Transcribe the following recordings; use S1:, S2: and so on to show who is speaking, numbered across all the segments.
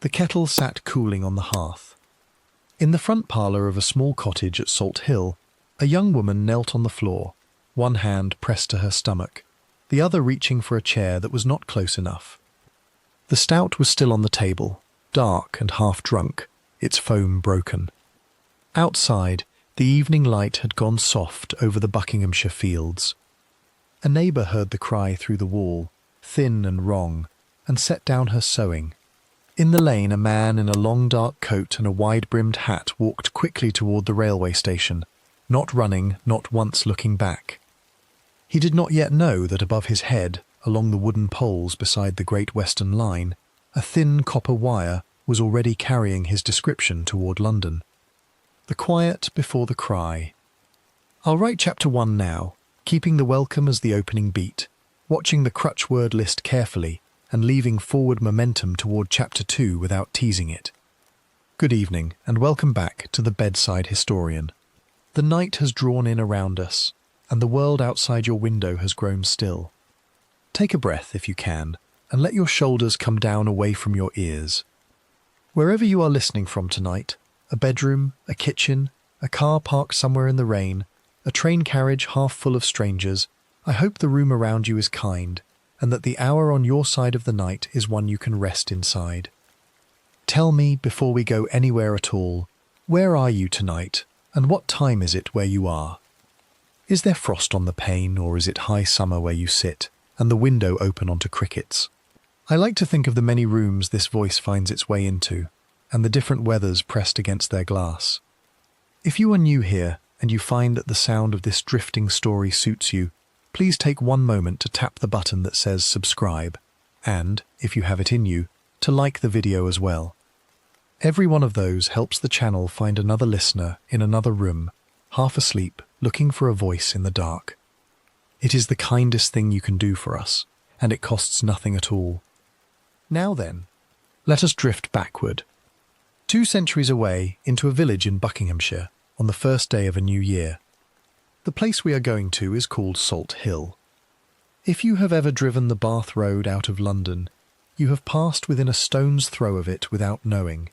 S1: The kettle sat cooling on the hearth. In the front parlour of a small cottage at Salt Hill, a young woman knelt on the floor, one hand pressed to her stomach, the other reaching for a chair that was not close enough. The stout was still on the table, dark and half drunk, its foam broken. Outside, the evening light had gone soft over the Buckinghamshire fields. A neighbour heard the cry through the wall, thin and wrong, and set down her sewing. In the lane, a man in a long dark coat and a wide-brimmed hat walked quickly toward the railway station, not running, not once looking back. He did not yet know that above his head, along the wooden poles beside the Great Western Line, a thin copper wire was already carrying his description toward London. The quiet before the cry. I'll write chapter 1 now, keeping the welcome as the opening beat, watching the crutch word list carefully and leaving forward momentum toward chapter 2 without teasing it. Good evening and welcome back to the Bedside Historian. The night has drawn in around us, and the world outside your window has grown still. Take a breath if you can, and let your shoulders come down away from your ears. Wherever you are listening from tonight, a bedroom, a kitchen, a car parked somewhere in the rain, a train carriage half full of strangers, I hope the room around you is kind, and that the hour on your side of the night is one you can rest inside. Tell me, before we go anywhere at all, where are you tonight, and what time is it where you are? Is there frost on the pane, or is it high summer where you sit, and the window open onto crickets? I like to think of the many rooms this voice finds its way into, and the different weathers pressed against their glass. If you are new here, and you find that the sound of this drifting story suits you, please take one moment to tap the button that says subscribe, and, if you have it in you, to like the video as well. Every one of those helps the channel find another listener in another room, half asleep, looking for a voice in the dark. It is the kindest thing you can do for us, and it costs nothing at all. Now then, let us drift backward. 2 centuries away into a village in Buckinghamshire on the first day of a new year. The place we are going to is called Salt Hill. If you have ever driven the Bath Road out of London, you have passed within a stone's throw of it without knowing.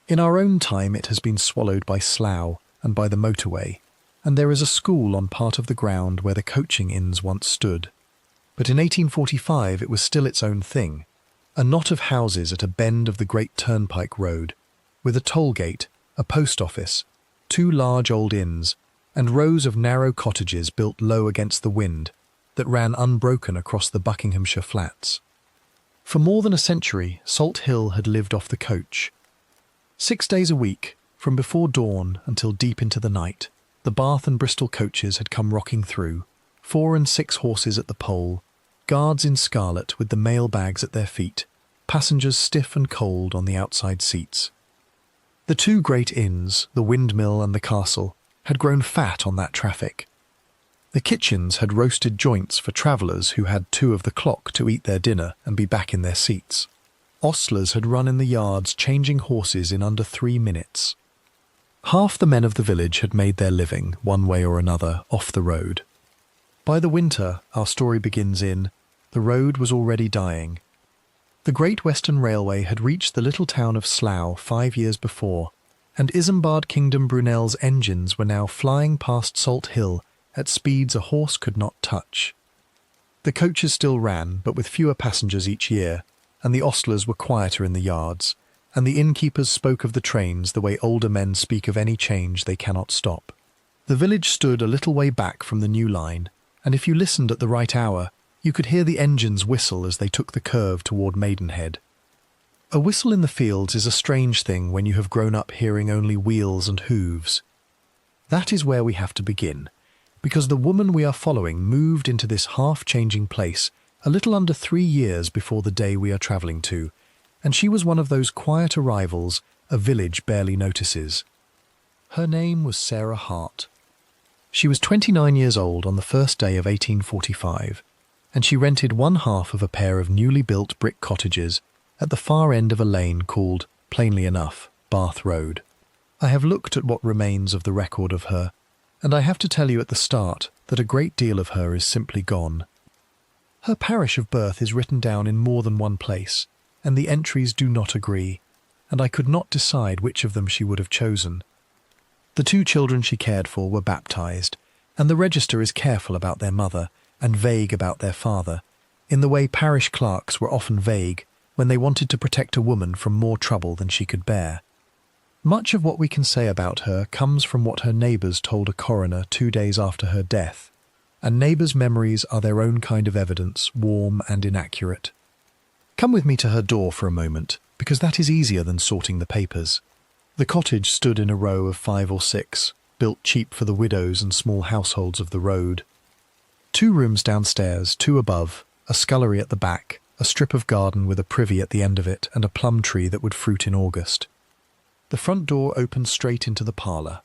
S1: In our own time it has been swallowed by Slough and by the motorway, and there is a school on part of the ground where the coaching inns once stood. But in 1845 it was still its own thing, a knot of houses at a bend of the Great Turnpike Road, with a toll gate, a post office, 2 large old inns, and rows of narrow cottages built low against the wind that ran unbroken across the Buckinghamshire flats. For more than a century, Salt Hill had lived off the coach. 6 days a week, from before dawn until deep into the night, the Bath and Bristol coaches had come rocking through, 4 and 6 horses at the pole, guards in scarlet with the mail bags at their feet, passengers stiff and cold on the outside seats. The 2 great inns, the Windmill and the Castle, had grown fat on that traffic. The kitchens had roasted joints for travellers who had 2 of the clock to eat their dinner and be back in their seats. Ostlers had run in the yards changing horses in under 3 minutes. Half the men of the village had made their living, one way or another, off the road. By the winter, our story begins in, the road was already dying. The Great Western Railway had reached the little town of Slough 5 years before, and Isambard Kingdom Brunel's engines were now flying past Salt Hill at speeds a horse could not touch. The coaches still ran, but with fewer passengers each year, and the ostlers were quieter in the yards, and the innkeepers spoke of the trains the way older men speak of any change they cannot stop. The village stood a little way back from the new line, and if you listened at the right hour, you could hear the engines whistle as they took the curve toward Maidenhead. A whistle in the fields is a strange thing when you have grown up hearing only wheels and hooves. That is where we have to begin, because the woman we are following moved into this half-changing place a little under 3 years before the day we are travelling to, and she was one of those quiet arrivals a village barely notices. Her name was Sarah Hart. She was 29 years old on the first day of 1845, and she rented one half of a pair of newly built brick cottages at the far end of a lane called, plainly enough, Bath Road. I have looked at what remains of the record of her, and I have to tell you at the start that a great deal of her is simply gone. Her parish of birth is written down in more than one place, and the entries do not agree, and I could not decide which of them she would have chosen. The two children she cared for were baptized, and the register is careful about their mother and vague about their father, in the way parish clerks were often vague when they wanted to protect a woman from more trouble than she could bear. Much of what we can say about her comes from what her neighbours told a coroner 2 days after her death, and neighbours' memories are their own kind of evidence, warm and inaccurate. Come with me to her door for a moment, because that is easier than sorting the papers. The cottage stood in a row of 5 or 6, built cheap for the widows and small households of the road. 2 rooms downstairs, 2 above, a scullery at the back, a strip of garden with a privy at the end of it, and a plum tree that would fruit in August. The front door opened straight into the parlour.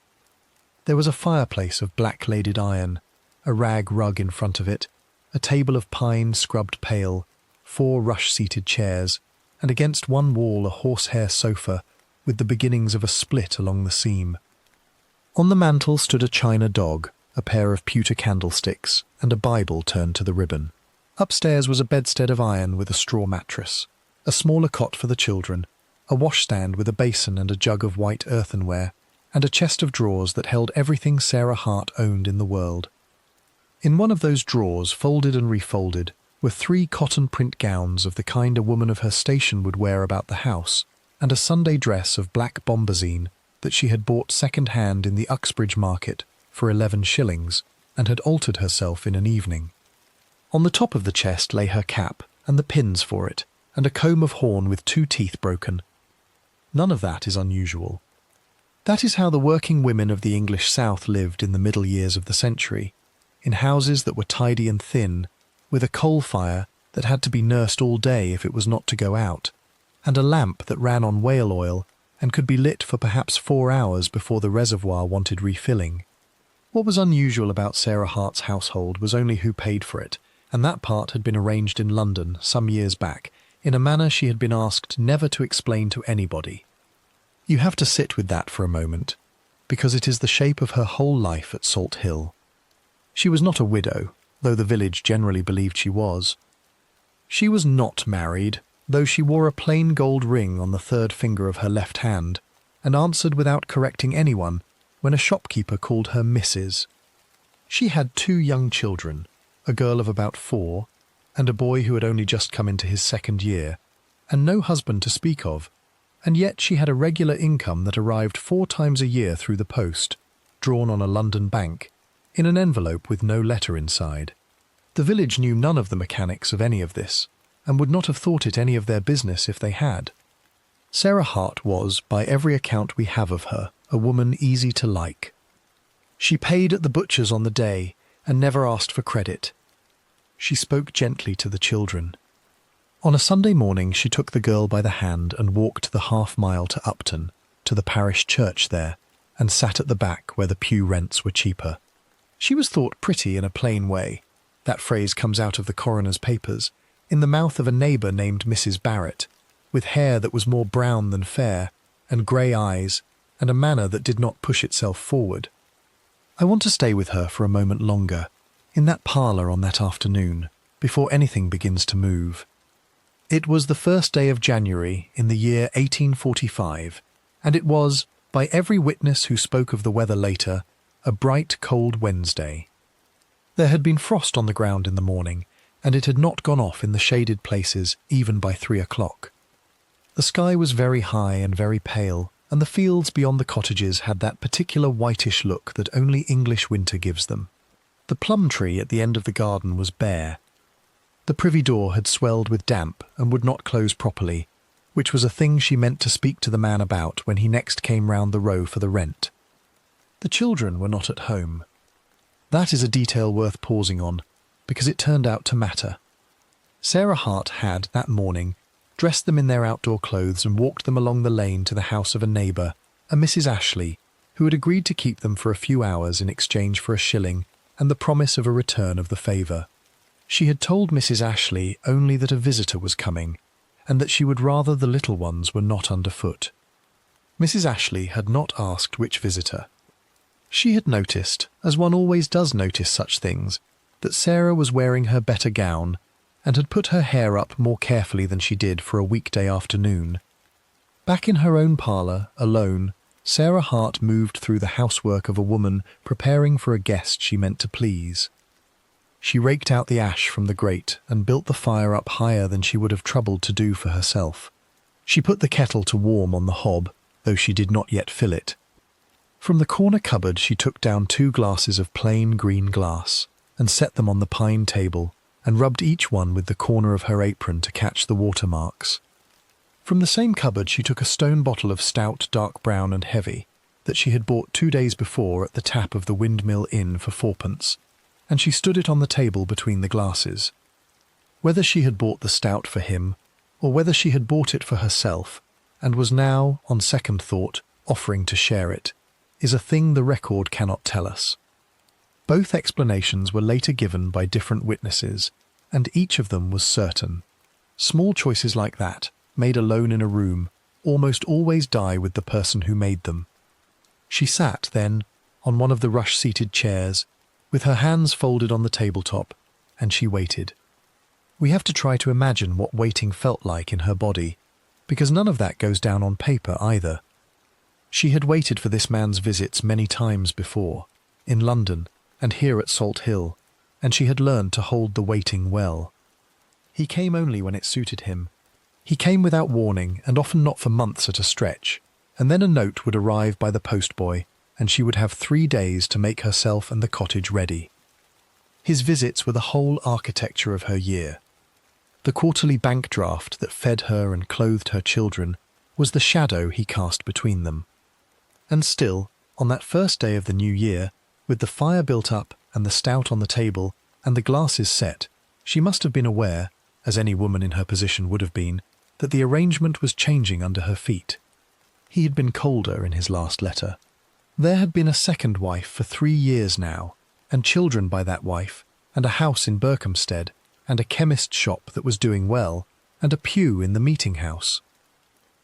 S1: There was a fireplace of black-laded iron, a rag rug in front of it, a table of pine scrubbed pale, 4 rush-seated chairs, and against one wall a horsehair sofa with the beginnings of a split along the seam. On the mantel stood a china dog, a pair of pewter candlesticks, and a Bible turned to the ribbon. Upstairs was a bedstead of iron with a straw mattress, a smaller cot for the children, a washstand with a basin and a jug of white earthenware, and a chest of drawers that held everything Sarah Hart owned in the world. In one of those drawers, folded and refolded, were 3 cotton print gowns of the kind a woman of her station would wear about the house, and a Sunday dress of black bombazine that she had bought second-hand in the Uxbridge market for 11 shillings, and had altered herself in an evening. On the top of the chest lay her cap, and the pins for it, and a comb of horn with 2 teeth broken. None of that is unusual. That is how the working women of the English South lived in the middle years of the century, in houses that were tidy and thin, with a coal fire that had to be nursed all day if it was not to go out, and a lamp that ran on whale oil and could be lit for perhaps 4 hours before the reservoir wanted refilling. What was unusual about Sarah Hart's household was only who paid for it, and that part had been arranged in London some years back, in a manner she had been asked never to explain to anybody. You have to sit with that for a moment, because it is the shape of her whole life at Salt Hill. She was not a widow, though the village generally believed she was. She was not married, though she wore a plain gold ring on the 3rd finger of her left hand, and answered without correcting anyone when a shopkeeper called her Mrs. She had 2 young children, a girl of about 4, and a boy who had only just come into his 2nd year, and no husband to speak of, and yet she had a regular income that arrived 4 times a year through the post, drawn on a London bank, in an envelope with no letter inside. The village knew none of the mechanics of any of this, and would not have thought it any of their business if they had. Sarah Hart was, by every account we have of her, a woman easy to like. She paid at the butcher's on the day, and never asked for credit. She spoke gently to the children. On a Sunday morning she took the girl by the hand and walked the half-mile to Upton, to the parish church there, and sat at the back where the pew rents were cheaper. She was thought pretty in a plain way. That phrase comes out of the coroner's papers, in the mouth of a neighbour named Mrs. Barrett, with hair that was more brown than fair, and grey eyes, and a manner that did not push itself forward. I want to stay with her for a moment longer, in that parlour on that afternoon, before anything begins to move. It was the 1st day of January in the year 1845, and it was, by every witness who spoke of the weather later, a bright, cold Wednesday. There had been frost on the ground in the morning, and it had not gone off in the shaded places even by 3 o'clock. The sky was very high and very pale, and the fields beyond the cottages had that particular whitish look that only English winter gives them. The plum tree at the end of the garden was bare. The privy door had swelled with damp and would not close properly, which was a thing she meant to speak to the man about when he next came round the row for the rent. The children were not at home. That is a detail worth pausing on, because it turned out to matter. Sarah Hart had, that morning, dressed them in their outdoor clothes and walked them along the lane to the house of a neighbour, a Mrs. Ashley, who had agreed to keep them for a few hours in exchange for a shilling and the promise of a return of the favour. She had told Mrs. Ashley only that a visitor was coming, and that she would rather the little ones were not underfoot. Mrs. Ashley had not asked which visitor. She had noticed, as one always does notice such things, that Sarah was wearing her better gown, and had put her hair up more carefully than she did for a weekday afternoon. Back in her own parlour, alone, Sarah Hart moved through the housework of a woman preparing for a guest she meant to please. She raked out the ash from the grate and built the fire up higher than she would have troubled to do for herself. She put the kettle to warm on the hob, though she did not yet fill it. From the corner cupboard she took down 2 glasses of plain green glass and set them on the pine table and rubbed each one with the corner of her apron to catch the watermarks. From the same cupboard she took a stone bottle of stout, dark brown and heavy, that she had bought 2 days before at the tap of the Windmill Inn for 4pence, and she stood it on the table between the glasses. Whether she had bought the stout for him, or whether she had bought it for herself, and was now, on second thought, offering to share it, is a thing the record cannot tell us. Both explanations were later given by different witnesses, and each of them was certain. Small choices like that, made alone in a room, almost always die with the person who made them. She sat, then, on one of the rush-seated chairs, with her hands folded on the tabletop, and she waited. We have to try to imagine what waiting felt like in her body, because none of that goes down on paper either. She had waited for this man's visits many times before, in London and here at Salt Hill, and she had learned to hold the waiting well. He came only when it suited him. He came without warning, and often not for months at a stretch, and then a note would arrive by the postboy, and she would have 3 days to make herself and the cottage ready. His visits were the whole architecture of her year. The quarterly bank draft that fed her and clothed her children was the shadow he cast between them. And still, on that first day of the new year, with the fire built up and the stout on the table and the glasses set, she must have been aware, as any woman in her position would have been, that the arrangement was changing under her feet. He had been colder in his last letter. There had been a second wife for 3 years now, and children by that wife, and a house in Berkhamsted, and a chemist's shop that was doing well, and a pew in the meeting house.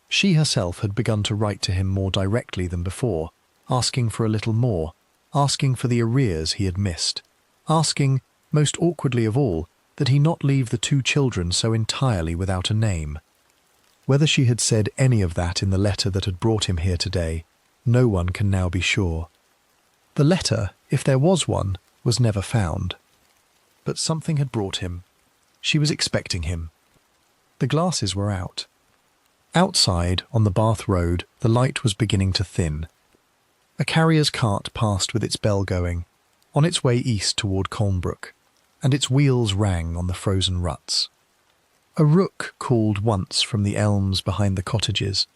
S1: She herself had begun to write to him more directly than before, asking for a little more, asking for the arrears he had missed, asking, most awkwardly of all, that he not leave the 2 children so entirely without a name. Whether she had said any of that in the letter that had brought him here today, no one can now be sure. The letter, if there was one, was never found. But something had brought him. She was expecting him. The glasses were out. Outside, on the Bath Road, the light was beginning to thin. A carrier's cart passed with its bell going, on its way east toward Colnbrook, and its wheels rang on the frozen ruts. A rook called once from the elms behind the cottages.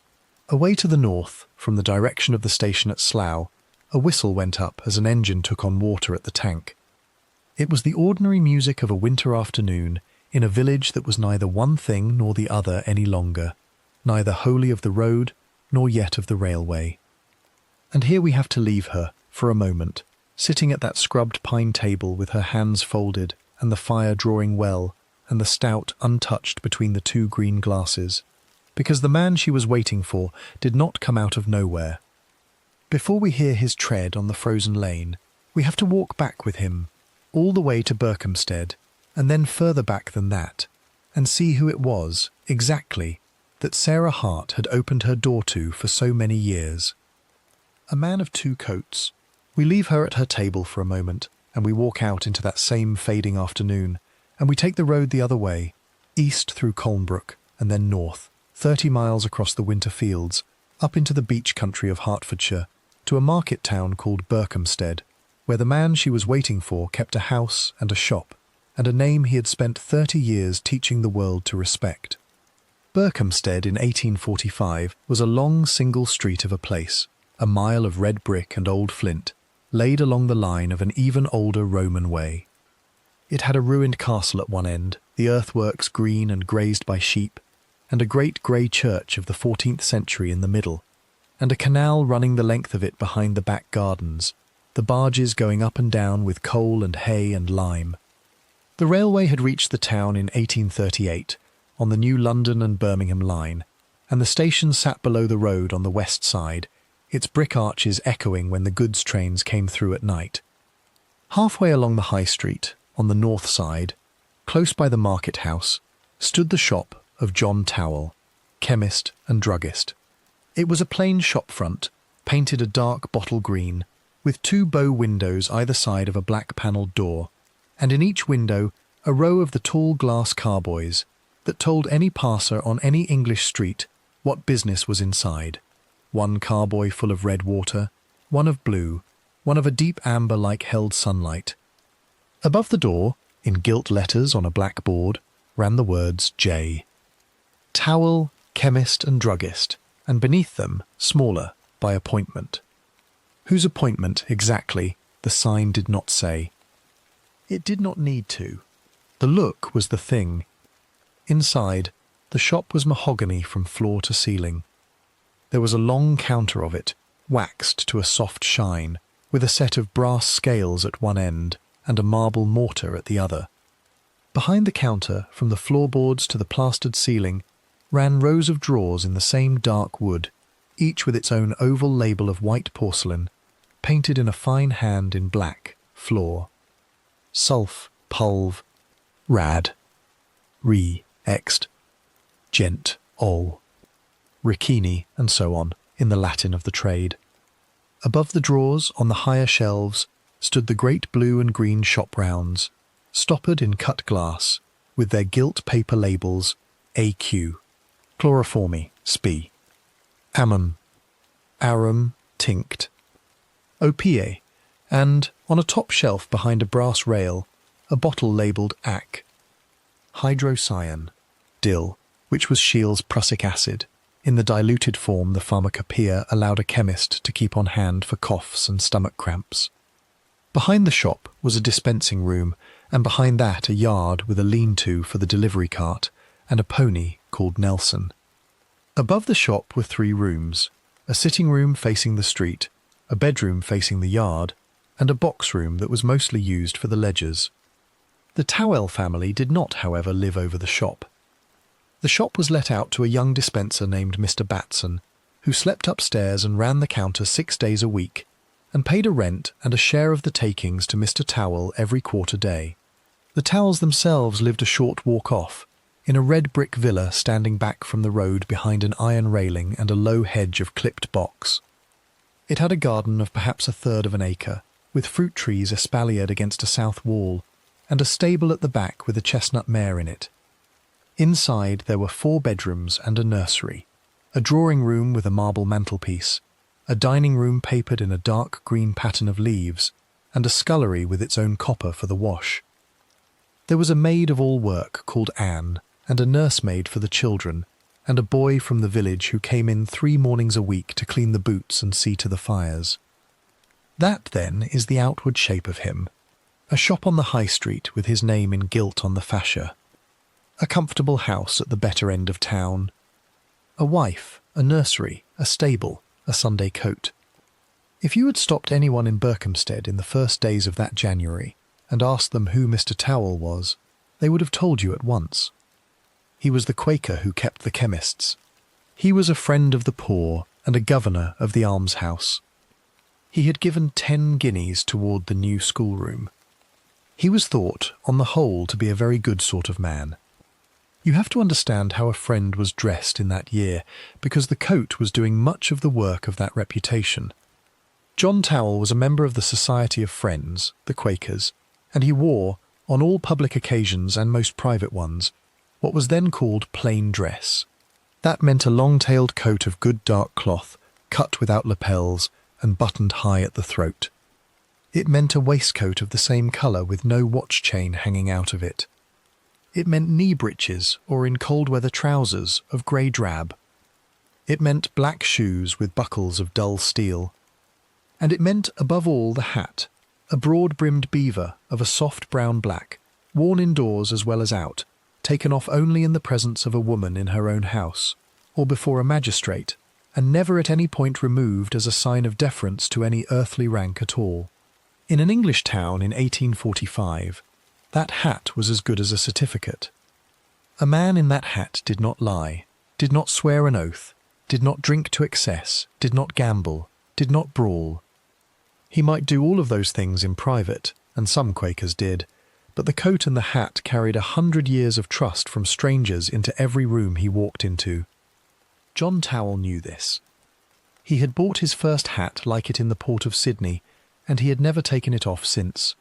S1: Away to the north, from the direction of the station at Slough, a whistle went up as an engine took on water at the tank. It was the ordinary music of a winter afternoon in a village that was neither one thing nor the other any longer, neither wholly of the road nor yet of the railway. And here we have to leave her, for a moment, sitting at that scrubbed pine table with her hands folded and the fire drawing well and the stout untouched between the 2 green glasses, because the man she was waiting for did not come out of nowhere. Before we hear his tread on the frozen lane, we have to walk back with him, all the way to Berkhamsted, and then further back than that, and see who it was, exactly, that Sarah Hart had opened her door to for so many years. A man of 2 coats. We leave her at her table for a moment, and we walk out into that same fading afternoon, and we take the road the other way, east through Colnbrook, and then north, 30 miles across the winter fields, up into the beach country of Hertfordshire, to a market town called Berkhamsted, where the man she was waiting for kept a house and a shop, and a name he had spent 30 years teaching the world to respect. Berkhamsted in 1845 was a long single street of a place, a mile of red brick and old flint, laid along the line of an even older Roman way. It had a ruined castle at one end, the earthworks green and grazed by sheep, and a great grey church of the 14th century in the middle, and a canal running the length of it behind the back gardens, the barges going up and down with coal and hay and lime. The railway had reached the town in 1838, on the new London and Birmingham line, and the station sat below the road on the west side, its brick arches echoing when the goods trains came through at night. Halfway along the high street, on the north side, close by the market house, stood the shop of John Tawell, chemist and druggist. It was a plain shop front, painted a dark bottle green, with 2 bow windows either side of a black-panelled door, and in each window a row of the tall glass carboys that told any passer on any English street what business was inside. One carboy full of red water, one of blue, one of a deep amber like held sunlight. Above the door, in gilt letters on a black board, ran the words J. Tawell, chemist and druggist, and beneath them, smaller, by appointment. Whose appointment, exactly, the sign did not say. It did not need to. The look was the thing. Inside, the shop was mahogany from floor to ceiling. There was a long counter of it, waxed to a soft shine, with a set of brass scales at one end and a marble mortar at the other. Behind the counter, from the floorboards to the plastered ceiling, ran rows of drawers in the same dark wood, each with its own oval label of white porcelain, painted in a fine hand in black, floor. Sulph, pulv, rad, re, ext, gent, ol, ricini, and so on, in the Latin of the trade. Above the drawers, on the higher shelves, stood the great blue and green shop rounds, stoppered in cut glass, with their gilt paper labels AQ, chloroformi, sp, ammon, arum, tinct, opie, and, on a top shelf behind a brass rail, a bottle labelled AC, hydrocyan, dill, which was Scheele's prussic acid, in the diluted form the pharmacopoeia allowed a chemist to keep on hand for coughs and stomach cramps. Behind the shop was a dispensing room, and behind that a yard with a lean-to for the delivery cart, and a pony called Nelson. Above the shop were 3 rooms, a sitting room facing the street, a bedroom facing the yard, and a box room that was mostly used for the ledgers. The Tawell family did not, however, live over the shop. The shop was let out to a young dispenser named Mr. Batson, who slept upstairs and ran the counter 6 days a week, and paid a rent and a share of the takings to Mr. Tawell every quarter day. The Tawells themselves lived a short walk off, in a red brick villa standing back from the road behind an iron railing and a low hedge of clipped box. It had a garden of perhaps 1/3 of an acre, with fruit trees espaliered against a south wall, and a stable at the back with a chestnut mare in it. Inside there were 4 bedrooms and a nursery, a drawing room with a marble mantelpiece, a dining room papered in a dark green pattern of leaves, and a scullery with its own copper for the wash. There was a maid of all work called Anne, and a nursemaid for the children, and a boy from the village who came in 3 mornings a week to clean the boots and see to the fires. That, then, is the outward shape of him. A shop on the high street with his name in gilt on the fascia. A comfortable house at the better end of town. A wife, a nursery, a stable, a Sunday coat. If you had stopped anyone in Berkhamsted in the first days of that January and asked them who Mr. Tawell was, they would have told you at once. He was the Quaker who kept the chemists. He was a friend of the poor and a governor of the almshouse. He had given 10 guineas toward the new schoolroom. He was thought, on the whole, to be a very good sort of man. You have to understand how a friend was dressed in that year, because the coat was doing much of the work of that reputation. John Tawell was a member of the Society of Friends, the Quakers, and he wore, on all public occasions and most private ones, what was then called plain dress. That meant a long-tailed coat of good dark cloth, cut without lapels and buttoned high at the throat. It meant a waistcoat of the same colour with no watch chain hanging out of it. It meant knee breeches or in cold weather trousers of grey drab. It meant black shoes with buckles of dull steel. And it meant above all the hat, a broad-brimmed beaver of a soft brown black, worn indoors as well as out, taken off only in the presence of a woman in her own house, or before a magistrate, and never at any point removed as a sign of deference to any earthly rank at all. In an English town in 1845, that hat was as good as a certificate. A man in that hat did not lie, did not swear an oath, did not drink to excess, did not gamble, did not brawl. He might do all of those things in private, and some Quakers did, but the coat and the hat carried 100 years of trust from strangers into every room he walked into. John Tawell knew this. He had bought his first hat like it in the port of Sydney, and he had never taken it off since.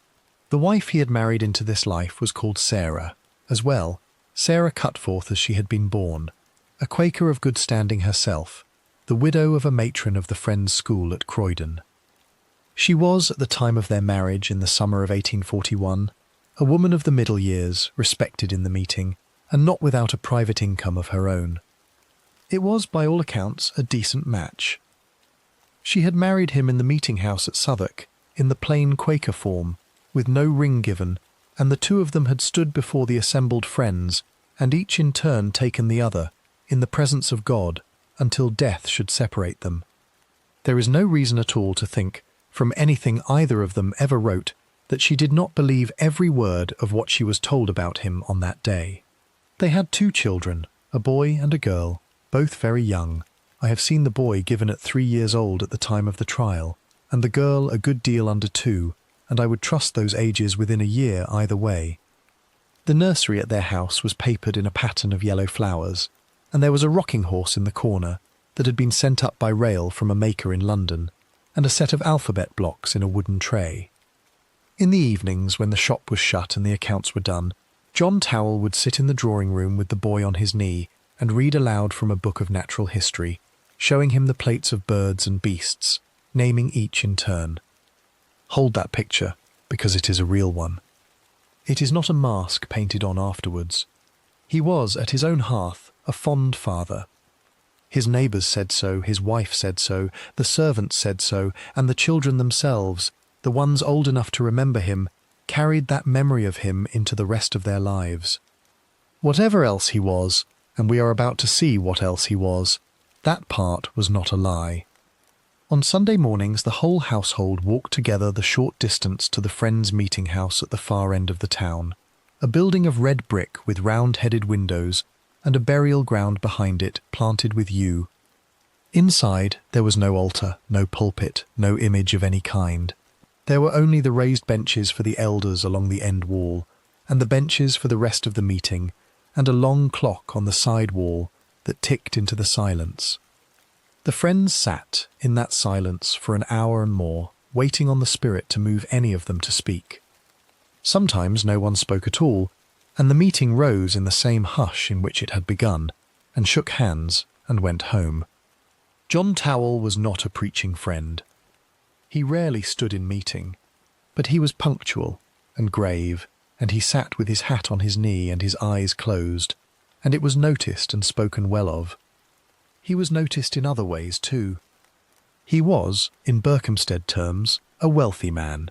S1: The wife he had married into this life was called Sarah, as well, Sarah Cutforth as she had been born, a Quaker of good standing herself, the widow of a matron of the Friends' School at Croydon. She was, at the time of their marriage in the summer of 1841, a woman of the middle years, respected in the meeting, and not without a private income of her own. It was, by all accounts, a decent match. She had married him in the meeting house at Southwark, in the plain Quaker form, with no ring given, and the two of them had stood before the assembled friends, and each in turn taken the other, in the presence of God, until death should separate them. There is no reason at all to think, from anything either of them ever wrote, that she did not believe every word of what she was told about him on that day. They had 2 children, a boy and a girl, both very young. I have seen the boy given at 3 years old at the time of the trial, and the girl a good deal under 2, and I would trust those ages within a year either way. The nursery at their house was papered in a pattern of yellow flowers, and there was a rocking horse in the corner that had been sent up by rail from a maker in London, and a set of alphabet blocks in a wooden tray. In the evenings, when the shop was shut and the accounts were done, John Tawell would sit in the drawing-room with the boy on his knee and read aloud from a book of natural history, showing him the plates of birds and beasts, naming each in turn. Hold that picture, because it is a real one. It is not a mask painted on afterwards. He was, at his own hearth, a fond father. His neighbours said so, his wife said so, the servants said so, and the children themselves, the ones old enough to remember him, carried that memory of him into the rest of their lives. Whatever else he was, and we are about to see what else he was, that part was not a lie. On Sunday mornings the whole household walked together the short distance to the Friends' meeting house at the far end of the town, a building of red brick with round-headed windows, and a burial ground behind it planted with yew. Inside there was no altar, no pulpit, no image of any kind. There were only the raised benches for the elders along the end wall, and the benches for the rest of the meeting, and a long clock on the side wall that ticked into the silence. The friends sat in that silence for an hour and more, waiting on the spirit to move any of them to speak. Sometimes no one spoke at all, and the meeting rose in the same hush in which it had begun, and shook hands and went home. John Tawell was not a preaching friend. He rarely stood in meeting, but he was punctual and grave, and he sat with his hat on his knee and his eyes closed, and it was noticed and spoken well of. He was noticed in other ways too. He was, in Berkhamsted terms, a wealthy man.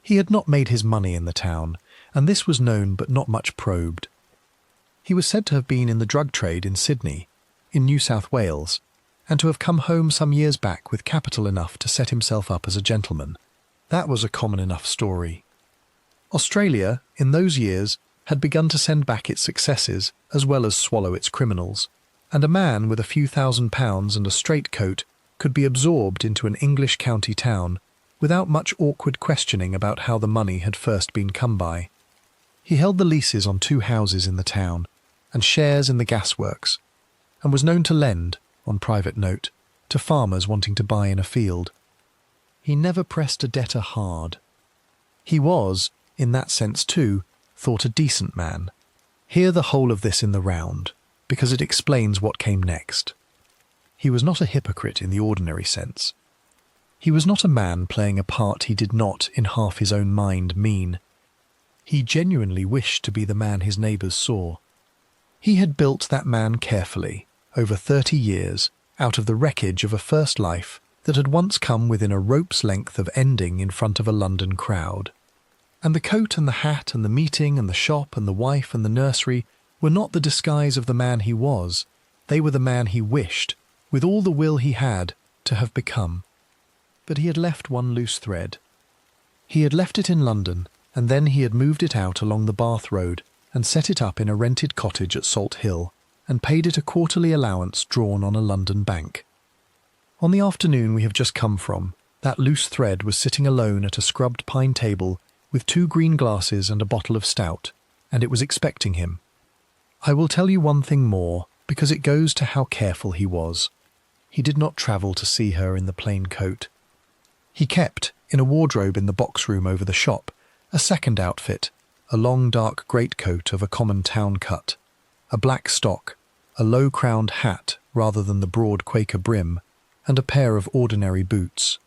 S1: He had not made his money in the town, and this was known but not much probed. He was said to have been in the drug trade in Sydney, in New South Wales, and to have come home some years back with capital enough to set himself up as a gentleman. That was a common enough story. Australia, in those years, had begun to send back its successes as well as swallow its criminals, and a man with a few £1,000s and a straight coat could be absorbed into an English county town without much awkward questioning about how the money had first been come by. He held the leases on 2 houses in the town and shares in the gasworks, and was known to lend, on private note, to farmers wanting to buy in a field. He never pressed a debtor hard. He was, in that sense too, thought a decent man. Hear the whole of this in the round, because it explains what came next. He was not a hypocrite in the ordinary sense. He was not a man playing a part he did not, in half his own mind, mean. He genuinely wished to be the man his neighbours saw. He had built that man carefully, over 30 years, out of the wreckage of a first life that had once come within a rope's length of ending in front of a London crowd. And the coat and the hat and the meeting and the shop and the wife and the nursery were not the disguise of the man he was. They were the man he wished, with all the will he had, to have become. But he had left one loose thread. He had left it in London, and then he had moved it out along the Bath Road and set it up in a rented cottage at Salt Hill, and paid it a quarterly allowance drawn on a London bank. On the afternoon we have just come from, that loose thread was sitting alone at a scrubbed pine table with 2 green glasses and a bottle of stout, and it was expecting him. I will tell you one thing more, because it goes to how careful he was. he did not travel to see her in the plain coat. He kept, in a wardrobe in the box room over the shop, a second outfit, a long dark greatcoat of a common town cut, a black stock, a low-crowned hat rather than the broad Quaker brim, and a pair of ordinary boots.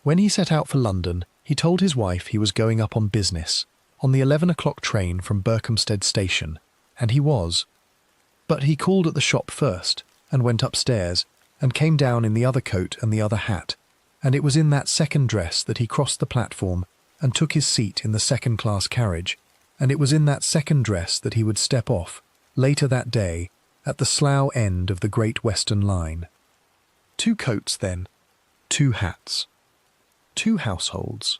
S1: When he set out for London, he told his wife he was going up on business, on the 11 o'clock train from Berkhamsted Station, and he was. But he called at the shop first, and went upstairs, and came down in the other coat and the other hat, and it was in that second dress that he crossed the platform and took his seat in the second-class carriage, and it was in that second dress that he would step off, later that day, at the Slough end of the Great Western Line. 2 coats, then. 2 hats. 2 households.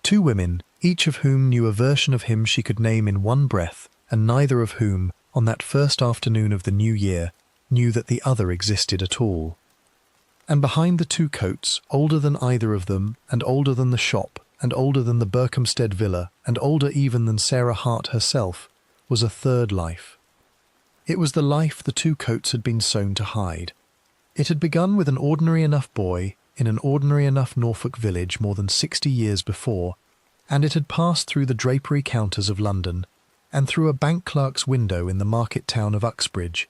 S1: 2 women, each of whom knew a version of him she could name in one breath, and neither of whom, on that first afternoon of the new year, knew that the other existed at all. And behind the 2 coats, older than either of them, and older than the shop, and older than the Berkhamsted villa, and older even than Sarah Hart herself, was a third life. It was the life the 2 coats had been sewn to hide. It had begun with an ordinary enough boy in an ordinary enough Norfolk village more than 60 years before, and it had passed through the drapery counters of London, and through a bank clerk's window in the market town of Uxbridge,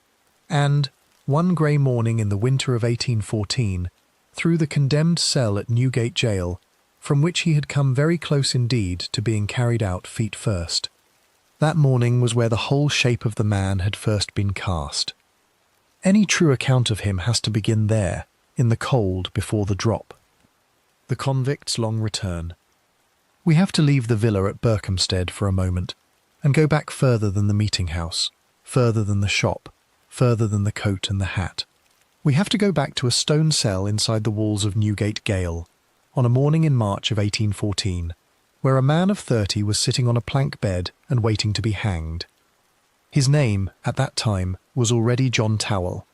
S1: and, one grey morning in the winter of 1814, through the condemned cell at Newgate Jail, from which he had come very close indeed to being carried out feet first. That morning was where the whole shape of the man had first been cast. Any true account of him has to begin there, in the cold before the drop. The convict's long return. We have to leave the villa at Berkhamsted for a moment, and go back further than the meeting-house, further than the shop, further than the coat and the hat. We have to go back to a stone cell inside the walls of Newgate Gaol, on a morning in March of 1814, where a man of 30 was sitting on a plank bed and waiting to be hanged. His name, at that time, was already John Tawell.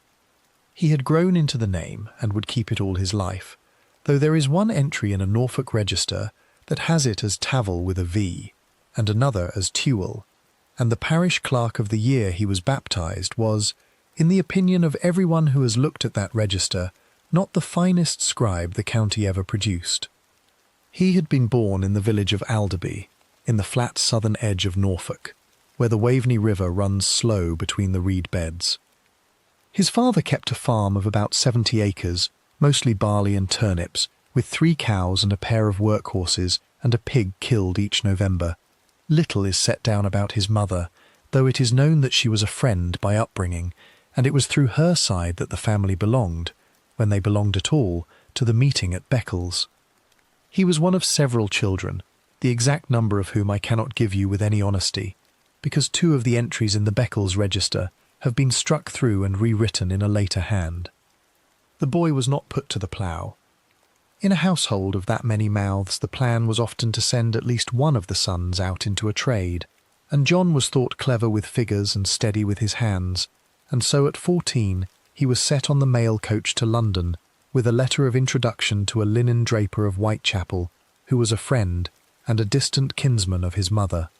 S1: He had grown into the name and would keep it all his life, though there is one entry in a Norfolk register that has it as Tavell with a V, and another as Tewell, and the parish clerk of the year he was baptised was, in the opinion of everyone who has looked at that register, not the finest scribe the county ever produced. He had been born in the village of Aylesbury, in the flat southern edge of Norfolk, where the Waveney River runs slow between the reed beds. His father kept a farm of about 70 acres, mostly barley and turnips, with 3 cows and a pair of workhorses and a pig killed each November. Little is set down about his mother, though it is known that she was a friend by upbringing, and it was through her side that the family belonged, when they belonged at all, to the meeting at Beccles. He was one of several children, the exact number of whom I cannot give you with any honesty, because 2 of the entries in the Beccles register have been struck through and rewritten in a later hand. The boy was not put to the plough. In a household of that many mouths, the plan was often to send at least one of the sons out into a trade, and John was thought clever with figures and steady with his hands, and so at 14 he was set on the mail coach to London with a letter of introduction to a linen draper of Whitechapel, who was a friend and a distant kinsman of his mother.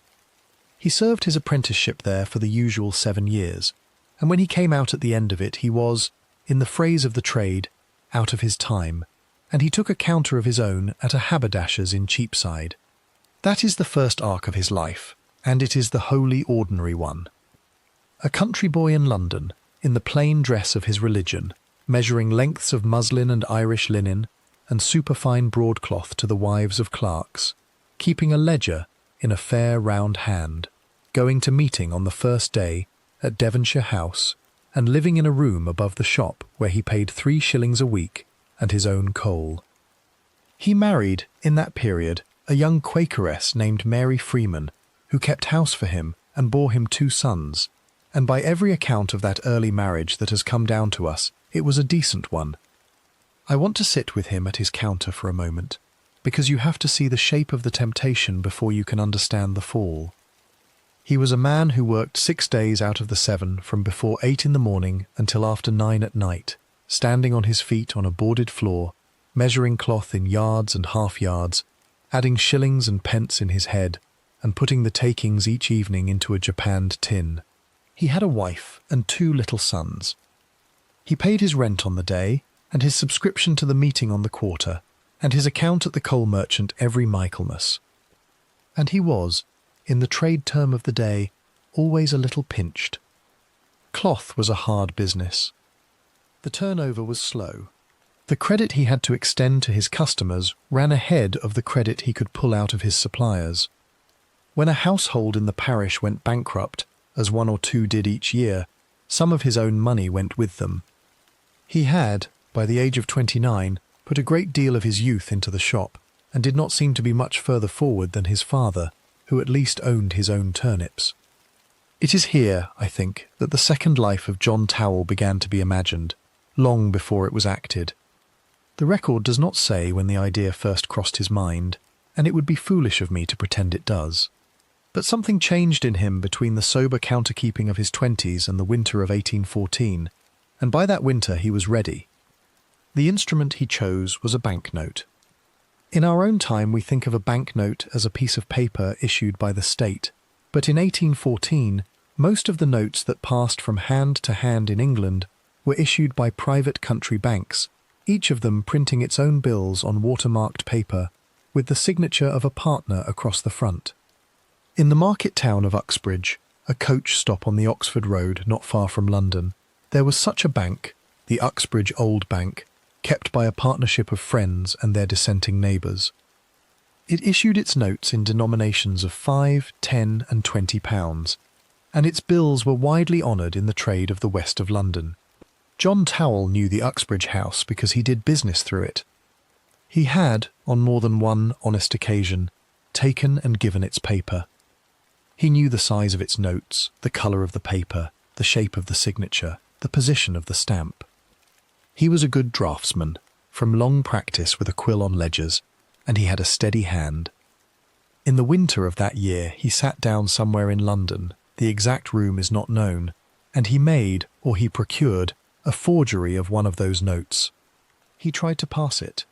S1: He served his apprenticeship there for the usual 7 years, and when he came out at the end of it he was, in the phrase of the trade, out of his time, and he took a counter of his own at a haberdasher's in Cheapside. That is the first arc of his life, and it is the wholly ordinary one. A country boy in London, in the plain dress of his religion, measuring lengths of muslin and Irish linen, and superfine broadcloth to the wives of clerks, keeping a ledger in a fair round hand, going to meeting on the first day at Devonshire House, and living in a room above the shop where he paid 3 shillings a week and his own coal. He married, in that period, a young Quakeress named Mary Freeman, who kept house for him and bore him 2 sons, and by every account of that early marriage that has come down to us, it was a decent one. I want to sit with him at his counter for a moment, because you have to see the shape of the temptation before you can understand the fall. He was a man who worked 6 days out of the 7 from before 8 in the morning until after 9 at night, standing on his feet on a boarded floor, measuring cloth in yards and half-yards, adding shillings and pence in his head, and putting the takings each evening into a japanned tin. He had a wife and 2 little sons. He paid his rent on the day, and his subscription to the meeting on the quarter, and his account at the coal merchant every Michaelmas. And he was, in the trade term of the day, always a little pinched. Cloth was a hard business. The turnover was slow. The credit he had to extend to his customers ran ahead of the credit he could pull out of his suppliers. When a household in the parish went bankrupt, as one or two did each year, some of his own money went with them. He had, by the age of 29, put a great deal of his youth into the shop, and did not seem to be much further forward than his father, who at least owned his own turnips. It is here, I think, that the second life of John Tawell began to be imagined, long before it was acted. The record does not say when the idea first crossed his mind, and it would be foolish of me to pretend it does. But something changed in him between the sober counterkeeping of his 20s and the winter of 1814, and by that winter he was ready. The instrument he chose was a banknote. In our own time we think of a banknote as a piece of paper issued by the state, but in 1814 most of the notes that passed from hand to hand in England were issued by private country banks, each of them printing its own bills on watermarked paper with the signature of a partner across the front. In the market town of Uxbridge, a coach stop on the Oxford Road not far from London, there was such a bank, the Uxbridge Old Bank, kept by a partnership of friends and their dissenting neighbours. It issued its notes in denominations of 5, 10 and 20 pounds, and its bills were widely honoured in the trade of the west of London. John Tawell knew the Uxbridge house because he did business through it. He had, on more than one honest occasion, taken and given its paper. He knew the size of its notes, the colour of the paper, the shape of the signature, the position of the stamp. He was a good draftsman, from long practice with a quill on ledgers, and he had a steady hand. In the winter of that year he sat down somewhere in London, the exact room is not known, and he made, or he procured, a forgery of one of those notes. He tried to pass it.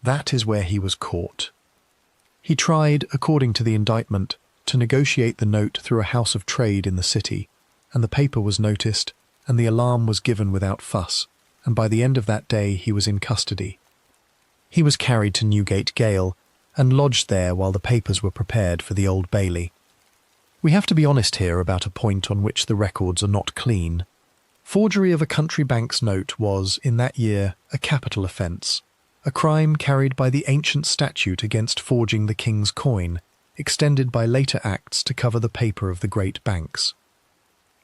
S1: That is where he was caught. He tried, according to the indictment, to negotiate the note through a house of trade in the city, and the paper was noticed, and the alarm was given without fuss, and by the end of that day he was in custody. He was carried to Newgate Gaol, and lodged there while the papers were prepared for the Old Bailey. We have to be honest here about a point on which the records are not clean. Forgery of a country bank's note was, in that year, a capital offence, a crime carried by the ancient statute against forging the king's coin, extended by later acts to cover the paper of the great banks.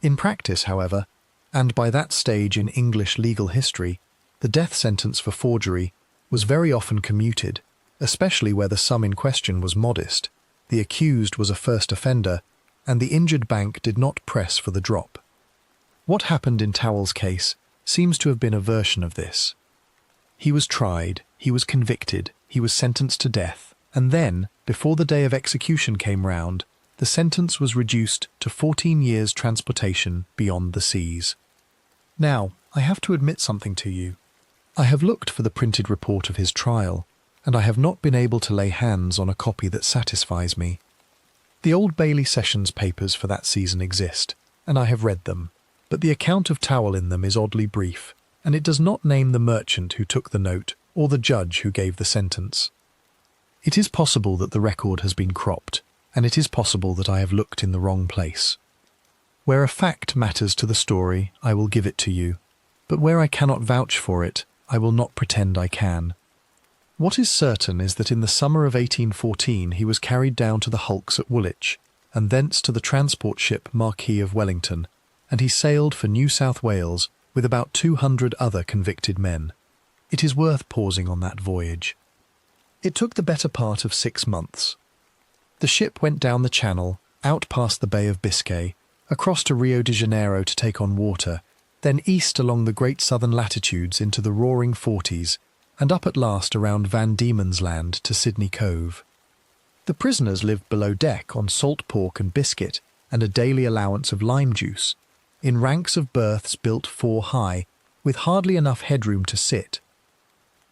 S1: In practice, however, and by that stage in English legal history, the death sentence for forgery was very often commuted, especially where the sum in question was modest, the accused was a first offender, and the injured bank did not press for the drop. What happened in Tawell's case seems to have been a version of this. He was tried, he was convicted, he was sentenced to death, and then, before the day of execution came round, the sentence was reduced to 14 years' transportation beyond the seas. Now, I have to admit something to you. I have looked for the printed report of his trial, and I have not been able to lay hands on a copy that satisfies me. The Old Bailey Sessions papers for that season exist, and I have read them, but the account of Tawell in them is oddly brief, and it does not name the merchant who took the note or the judge who gave the sentence. It is possible that the record has been cropped, and it is possible that I have looked in the wrong place. Where a fact matters to the story, I will give it to you, but where I cannot vouch for it, I will not pretend I can. What is certain is that in the summer of 1814 he was carried down to the hulks at Woolwich, and thence to the transport ship Marquis of Wellington, and he sailed for New South Wales with about 200 other convicted men. It is worth pausing on that voyage. It took the better part of 6 months. The ship went down the Channel, out past the Bay of Biscay, across to Rio de Janeiro to take on water, then east along the great southern latitudes into the roaring 40s, and up at last around Van Diemen's Land to Sydney Cove. The prisoners lived below deck on salt pork and biscuit and a daily allowance of lime juice, in ranks of berths built 4 high, with hardly enough headroom to sit.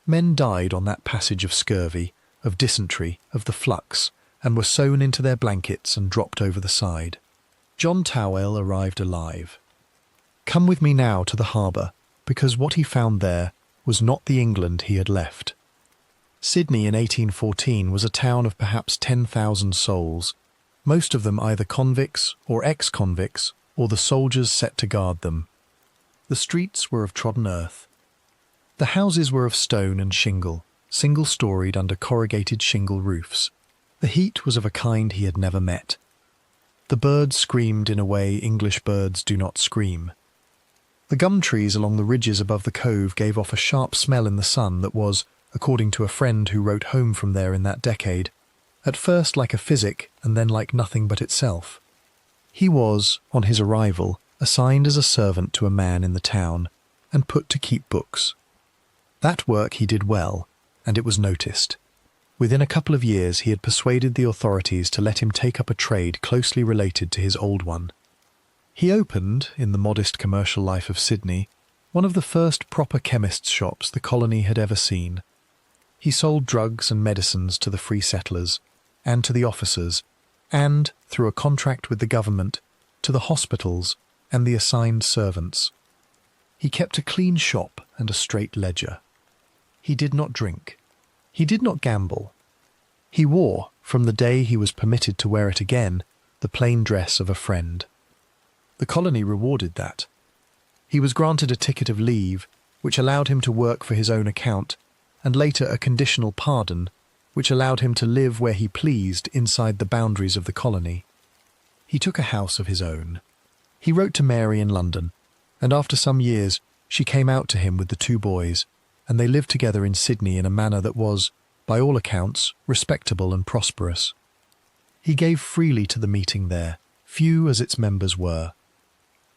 S1: Men died on that passage of scurvy, of dysentery, of the flux, and were sewn into their blankets and dropped over the side. John Tawell arrived alive. Come with me now to the harbour, because what he found there was not the England he had left. Sydney in 1814 was a town of perhaps 10,000 souls, most of them either convicts or ex-convicts or the soldiers set to guard them. The streets were of trodden earth. The houses were of stone and shingle, single-storied under corrugated shingle roofs. The heat was of a kind he had never met. The birds screamed in a way English birds do not scream. The gum trees along the ridges above the cove gave off a sharp smell in the sun that was, according to a friend who wrote home from there in that decade, at first like a physic and then like nothing but itself. He was, on his arrival, assigned as a servant to a man in the town and put to keep books. That work he did well, and it was noticed. Within a couple of years he had persuaded the authorities to let him take up a trade closely related to his old one. He opened, in the modest commercial life of Sydney, one of the first proper chemist's shops the colony had ever seen. He sold drugs and medicines to the free settlers, and to the officers, and, through a contract with the government, to the hospitals and the assigned servants. He kept a clean shop and a straight ledger. He did not drink. He did not gamble. He wore, from the day he was permitted to wear it again, the plain dress of a friend. The colony rewarded that. He was granted a ticket of leave, which allowed him to work for his own account, and later a conditional pardon, which allowed him to live where he pleased inside the boundaries of the colony. He took a house of his own. He wrote to Mary in London, and after some years she came out to him with the two boys, and they lived together in Sydney in a manner that was, by all accounts, respectable and prosperous. He gave freely to the meeting there, few as its members were.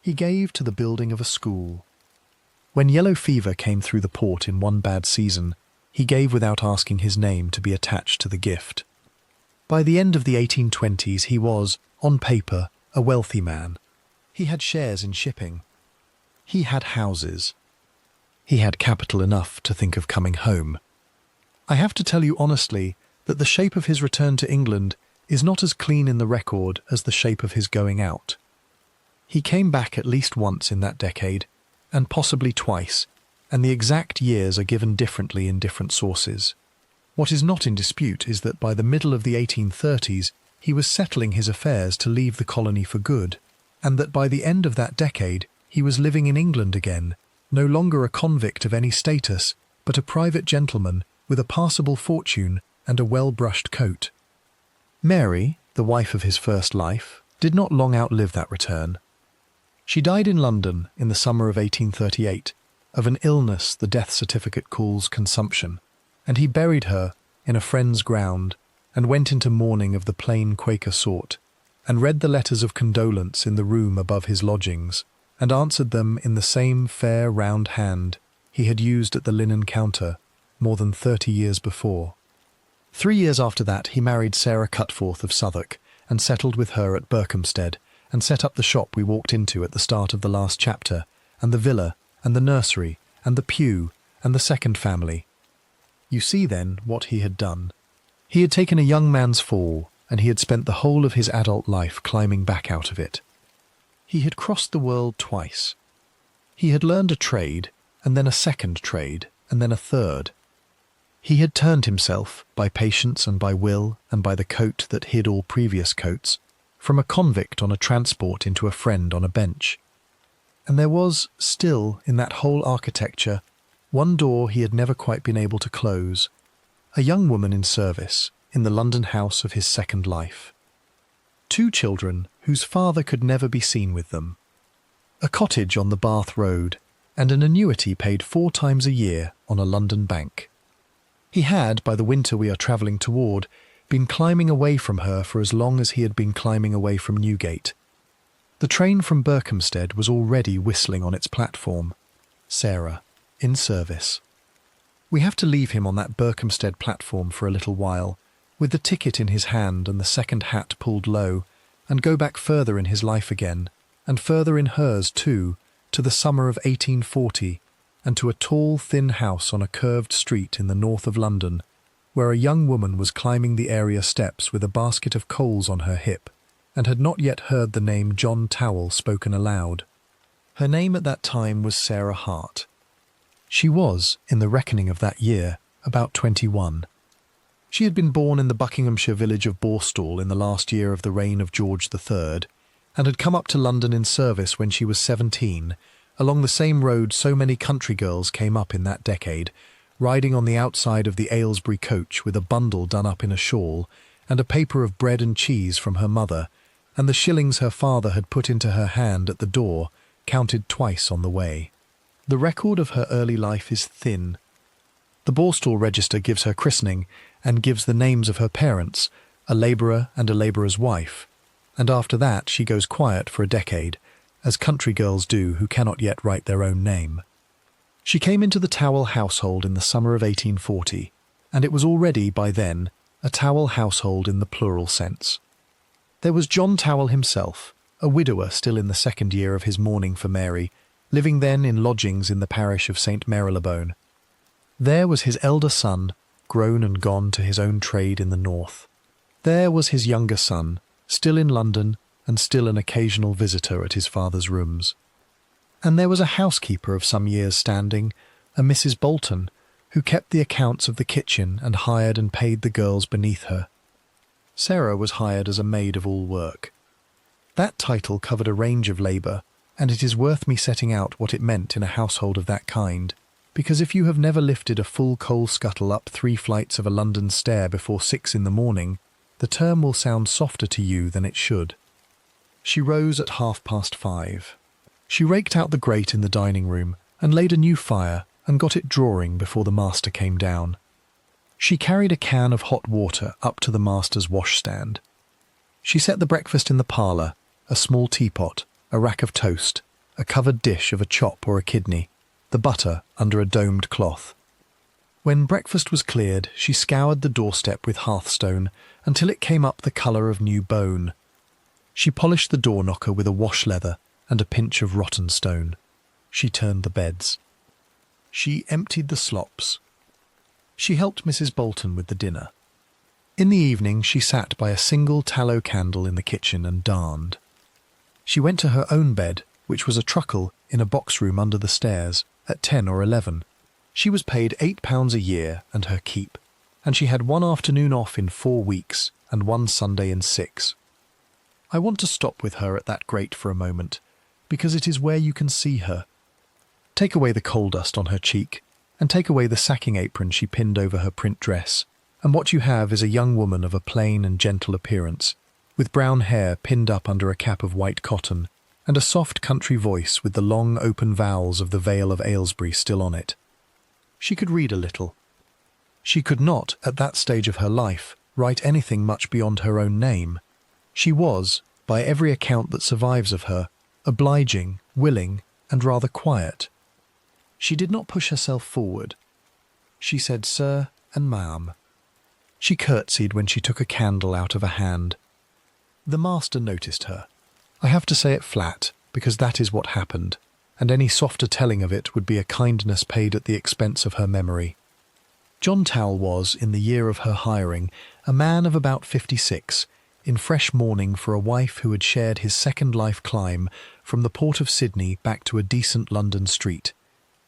S1: He gave to the building of a school. When yellow fever came through the port in one bad season, he gave without asking his name to be attached to the gift. By the end of the 1820s he was, on paper, a wealthy man. He had shares in shipping. He had houses. He had capital enough to think of coming home. I have to tell you honestly that the shape of his return to England is not as clean in the record as the shape of his going out. He came back at least once in that decade, and possibly twice, and the exact years are given differently in different sources. What is not in dispute is that by the middle of the 1830s he was settling his affairs to leave the colony for good, and that by the end of that decade he was living in England again, no longer a convict of any status, but a private gentleman with a passable fortune and a well-brushed coat. Mary, the wife of his first life, did not long outlive that return. She died in London in the summer of 1838, of an illness the death certificate calls consumption, and he buried her in a friend's ground and went into mourning of the plain Quaker sort, and read the letters of condolence in the room above his lodgings, and answered them in the same fair round hand he had used at the linen counter more than 30 years before. 3 years after that he married Sarah Cutforth of Southwark, and settled with her at Berkhamsted, and set up the shop we walked into at the start of the last chapter, and the villa, and the nursery, and the pew, and the second family. You see then what he had done. He had taken a young man's fall, and he had spent the whole of his adult life climbing back out of it. He had crossed the world twice. He had learned a trade, and then a second trade, and then a third. He had turned himself, by patience and by will, and by the coat that hid all previous coats, from a convict on a transport into a friend on a bench. And there was, still, in that whole architecture, one door he had never quite been able to close, a young woman in service, in the London house of his second life. 2 children whose father could never be seen with them. A cottage on the Bath Road, and an annuity paid 4 times a year on a London bank. He had, by the winter we are travelling toward, been climbing away from her for as long as he had been climbing away from Newgate. The train from Berkhamsted was already whistling on its platform. Sarah, in service. We have to leave him on that Berkhamsted platform for a little while, with the ticket in his hand and the second hat pulled low, and go back further in his life again, and further in hers too, to the summer of 1840, and to a tall, thin house on a curved street in the north of London, where a young woman was climbing the area steps with a basket of coals on her hip, and had not yet heard the name John Tawell spoken aloud. Her name at that time was Sarah Hart, She was, in the reckoning of that year, about 21. She had been born in the Buckinghamshire village of Borstal in the last year of the reign of George III, and had come up to London in service when she was 17, along the same road so many country girls came up in that decade, riding on the outside of the Aylesbury coach with a bundle done up in a shawl, and a paper of bread and cheese from her mother, and the shillings her father had put into her hand at the door, counted twice on the way. The record of her early life is thin. The Borstal register gives her christening, and gives the names of her parents, a labourer and a labourer's wife, and after that she goes quiet for a decade, as country girls do who cannot yet write their own name. She came into the Tawell household in the summer of 1840, and it was already, by then, a Tawell household in the plural sense. There was John Tawell himself, a widower still in the second year of his mourning for Mary, living then in lodgings in the parish of St. Marylebone. There was his elder son, grown and gone to his own trade in the north. There was his younger son, still in London and still an occasional visitor at his father's rooms. And there was a housekeeper of some years' standing, a Mrs. Bolton, who kept the accounts of the kitchen and hired and paid the girls beneath her. Sarah was hired as a maid of all work. That title covered a range of labour, and it is worth me setting out what it meant in a household of that kind, because if you have never lifted a full coal scuttle up 3 flights of a London stair before 6 in the morning, the term will sound softer to you than it should. She rose at 5:30. She raked out the grate in the dining room and laid a new fire and got it drawing before the master came down. She carried a can of hot water up to the master's washstand. She set the breakfast in the parlour, a small teapot, a rack of toast, a covered dish of a chop or a kidney, the butter under a domed cloth. When breakfast was cleared, she scoured the doorstep with hearthstone until it came up the colour of new bone. She polished the door knocker with a wash leather and a pinch of rotten stone. She turned the beds. She emptied the slops. She helped Mrs. Bolton with the dinner. In the evening she sat by a single tallow candle in the kitchen and darned. She went to her own bed, which was a truckle in a box room under the stairs, at 10 or 11. She was paid £8 a year and her keep, and she had 1 afternoon off in 4 weeks and 1 Sunday in 6. I want to stop with her at that grate for a moment, because it is where you can see her. Take away the coal dust on her cheek, and take away the sacking apron she pinned over her print dress, and what you have is a young woman of a plain and gentle appearance, with brown hair pinned up under a cap of white cotton, and a soft country voice with the long open vowels of the Vale of Aylesbury still on it. She could read a little. She could not, at that stage of her life, write anything much beyond her own name. She was, by every account that survives of her, obliging, willing, and rather quiet. She did not push herself forward. She said sir and ma'am. She curtsied when she took a candle out of a hand. The master noticed her. I have to say it flat, because that is what happened, and any softer telling of it would be a kindness paid at the expense of her memory. John Tawell was, in the year of her hiring, a man of about 56, in fresh mourning for a wife who had shared his second life climb from the port of Sydney back to a decent London street,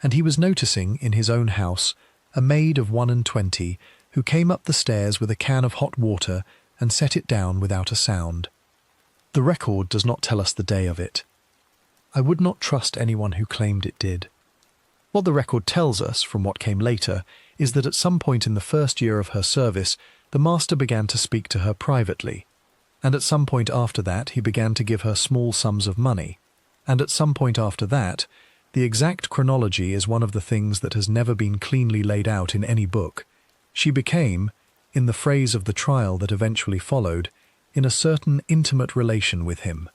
S1: and he was noticing, in his own house, a maid of 21 who came up the stairs with a can of hot water and set it down without a sound. The record does not tell us the day of it. I would not trust anyone who claimed it did. What the record tells us, from what came later, is that at some point in the first year of her service, the master began to speak to her privately, and at some point after that he began to give her small sums of money, and at some point after that, the exact chronology is one of the things that has never been cleanly laid out in any book, she became, in the phrase of the trial that eventually followed, in a certain intimate relation with him.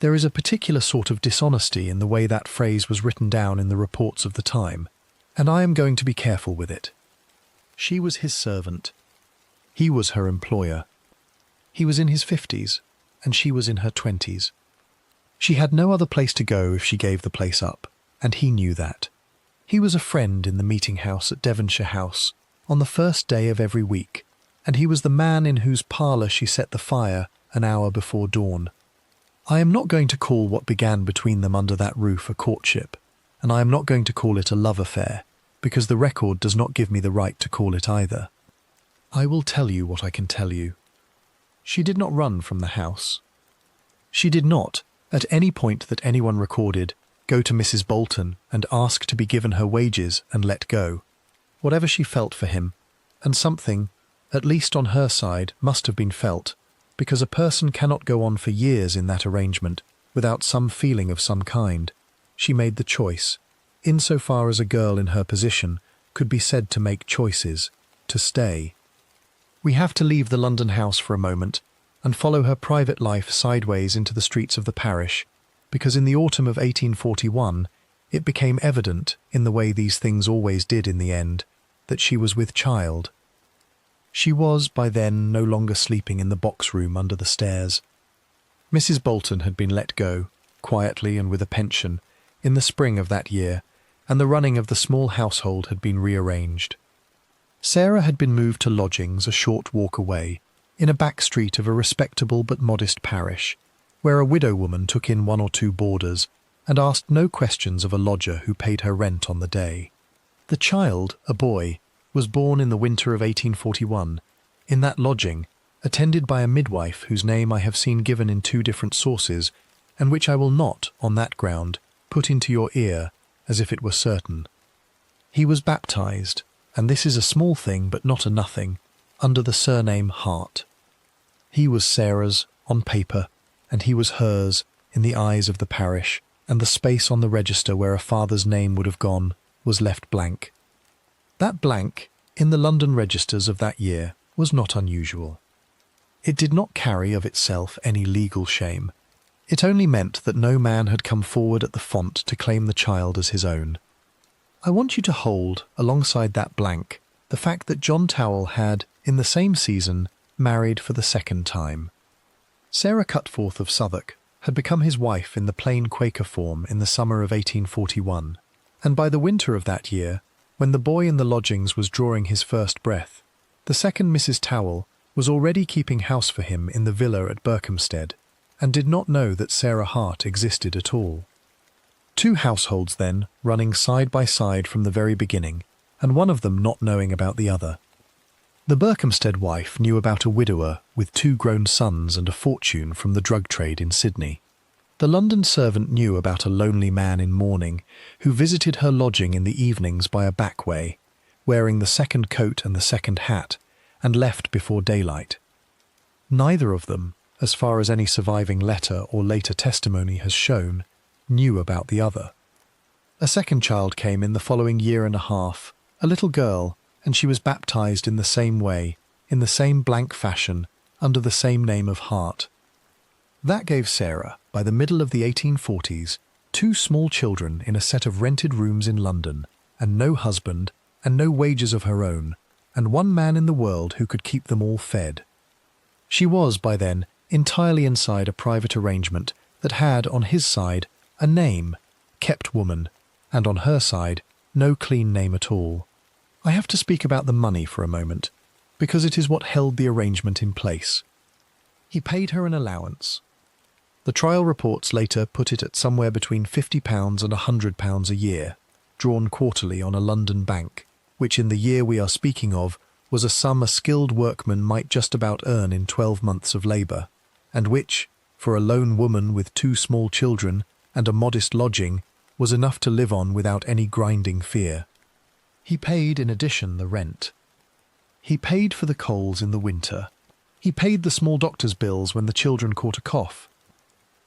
S1: There is a particular sort of dishonesty in the way that phrase was written down in the reports of the time, and I am going to be careful with it. She was his servant. He was her employer. He was in his 50s, and she was in her 20s. She had no other place to go if she gave the place up, and he knew that. He was a friend in the meeting house at Devonshire House, on the first day of every week, and he was the man in whose parlour she set the fire an hour before dawn. I am not going to call what began between them under that roof a courtship, and I am not going to call it a love affair, because the record does not give me the right to call it either. I will tell you what I can tell you. She did not run from the house. She did not, at any point that anyone recorded, go to Mrs. Bolton and ask to be given her wages and let go. Whatever she felt for him, and something, at least on her side, must have been felt, because a person cannot go on for years in that arrangement without some feeling of some kind. She made the choice, insofar as a girl in her position could be said to make choices, to stay. We have to leave the London house for a moment and follow her private life sideways into the streets of the parish, because in the autumn of 1841 it became evident, in the way these things always did in the end, that she was with child. She was, by then, no longer sleeping in the box-room under the stairs. Mrs. Bolton had been let go, quietly and with a pension, in the spring of that year, and the running of the small household had been rearranged. Sarah had been moved to lodgings a short walk away, in a back street of a respectable but modest parish, where a widow woman took in 1 or 2 boarders and asked no questions of a lodger who paid her rent on the day. The child, a boy, was born in the winter of 1841, in that lodging, attended by a midwife whose name I have seen given in 2 different sources, and which I will not, on that ground, put into your ear as if it were certain. He was baptized, and this is a small thing but not a nothing, under the surname Hart. He was Sarah's, on paper, and he was hers, in the eyes of the parish, and the space on the register where a father's name would have gone was left blank. That blank, in the London registers of that year, was not unusual. It did not carry of itself any legal shame. It only meant that no man had come forward at the font to claim the child as his own. I want you to hold, alongside that blank, the fact that John Tawell had, in the same season, married for the 2nd time. Sarah Cutforth of Southwark had become his wife in the plain Quaker form in the summer of 1841, and by the winter of that year, when the boy in the lodgings was drawing his first breath, the second Mrs. Tawell was already keeping house for him in the villa at Berkhamsted, and did not know that Sarah Hart existed at all. 2 households, then, running side by side from the very beginning, and one of them not knowing about the other. The Berkhamsted wife knew about a widower with 2 grown sons and a fortune from the drug trade in Sydney. The London servant knew about a lonely man in mourning who visited her lodging in the evenings by a back way, wearing the 2nd coat and the 2nd hat, and left before daylight. Neither of them, as far as any surviving letter or later testimony has shown, knew about the other. A 2nd child came in the following year and a half, a little girl, and she was baptized in the same way, in the same blank fashion, under the same name of Hart. That gave Sarah, by the middle of the 1840s, 2 small children in a set of rented rooms in London, and no husband, and no wages of her own, and one man in the world who could keep them all fed. She was, by then, entirely inside a private arrangement that had, on his side, a name, kept woman, and on her side, no clean name at all. I have to speak about the money for a moment, because it is what held the arrangement in place. He paid her an allowance. The trial reports later put it at somewhere between £50 and £100 a year, drawn quarterly on a London bank, which in the year we are speaking of was a sum a skilled workman might just about earn in 12 months of labour, and which, for a lone woman with 2 small children and a modest lodging, was enough to live on without any grinding fear. He paid in addition the rent. He paid for the coals in the winter. He paid the small doctor's bills when the children caught a cough.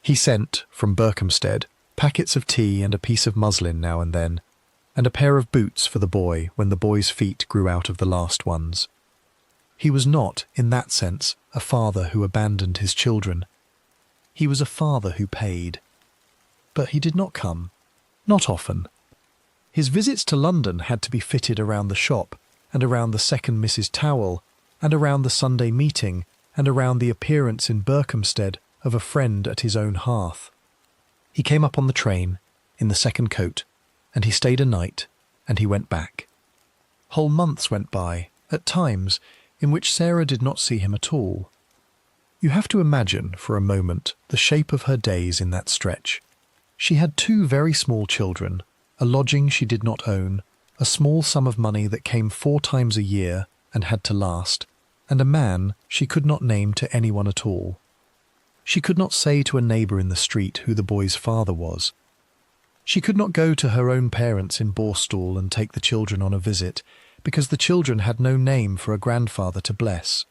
S1: He sent, from Berkhamsted, packets of tea and a piece of muslin now and then, and a pair of boots for the boy when the boy's feet grew out of the last ones. He was not, in that sense, a father who abandoned his children. He was a father who paid. But he did not come. Not often. His visits to London had to be fitted around the shop, and around the 2nd Mrs. Tawell, and around the Sunday meeting, and around the appearance in Berkhamsted of a friend at his own hearth. He came up on the train, in the 2nd coat, and he stayed a night, and he went back. Whole months went by, at times, in which Sarah did not see him at all. You have to imagine, for a moment, the shape of her days in that stretch. She had 2 very small children, a lodging she did not own, a small sum of money that came 4 times a year and had to last, and a man she could not name to anyone at all. She could not say to a neighbour in the street who the boy's father was. She could not go to her own parents in Borstal and take the children on a visit, because the children had no name for a grandfather to bless.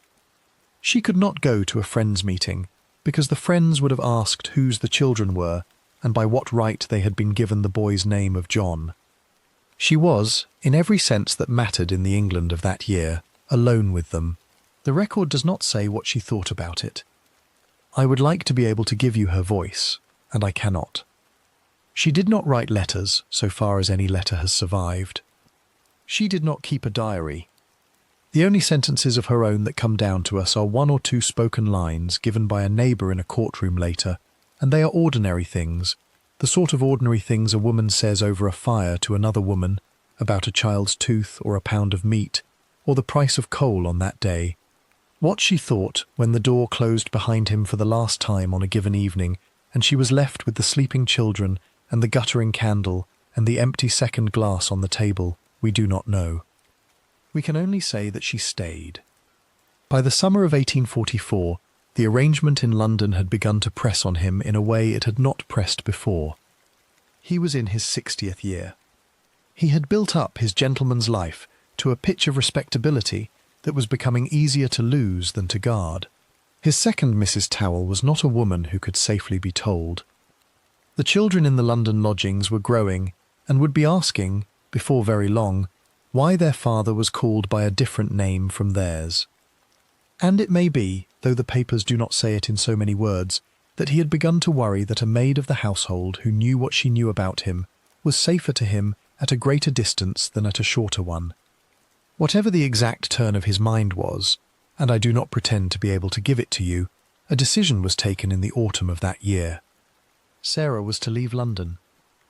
S1: She could not go to a friends' meeting, because the friends would have asked whose the children were and by what right they had been given the boy's name of John. She was, in every sense that mattered in the England of that year, alone with them. The record does not say what she thought about it. I would like to be able to give you her voice, and I cannot. She did not write letters, so far as any letter has survived. She did not keep a diary. The only sentences of her own that come down to us are 1 or 2 spoken lines given by a neighbour in a courtroom later, and they are ordinary things, the sort of ordinary things a woman says over a fire to another woman, about a child's tooth or a pound of meat, or the price of coal on that day. What she thought when the door closed behind him for the last time on a given evening, and she was left with the sleeping children and the guttering candle and the empty second glass on the table, we do not know. We can only say that she stayed. By the summer of 1844, the arrangement in London had begun to press on him in a way it had not pressed before. He was in his 60th year. He had built up his gentleman's life to a pitch of respectability that was becoming easier to lose than to guard. His second Mrs. Tawell was not a woman who could safely be told. The children in the London lodgings were growing and would be asking, before very long, why their father was called by a different name from theirs. And it may be, though the papers do not say it in so many words, that he had begun to worry that a maid of the household who knew what she knew about him was safer to him at a greater distance than at a shorter one. Whatever the exact turn of his mind was, and I do not pretend to be able to give it to you, a decision was taken in the autumn of that year. Sarah was to leave London.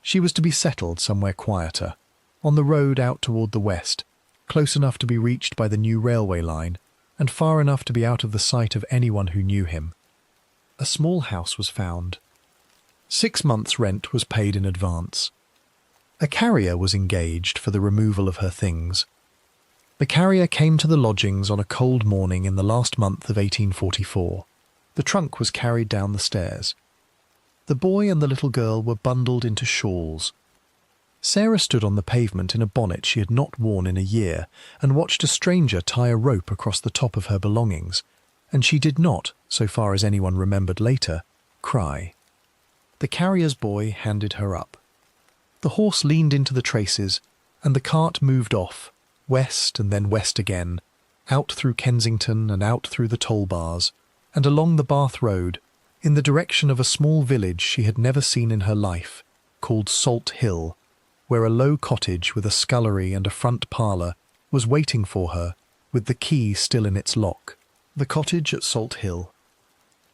S1: She was to be settled somewhere quieter, on the road out toward the west, close enough to be reached by the new railway line, and far enough to be out of the sight of anyone who knew him. A small house was found. 6 months' rent was paid in advance. A carrier was engaged for the removal of her things. The carrier came to the lodgings on a cold morning in the last month of 1844. The trunk was carried down the stairs. The boy and the little girl were bundled into shawls. Sarah stood on the pavement in a bonnet she had not worn in a year and watched a stranger tie a rope across the top of her belongings, and she did not, so far as anyone remembered later, cry. The carrier's boy handed her up. The horse leaned into the traces, and the cart moved off, west and then west again, out through Kensington and out through the toll bars, and along the Bath Road, in the direction of a small village she had never seen in her life, called Salt Hill, where a low cottage with a scullery and a front parlour was waiting for her, with the key still in its lock. The cottage at Salt Hill.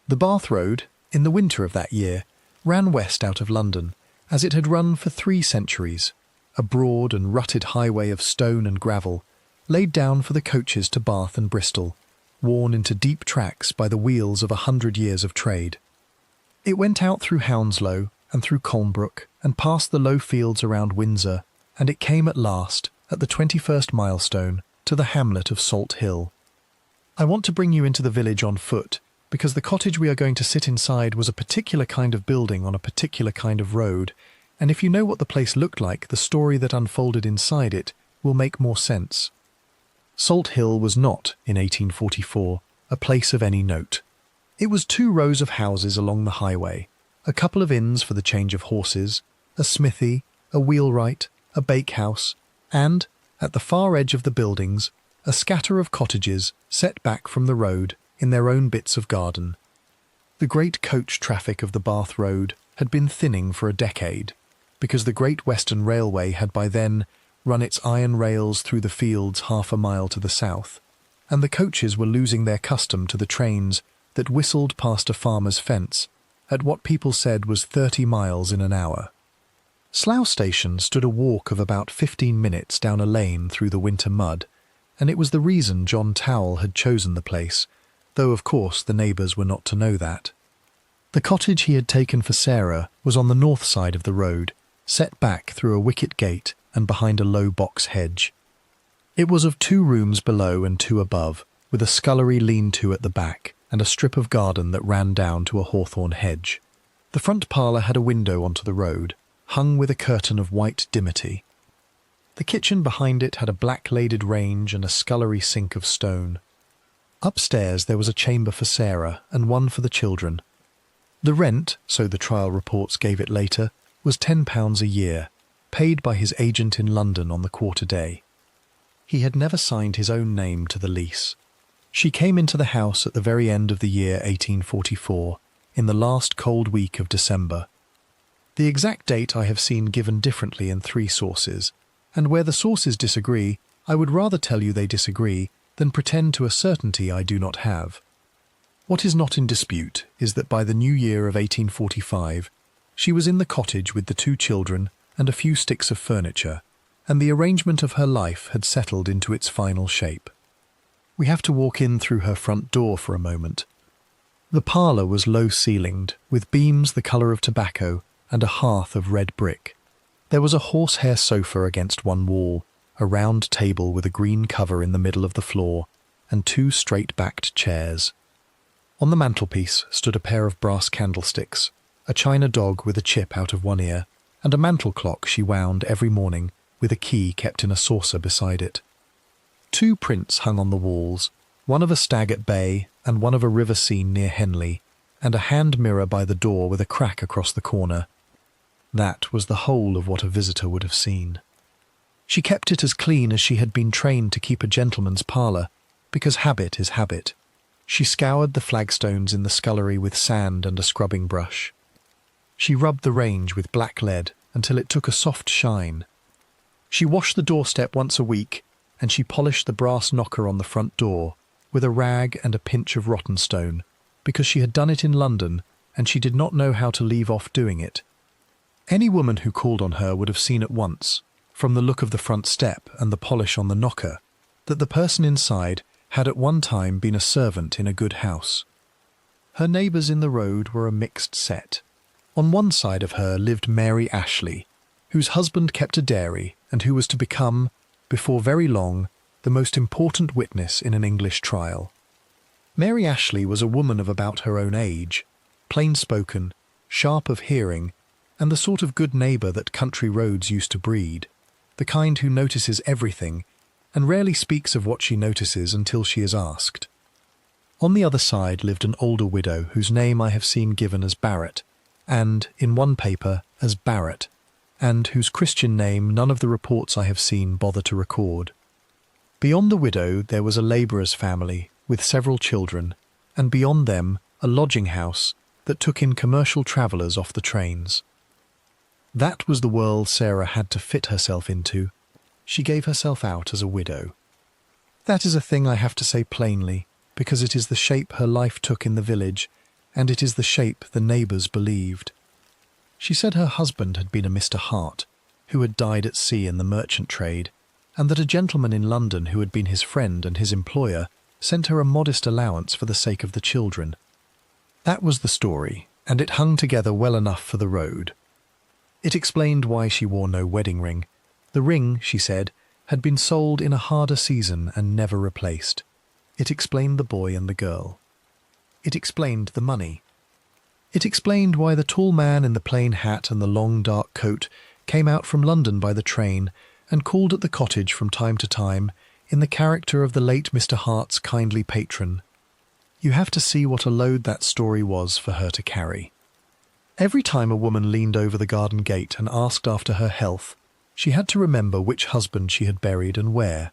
S1: The Bath Road, in the winter of that year, ran west out of London, as it had run for 3 centuries, a broad and rutted highway of stone and gravel, laid down for the coaches to Bath and Bristol, worn into deep tracks by the wheels of 100 years of trade. It went out through Hounslow and through Colnbrook and past the low fields around Windsor, and it came at last, at the 21st milestone, to the hamlet of Salt Hill. I want to bring you into the village on foot, because the cottage we are going to sit inside was a particular kind of building on a particular kind of road, and if you know what the place looked like, the story that unfolded inside it will make more sense. Salt Hill was not, in 1844, a place of any note. It was 2 rows of houses along the highway, a couple of inns for the change of horses, a smithy, a wheelwright, a bakehouse, and, at the far edge of the buildings, a scatter of cottages set back from the road in their own bits of garden. The great coach traffic of the Bath Road had been thinning for a decade, because the Great Western Railway had by then run its iron rails through the fields 1/2 mile to the south, and the coaches were losing their custom to the trains that whistled past a farmer's fence at what people said was 30 miles in an hour. Slough Station stood a walk of about 15 minutes down a lane through the winter mud, and it was the reason John Tawell had chosen the place, though of course the neighbours were not to know that. The cottage he had taken for Sarah was on the north side of the road, set back through a wicket gate and behind a low box hedge. It was of 2 rooms below and 2 above, with a scullery lean-to at the back and a strip of garden that ran down to a hawthorn hedge. The front parlour had a window onto the road, hung with a curtain of white dimity. The kitchen behind it had a black-laded range and a scullery sink of stone. Upstairs there was a chamber for Sarah and one for the children. The rent, so the trial reports gave it later, was £10 a year, paid by his agent in London on the quarter day. He had never signed his own name to the lease. She came into the house at the very end of the year 1844, in the last cold week of December. The exact date I have seen given differently in 3 sources, and where the sources disagree, I would rather tell you they disagree than pretend to a certainty I do not have. What is not in dispute is that by the new year of 1845, she was in the cottage with the 2 children and a few sticks of furniture, and the arrangement of her life had settled into its final shape. We have to walk in through her front door for a moment. The parlour was low-ceilinged, with beams the colour of tobacco and a hearth of red brick. There was a horsehair sofa against one wall, a round table with a green cover in the middle of the floor, and 2 straight-backed chairs. On the mantelpiece stood a pair of brass candlesticks, a china dog with a chip out of one ear, and a mantel clock she wound every morning with a key kept in a saucer beside it. 2 prints hung on the walls, one of a stag at bay and one of a river scene near Henley, and a hand mirror by the door with a crack across the corner. That was the whole of what a visitor would have seen. She kept it as clean as she had been trained to keep a gentleman's parlour, because habit is habit. She scoured the flagstones in the scullery with sand and a scrubbing brush. She rubbed the range with black lead until it took a soft shine. She washed the doorstep once a week, and she polished the brass knocker on the front door with a rag and a pinch of rotten stone, because she had done it in London and she did not know how to leave off doing it. Any woman who called on her would have seen at once, from the look of the front step and the polish on the knocker, that the person inside had at one time been a servant in a good house. Her neighbours in the road were a mixed set. On one side of her lived Mary Ashley, whose husband kept a dairy and who was to become, before very long, the most important witness in an English trial. Mary Ashley was a woman of about her own age, plain-spoken, sharp of hearing, and the sort of good neighbour that country roads used to breed, the kind who notices everything and rarely speaks of what she notices until she is asked. On the other side lived an older widow whose name I have seen given as Barrett, and, in one paper, as Barrett, and whose Christian name none of the reports I have seen bother to record. Beyond the widow there was a labourer's family with several children, and beyond them a lodging-house that took in commercial travellers off the trains. That was the world Sarah had to fit herself into. She gave herself out as a widow. That is a thing I have to say plainly, because it is the shape her life took in the village, and it is the shape the neighbours believed. She said her husband had been a Mr. Hart, who had died at sea in the merchant trade, and that a gentleman in London who had been his friend and his employer sent her a modest allowance for the sake of the children. That was the story, and it hung together well enough for the road. It explained why she wore no wedding ring. The ring, she said, had been sold in a harder season and never replaced. It explained the boy and the girl. It explained the money. It explained why the tall man in the plain hat and the long dark coat came out from London by the train and called at the cottage from time to time in the character of the late Mr. Hart's kindly patron. You have to see what a load that story was for her to carry. Every time a woman leaned over the garden gate and asked after her health, she had to remember which husband she had buried and where.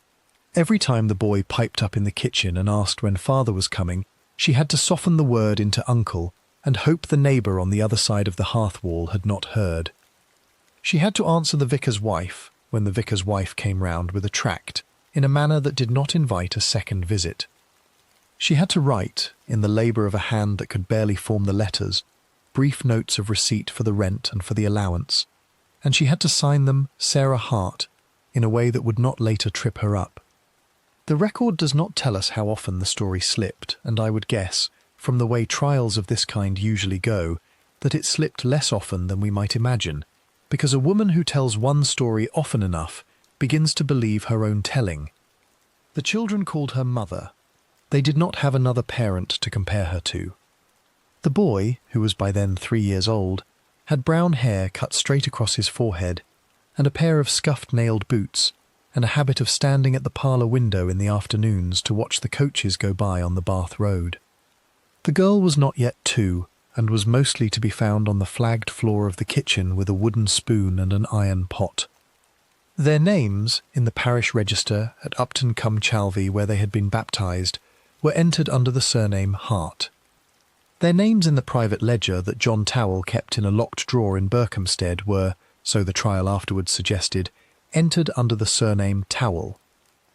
S1: Every time the boy piped up in the kitchen and asked when father was coming, she had to soften the word into uncle and hope the neighbour on the other side of the hearth wall had not heard. She had to answer the vicar's wife, when the vicar's wife came round with a tract, in a manner that did not invite a second visit. She had to write, in the labour of a hand that could barely form the letters, brief notes of receipt for the rent and for the allowance, and she had to sign them Sarah Hart in a way that would not later trip her up. The record does not tell us how often the story slipped, and I would guess, from the way trials of this kind usually go, that it slipped less often than we might imagine, because a woman who tells one story often enough begins to believe her own telling. The children called her mother. They did not have another parent to compare her to. The boy, who was by then 3 years old, had brown hair cut straight across his forehead, and a pair of scuffed-nailed boots, and a habit of standing at the parlour window in the afternoons to watch the coaches go by on the Bath Road. The girl was not yet 2, and was mostly to be found on the flagged floor of the kitchen with a wooden spoon and an iron pot. Their names, in the parish register at Upton-cum-Chalvey where they had been baptised, were entered under the surname Hart. Their names in the private ledger that John Tawell kept in a locked drawer in Berkhamsted were, so the trial afterwards suggested, entered under the surname Tawell.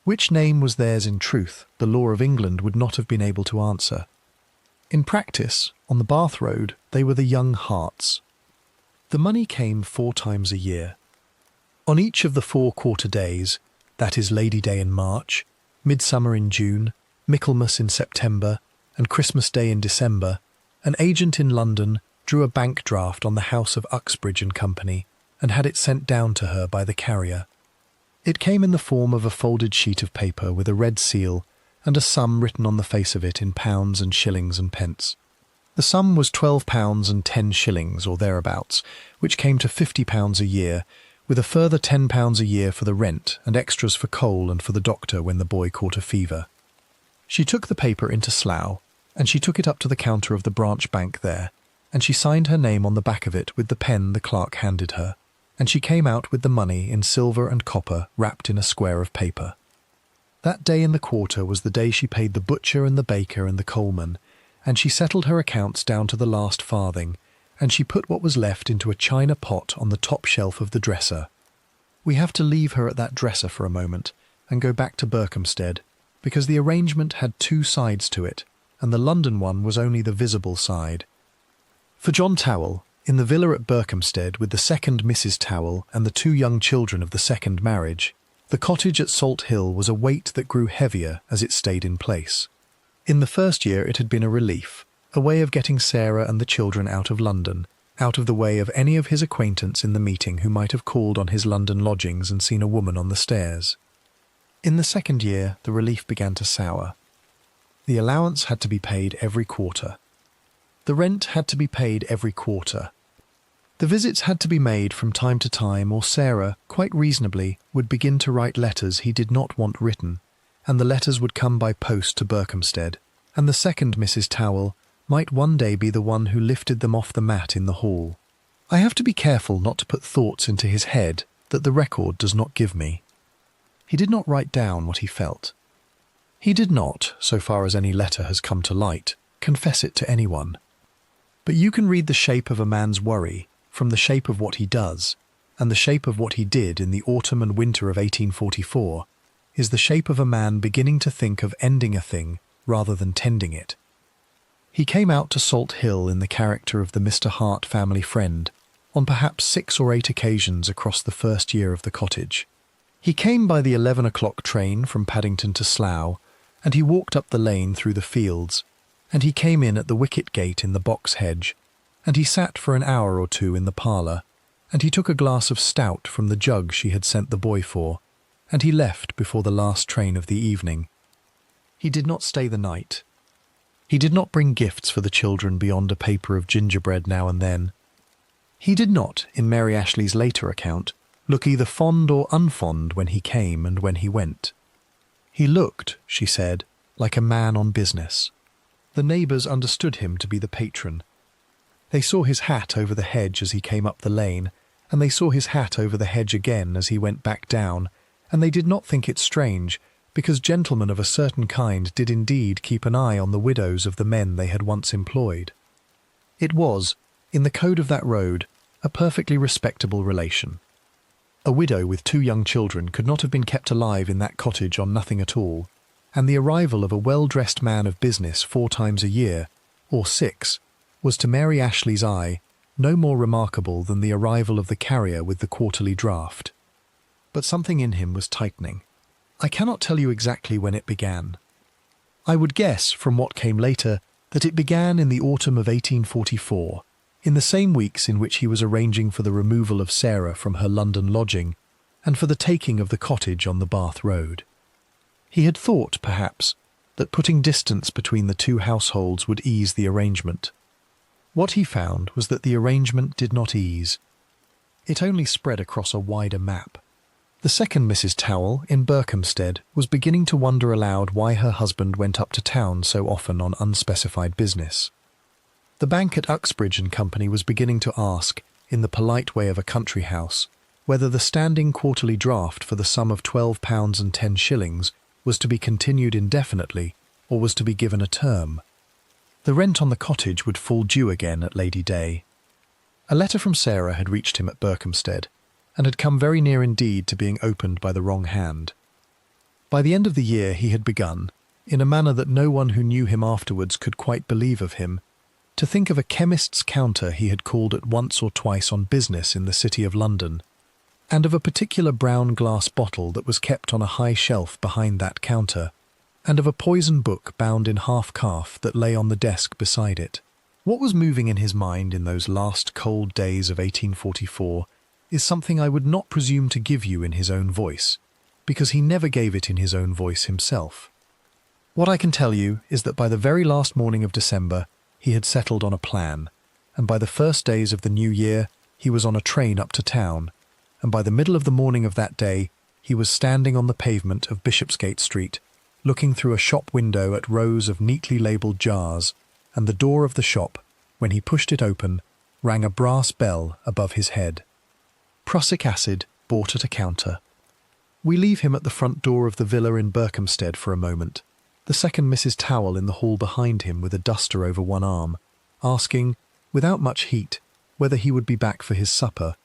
S1: Which name was theirs in truth, the law of England would not have been able to answer. In practice, on the Bath Road, they were the young Harts. The money came 4 times a year. On each of the 4 quarter days, that is Lady Day in March, Midsummer in June, Michaelmas in September, and Christmas Day in December, an agent in London drew a bank draft on the house of Uxbridge and Company and had it sent down to her by the carrier. It came in the form of a folded sheet of paper with a red seal and a sum written on the face of it in pounds and shillings and pence. The sum was £12 and 10 shillings or thereabouts, which came to £50 a year, with a further £10 a year for the rent and extras for coal and for the doctor when the boy caught a fever. She took the paper into Slough, and she took it up to the counter of the branch bank there, and she signed her name on the back of it with the pen the clerk handed her, and she came out with the money in silver and copper wrapped in a square of paper. That day in the quarter was the day she paid the butcher and the baker and the coalman, and she settled her accounts down to the last farthing, and she put what was left into a china pot on the top shelf of the dresser. We have to leave her at that dresser for a moment and go back to Berkhamsted, because the arrangement had 2 sides to it, and the London one was only the visible side. For John Tawell, in the villa at Berkhamsted with the second Mrs. Tawell and the 2 young children of the second marriage, the cottage at Salt Hill was a weight that grew heavier as it stayed in place. In the first year it had been a relief, a way of getting Sarah and the children out of London, out of the way of any of his acquaintance in the meeting who might have called on his London lodgings and seen a woman on the stairs. In the second year the relief began to sour. The allowance had to be paid every quarter. The rent had to be paid every quarter. The visits had to be made from time to time, or Sarah, quite reasonably, would begin to write letters he did not want written, and the letters would come by post to Berkhamsted, and the second Mrs. Tawell might one day be the one who lifted them off the mat in the hall. I have to be careful not to put thoughts into his head that the record does not give me. He did not write down what he felt. He did not, so far as any letter has come to light, confess it to anyone. But you can read the shape of a man's worry from the shape of what he does, and the shape of what he did in the autumn and winter of 1844 is the shape of a man beginning to think of ending a thing rather than tending it. He came out to Salt Hill in the character of the Mr. Hart family friend on perhaps 6 or 8 occasions across the first year of the cottage. He came by the 11 o'clock train from Paddington to Slough, and he walked up the lane through the fields, and he came in at the wicket gate in the box hedge, and he sat for an hour or 2 in the parlour, and he took a glass of stout from the jug she had sent the boy for, and he left before the last train of the evening. He did not stay the night. He did not bring gifts for the children beyond a paper of gingerbread now and then. He did not, in Mary Ashley's later account, look either fond or unfond when he came and when he went. He looked, she said, like a man on business. The neighbours understood him to be the patron. They saw his hat over the hedge as he came up the lane, and they saw his hat over the hedge again as he went back down, and they did not think it strange, because gentlemen of a certain kind did indeed keep an eye on the widows of the men they had once employed. It was, in the code of that road, a perfectly respectable relation. A widow with 2 young children could not have been kept alive in that cottage on nothing at all, and the arrival of a well-dressed man of business 4 times a year, or 6, was to Mary Ashley's eye no more remarkable than the arrival of the carrier with the quarterly draft. But something in him was tightening. I cannot tell you exactly when it began. I would guess, from what came later, that it began in the autumn of 1844, in the same weeks in which he was arranging for the removal of Sarah from her London lodging and for the taking of the cottage on the Bath Road. He had thought, perhaps, that putting distance between the two households would ease the arrangement. What he found was that the arrangement did not ease. It only spread across a wider map. The second Mrs. Tawell, in Berkhamsted, was beginning to wonder aloud why her husband went up to town so often on unspecified business. The bank at Uxbridge and Company was beginning to ask, in the polite way of a country house, whether the standing quarterly draft for the sum of £12 and 10 shillings was to be continued indefinitely or was to be given a term. The rent on the cottage would fall due again at Lady Day. A letter from Sarah had reached him at Berkhamsted, and had come very near indeed to being opened by the wrong hand. By the end of the year he had begun, in a manner that no one who knew him afterwards could quite believe of him, to think of a chemist's counter he had called at once or twice on business in the City of London, and of a particular brown glass bottle that was kept on a high shelf behind that counter, and of a poison book bound in half-calf that lay on the desk beside it. What was moving in his mind in those last cold days of 1844 is something I would not presume to give you in his own voice, because he never gave it in his own voice himself. What I can tell you is that by the very last morning of December he had settled on a plan, and by the first days of the new year he was on a train up to town, and by the middle of the morning of that day he was standing on the pavement of Bishopsgate Street, looking through a shop window at rows of neatly labelled jars, and the door of the shop, when he pushed it open, rang a brass bell above his head. Prussic acid, bought at a counter. We leave him at the front door of the villa in Berkhamsted for a moment, the second Mrs. Tawell in the hall behind him with a duster over one arm, asking, without much heat, whether he would be back for his supper,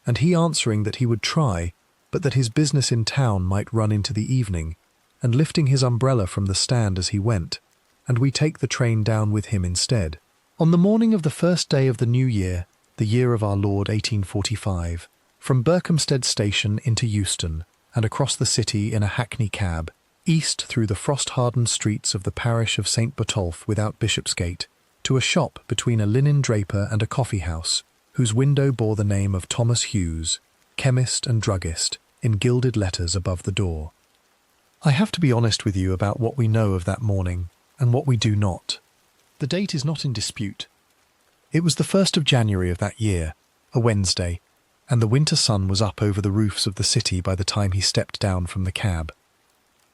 S1: and he answering that he would try, but that his business in town might run into the evening, and lifting his umbrella from the stand as he went, and we take the train down with him instead. On the morning of the first day of the new year, the year of our Lord 1845, from Berkhamsted Station into Euston, and across the city in a hackney cab, east through the frost-hardened streets of the parish of St. Botolph without Bishopsgate, to a shop between a linen draper and a coffee-house, whose window bore the name of Thomas Hughes, chemist and druggist, in gilded letters above the door. I have to be honest with you about what we know of that morning, and what we do not. The date is not in dispute. It was the 1st of January of that year, a Wednesday, and the winter sun was up over the roofs of the city by the time he stepped down from the cab.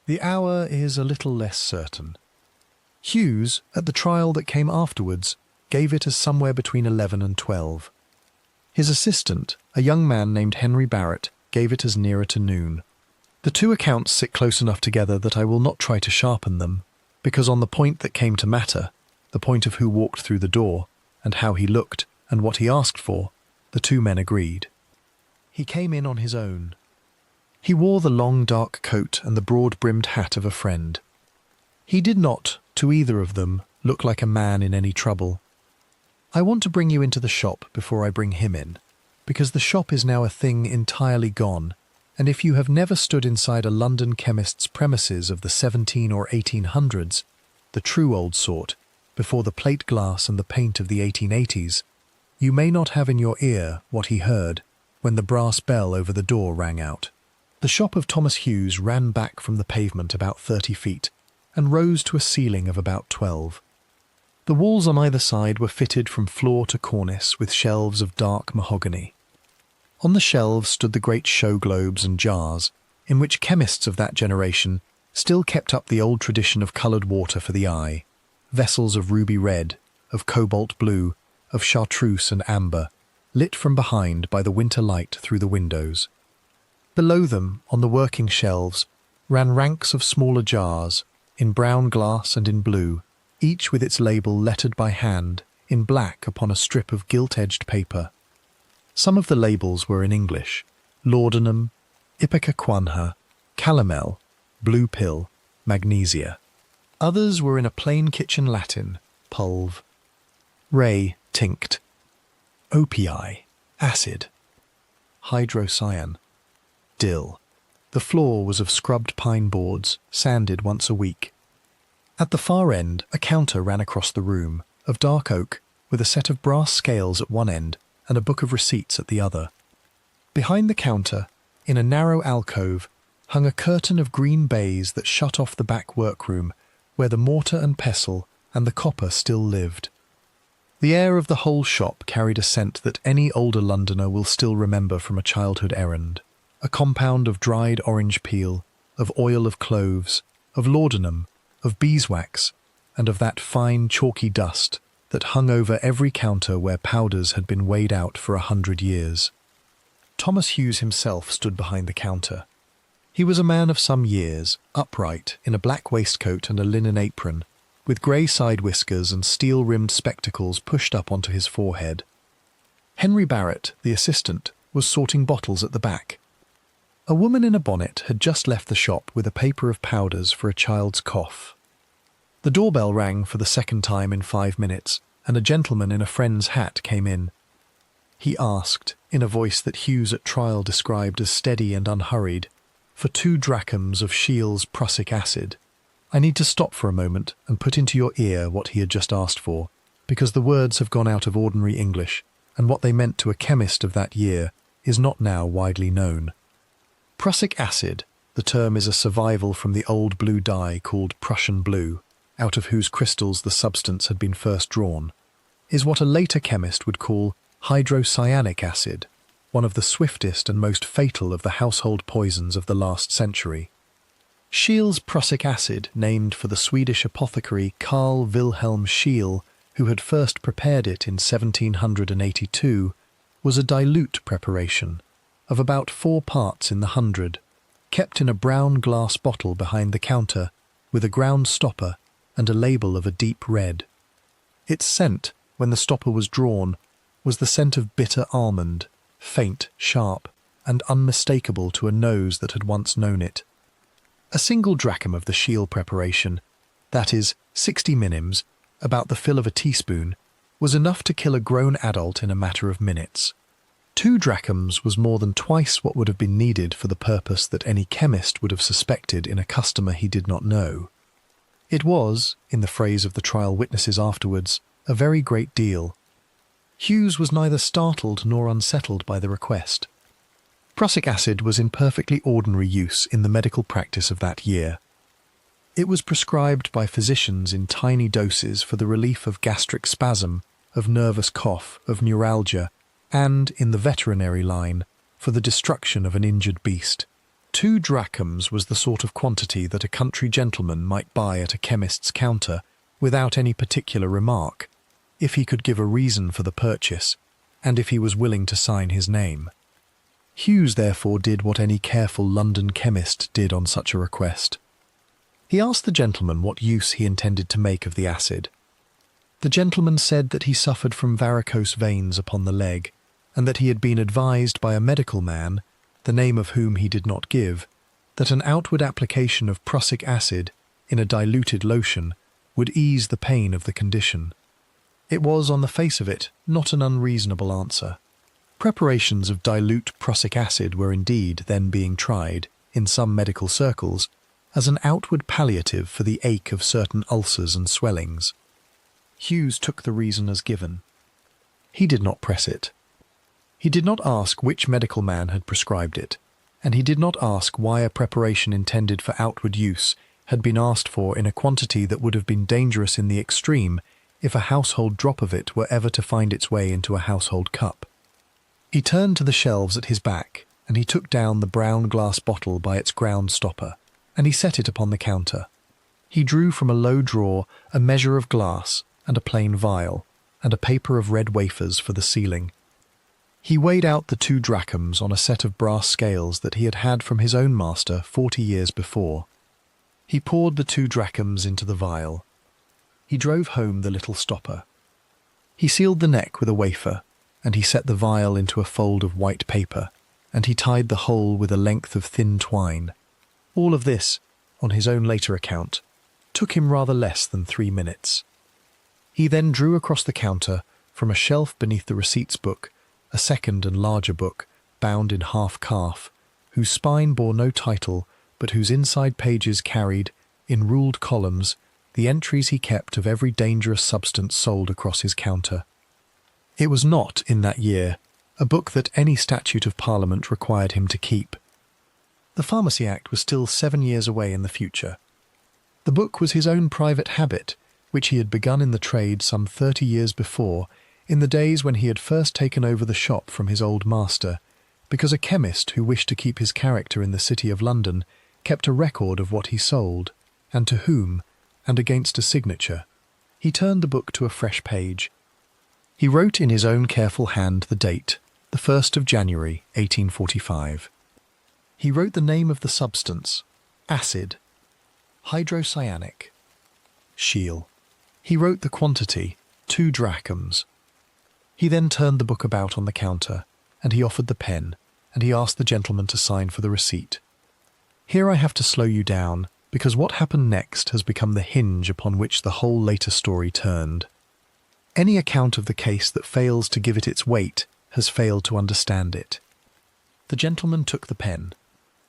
S1: The hour is a little less certain. Hughes, at the trial that came afterwards, gave it as somewhere between 11 and 12. His assistant, a young man named Henry Barrett, gave it as nearer to noon. The two accounts sit close enough together that I will not try to sharpen them, because on the point that came to matter, the point of who walked through the door, and how he looked, and what he asked for, the two men agreed. He came in on his own. He wore the long dark coat and the broad-brimmed hat of a friend. He did not, to either of them, look like a man in any trouble. I want to bring you into the shop before I bring him in, because the shop is now a thing entirely gone, and if you have never stood inside a London chemist's premises of the 17 or 1800s, the true old sort, before the plate glass and the paint of the 1880s, you may not have in your ear what he heard when the brass bell over the door rang out. The shop of Thomas Hughes ran back from the pavement about 30 feet and rose to a ceiling of about 12. The walls on either side were fitted from floor to cornice with shelves of dark mahogany. On the shelves stood the great show globes and jars, in which chemists of that generation still kept up the old tradition of coloured water for the eye, vessels of ruby red, of cobalt blue, of chartreuse and amber, lit from behind by the winter light through the windows. Below them, on the working shelves, ran ranks of smaller jars, in brown glass and in blue, each with its label lettered by hand, in black upon a strip of gilt-edged paper. Some of the labels were in English: laudanum, ipecacuanha, calomel, blue pill, magnesia. Others were in a plain kitchen Latin: pulv, ray, tinct, opii, acid, hydrocyan, dill. The floor was of scrubbed pine boards, sanded once a week. At the far end, a counter ran across the room, of dark oak, with a set of brass scales at one end and a book of receipts at the other. Behind the counter, in a narrow alcove, hung a curtain of green baize that shut off the back workroom, where the mortar and pestle and the copper still lived. The air of the whole shop carried a scent that any older Londoner will still remember from a childhood errand, a compound of dried orange peel, of oil of cloves, of laudanum, of beeswax, and of that fine chalky dust that hung over every counter where powders had been weighed out for 100 years. Thomas Hughes himself stood behind the counter. He was a man of some years, upright, in a black waistcoat and a linen apron, with grey side whiskers and steel-rimmed spectacles pushed up onto his forehead. Henry Barrett, the assistant, was sorting bottles at the back. A woman in a bonnet had just left the shop with a paper of powders for a child's cough. The doorbell rang for the second time in 5 minutes, and a gentleman in a friend's hat came in. He asked, in a voice that Hughes at trial described as steady and unhurried, for 2 drachms of Scheele's prussic acid. I need to stop for a moment and put into your ear what he had just asked for, because the words have gone out of ordinary English, and what they meant to a chemist of that year is not now widely known. Prussic acid, the term is a survival from the old blue dye called Prussian blue, out of whose crystals the substance had been first drawn, is what a later chemist would call hydrocyanic acid, one of the swiftest and most fatal of the household poisons of the last century. Scheele's prussic acid, named for the Swedish apothecary Carl Wilhelm Scheele, who had first prepared it in 1782, was a dilute preparation, of about 4 parts in the 100, kept in a brown glass bottle behind the counter, with a ground stopper and a label of a deep red. Its scent, when the stopper was drawn, was the scent of bitter almond, faint, sharp, and unmistakable to a nose that had once known it. A single drachm of the Scheele preparation, that is, 60 minims, about the fill of a teaspoon, was enough to kill a grown adult in a matter of minutes. 2 drachms was more than twice what would have been needed for the purpose that any chemist would have suspected in a customer he did not know. It was, in the phrase of the trial witnesses afterwards, a very great deal. Hughes was neither startled nor unsettled by the request. Prussic acid was in perfectly ordinary use in the medical practice of that year. It was prescribed by physicians in tiny doses for the relief of gastric spasm, of nervous cough, of neuralgia, and, in the veterinary line, for the destruction of an injured beast. 2 drachms was the sort of quantity that a country gentleman might buy at a chemist's counter without any particular remark, if he could give a reason for the purchase, and if he was willing to sign his name. Hughes therefore did what any careful London chemist did on such a request. He asked the gentleman what use he intended to make of the acid. The gentleman said that he suffered from varicose veins upon the leg, and that he had been advised by a medical man, the name of whom he did not give, that an outward application of prussic acid in a diluted lotion would ease the pain of the condition. It was, on the face of it, not an unreasonable answer. Preparations of dilute prussic acid were indeed then being tried, in some medical circles, as an outward palliative for the ache of certain ulcers and swellings. Hughes took the reason as given. He did not press it. He did not ask which medical man had prescribed it, and he did not ask why a preparation intended for outward use had been asked for in a quantity that would have been dangerous in the extreme if a household drop of it were ever to find its way into a household cup. He turned to the shelves at his back, and he took down the brown glass bottle by its ground stopper, and he set it upon the counter. He drew from a low drawer a measure of glass and a plain vial, and a paper of red wafers for the sealing. He weighed out the 2 drachms on a set of brass scales that he had had from his own master 40 years before. He poured the 2 drachms into the vial. He drove home the little stopper. He sealed the neck with a wafer, and he set the vial into a fold of white paper, and he tied the whole with a length of thin twine. All of this, on his own later account, took him rather less than 3 minutes. He then drew across the counter, from a shelf beneath the receipts book, a second and larger book, bound in half-calf, whose spine bore no title, but whose inside pages carried, in ruled columns, the entries he kept of every dangerous substance sold across his counter. It was not, in that year, a book that any statute of Parliament required him to keep. The Pharmacy Act was still 7 years away in the future. The book was his own private habit, which he had begun in the trade some 30 years before, in the days when he had first taken over the shop from his old master, because a chemist who wished to keep his character in the City of London kept a record of what he sold, and to whom, and against a signature. He turned the book to a fresh page. He wrote in his own careful hand the date, the 1st of January, 1845. He wrote the name of the substance, acid, hydrocyanic, Scheele. He wrote the quantity, 2 drachms. He then turned the book about on the counter, and he offered the pen, and he asked the gentleman to sign for the receipt. Here I have to slow you down, because what happened next has become the hinge upon which the whole later story turned. Any account of the case that fails to give it its weight has failed to understand it. The gentleman took the pen.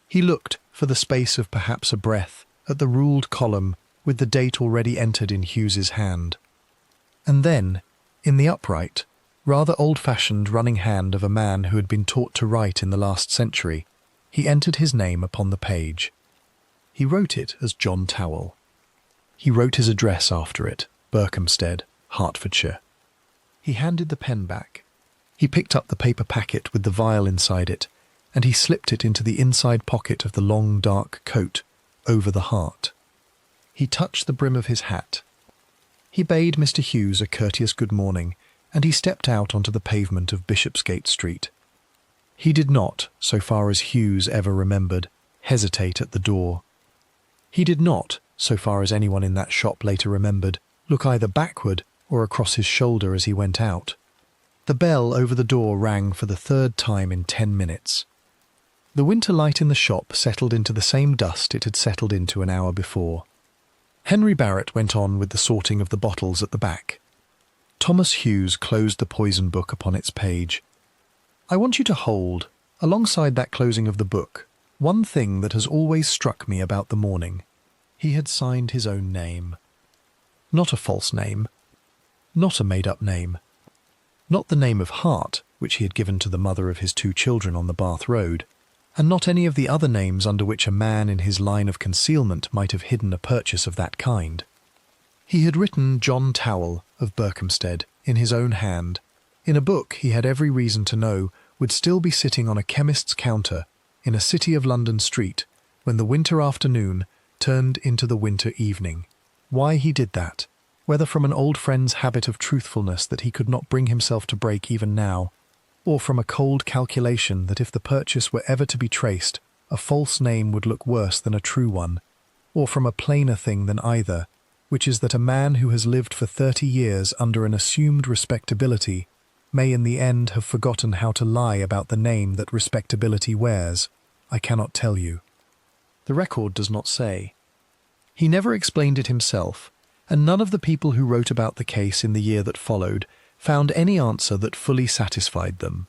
S1: He looked, for the space of perhaps a breath, at the ruled column with the date already entered in Hughes's hand. And then, in the upright, rather old-fashioned running hand of a man who had been taught to write in the last century, he entered his name upon the page. He wrote it as John Tawell. He wrote his address after it, Berkhamsted, Hertfordshire. He handed the pen back. He picked up the paper packet with the vial inside it, and he slipped it into the inside pocket of the long dark coat, over the heart. He touched the brim of his hat. He bade Mr. Hughes a courteous good morning, and he stepped out onto the pavement of Bishopsgate Street. He did not, so far as Hughes ever remembered, hesitate at the door. He did not, so far as anyone in that shop later remembered, look either backward or across his shoulder as he went out. The bell over the door rang for the 3rd time in 10 minutes. The winter light in the shop settled into the same dust it had settled into an hour before. Henry Barrett went on with the sorting of the bottles at the back. Thomas Hughes closed the poison book upon its page. I want you to hold, alongside that closing of the book, one thing that has always struck me about the morning. He had signed his own name. Not a false name. Not a made-up name. Not the name of Hart, which he had given to the mother of his 2 children on the Bath Road, and not any of the other names under which a man in his line of concealment might have hidden a purchase of that kind. He had written John Tawell of Berkhamsted in his own hand, in a book he had every reason to know would still be sitting on a chemist's counter in a City of London street when the winter afternoon turned into the winter evening. Why he did that, whether from an old friend's habit of truthfulness that he could not bring himself to break even now, or from a cold calculation that if the purchase were ever to be traced, a false name would look worse than a true one, or from a plainer thing than either, which is that a man who has lived for 30 years under an assumed respectability may in the end have forgotten how to lie about the name that respectability wears, I cannot tell you. The record does not say. He never explained it himself, and none of the people who wrote about the case in the year that followed found any answer that fully satisfied them.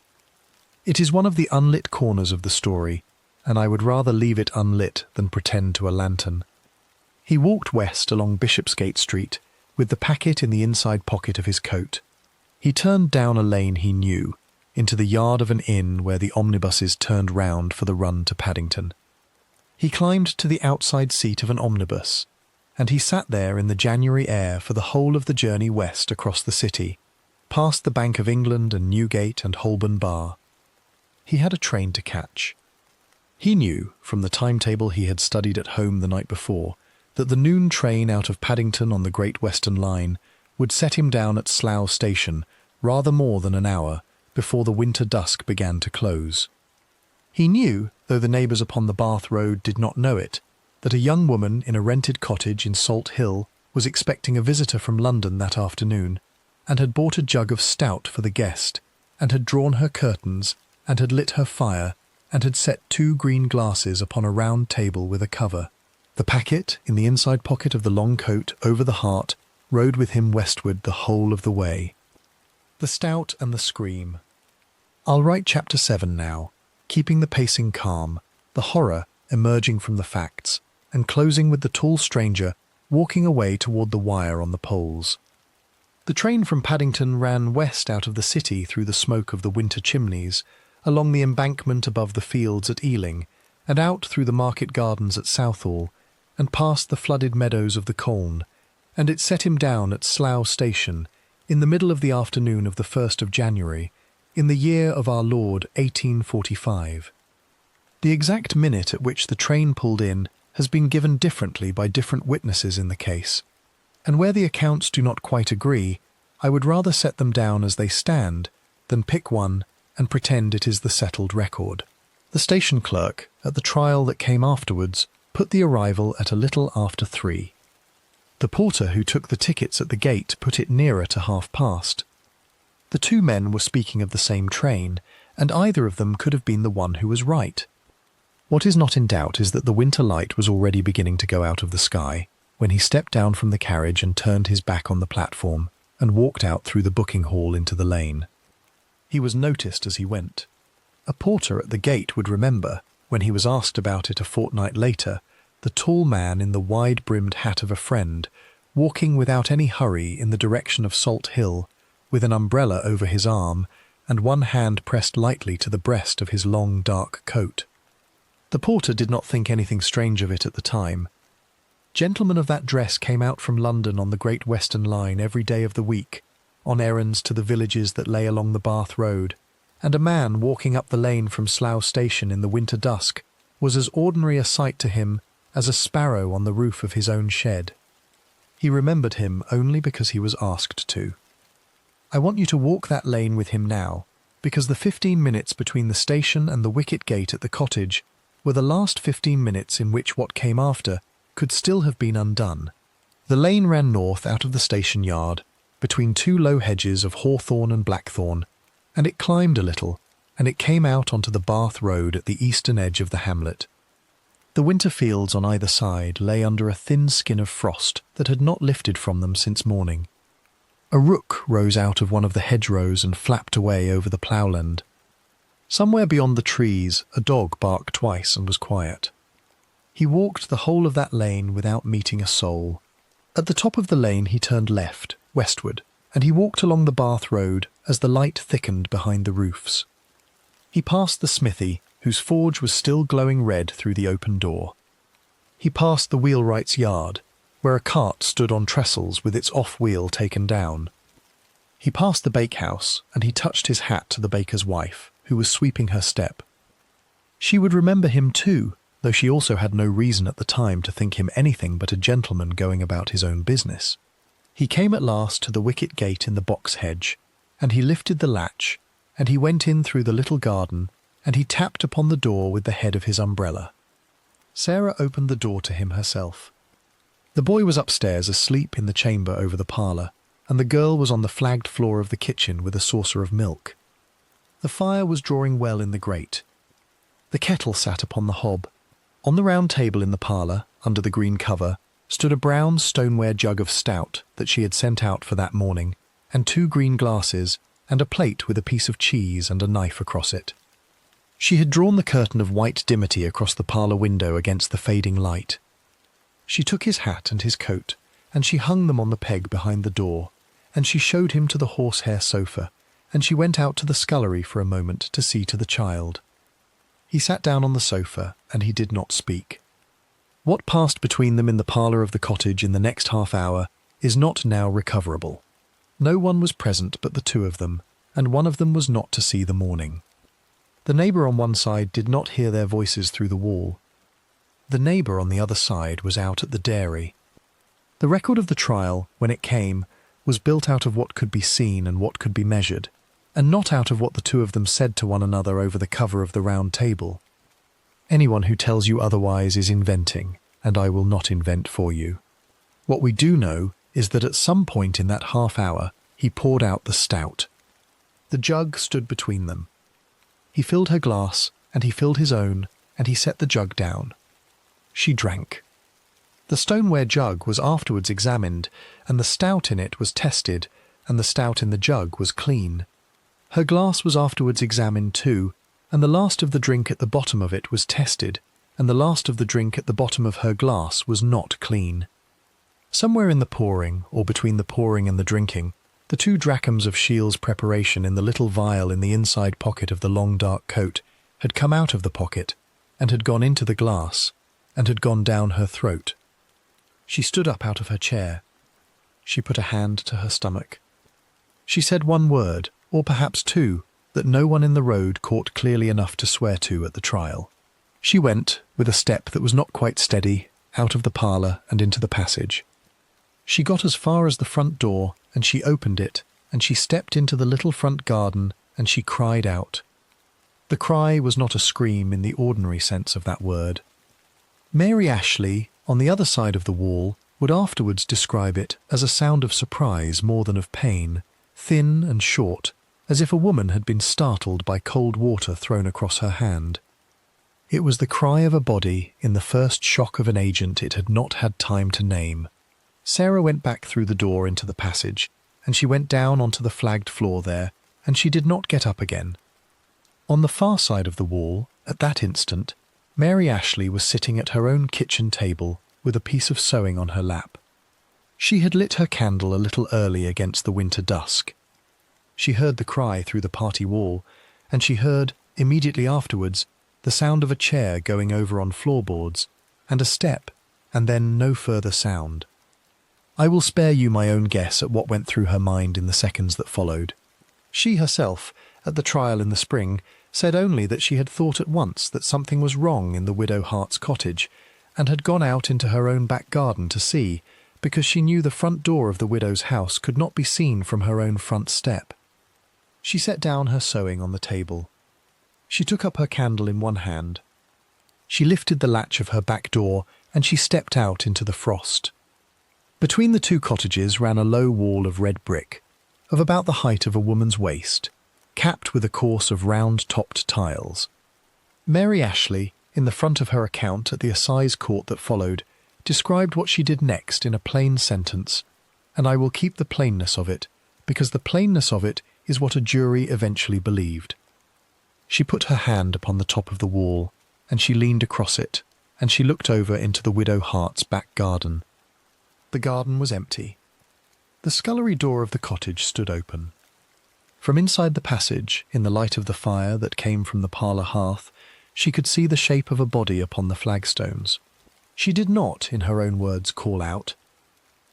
S1: It is one of the unlit corners of the story, and I would rather leave it unlit than pretend to a lantern. He walked west along Bishopsgate Street, with the packet in the inside pocket of his coat. He turned down a lane he knew, into the yard of an inn where the omnibuses turned round for the run to Paddington. He climbed to the outside seat of an omnibus, and he sat there in the January air for the whole of the journey west across the city, past the Bank of England and Newgate and Holborn Bar. He had a train to catch. He knew, from the timetable he had studied at home the night before, that the noon train out of Paddington on the Great Western Line would set him down at Slough Station rather more than an hour before the winter dusk began to close. He knew, though the neighbours upon the Bath Road did not know it, that a young woman in a rented cottage in Salt Hill was expecting a visitor from London that afternoon, and had bought a jug of stout for the guest, and had drawn her curtains, and had lit her fire, and had set 2 green glasses upon a round table with a cover. The packet, in the inside pocket of the long coat over the heart, rode with him westward the whole of the way. The Stout and the Scream. I'll write Chapter 7 now, keeping the pacing calm, the horror emerging from the facts, and closing with the tall stranger walking away toward the wire on the poles. The train from Paddington ran west out of the city through the smoke of the winter chimneys, along the embankment above the fields at Ealing, and out through the market gardens at Southall, and past the flooded meadows of the Colne, and it set him down at Slough Station, in the middle of the afternoon of the 1st of January, in the year of our Lord 1845. The exact minute at which the train pulled in has been given differently by different witnesses in the case, and where the accounts do not quite agree, I would rather set them down as they stand than pick one and pretend it is the settled record. The station clerk, at the trial that came afterwards, put the arrival at a little after 3. The porter who took the tickets at the gate put it nearer to past. The two men were speaking of the same train, and either of them could have been the one who was right. What is not in doubt is that the winter light was already beginning to go out of the sky when he stepped down from the carriage and turned his back on the platform and walked out through the booking hall into the lane. He was noticed as he went. A porter at the gate would remember, when he was asked about it a fortnight later, the tall man in the wide-brimmed hat of a friend, walking without any hurry in the direction of Salt Hill, with an umbrella over his arm and one hand pressed lightly to the breast of his long dark coat. The porter did not think anything strange of it at the time. Gentlemen of that dress came out from London on the Great Western Line every day of the week, on errands to the villages that lay along the Bath Road, and a man walking up the lane from Slough Station in the winter dusk was as ordinary a sight to him as a sparrow on the roof of his own shed. He remembered him only because he was asked to. I want you to walk that lane with him now, because the 15 minutes between the station and the wicket gate at the cottage were the last 15 minutes in which what came after could still have been undone. The lane ran north out of the station yard, between two low hedges of hawthorn and blackthorn, and it climbed a little, and it came out onto the Bath Road at the eastern edge of the hamlet. The winter fields on either side lay under a thin skin of frost that had not lifted from them since morning. A rook rose out of one of the hedgerows and flapped away over the ploughland. Somewhere beyond the trees a dog barked twice and was quiet. He walked the whole of that lane without meeting a soul. At the top of the lane he turned left, westward, and he walked along the Bath Road as the light thickened behind the roofs. He passed the smithy, whose forge was still glowing red through the open door. He passed the wheelwright's yard, where a cart stood on trestles with its off-wheel taken down. He passed the bakehouse, and he touched his hat to the baker's wife, who was sweeping her step. She would remember him too, though she also had no reason at the time to think him anything but a gentleman going about his own business. He came at last to the wicket gate in the box hedge, and he lifted the latch, and he went in through the little garden, and he tapped upon the door with the head of his umbrella. Sarah opened the door to him herself. The boy was upstairs asleep in the chamber over the parlour, and the girl was on the flagged floor of the kitchen with a saucer of milk. The fire was drawing well in the grate. The kettle sat upon the hob. On the round table in the parlour, under the green cover, stood a brown stoneware jug of stout that she had sent out for that morning, and 2 green glasses, and a plate with a piece of cheese and a knife across it. She had drawn the curtain of white dimity across the parlour window against the fading light. She took his hat and his coat, and she hung them on the peg behind the door, and she showed him to the horsehair sofa, and she went out to the scullery for a moment to see to the child. He sat down on the sofa, and he did not speak. What passed between them in the parlour of the cottage in the next half hour is not now recoverable. No one was present but the two of them, and one of them was not to see the morning. The neighbour on one side did not hear their voices through the wall. The neighbour on the other side was out at the dairy. The record of the trial, when it came, was built out of what could be seen and what could be measured, and not out of what the two of them said to one another over the cover of the round table. Anyone who tells you otherwise is inventing, and I will not invent for you. What we do know is that at some point in that half hour he poured out the stout. The jug stood between them. He filled her glass, and he filled his own, and he set the jug down. She drank. The stoneware jug was afterwards examined, and the stout in it was tested, and the stout in the jug was clean. Her glass was afterwards examined too, and the last of the drink at the bottom of it was tested, and the last of the drink at the bottom of her glass was not clean. Somewhere in the pouring, or between the pouring and the drinking, The 2 drachms of Shiel's preparation in the little vial in the inside pocket of the long dark coat had come out of the pocket and had gone into the glass and had gone down her throat. She stood up out of her chair. She put a hand to her stomach. She said 1 word, or perhaps 2, that no one in the road caught clearly enough to swear to at the trial. She went, with a step that was not quite steady, out of the parlour and into the passage. She got as far as the front door, and she opened it, and she stepped into the little front garden, and she cried out. The cry was not a scream in the ordinary sense of that word. Mary Ashley, on the other side of the wall, would afterwards describe it as a sound of surprise more than of pain, thin and short, as if a woman had been startled by cold water thrown across her hand. It was the cry of a body in the first shock of an agent it had not had time to name. Sarah went back through the door into the passage, and she went down onto the flagged floor there, and she did not get up again. On the far side of the wall, at that instant, Mary Ashley was sitting at her own kitchen table with a piece of sewing on her lap. She had lit her candle a little early against the winter dusk. She heard the cry through the party wall, and she heard, immediately afterwards, the sound of a chair going over on floorboards, and a step, and then no further sound. I will spare you my own guess at what went through her mind in the seconds that followed. She herself, at the trial in the spring, said only that she had thought at once that something was wrong in the widow Hart's cottage, and had gone out into her own back garden to see, because she knew the front door of the widow's house could not be seen from her own front step. She set down her sewing on the table. She took up her candle in one hand. She lifted the latch of her back door, and she stepped out into the frost. Between the 2 cottages ran a low wall of red brick, of about the height of a woman's waist, capped with a course of round-topped tiles. Mary Ashley, in the front of her account at the assize court that followed, described what she did next in a plain sentence, and I will keep the plainness of it, because the plainness of it is what a jury eventually believed. She put her hand upon the top of the wall, and she leaned across it, and she looked over into the widow Hart's back garden. The garden was empty. The scullery door of the cottage stood open. From inside the passage, in the light of the fire that came from the parlour hearth, she could see the shape of a body upon the flagstones. She did not, in her own words, call out.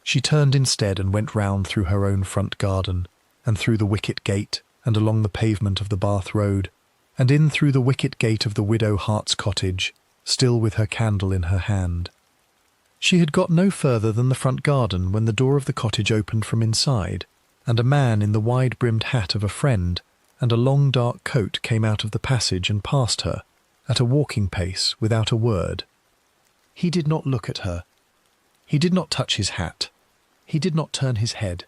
S1: She turned instead and went round through her own front garden, and through the wicket gate, and along the pavement of the Bath Road, and in through the wicket gate of the widow Hart's cottage, still with her candle in her hand. She had got no further than the front garden when the door of the cottage opened from inside, and a man in the wide-brimmed hat of a friend and a long dark coat came out of the passage and passed her, at a walking pace, without a word. He did not look at her. He did not touch his hat. He did not turn his head.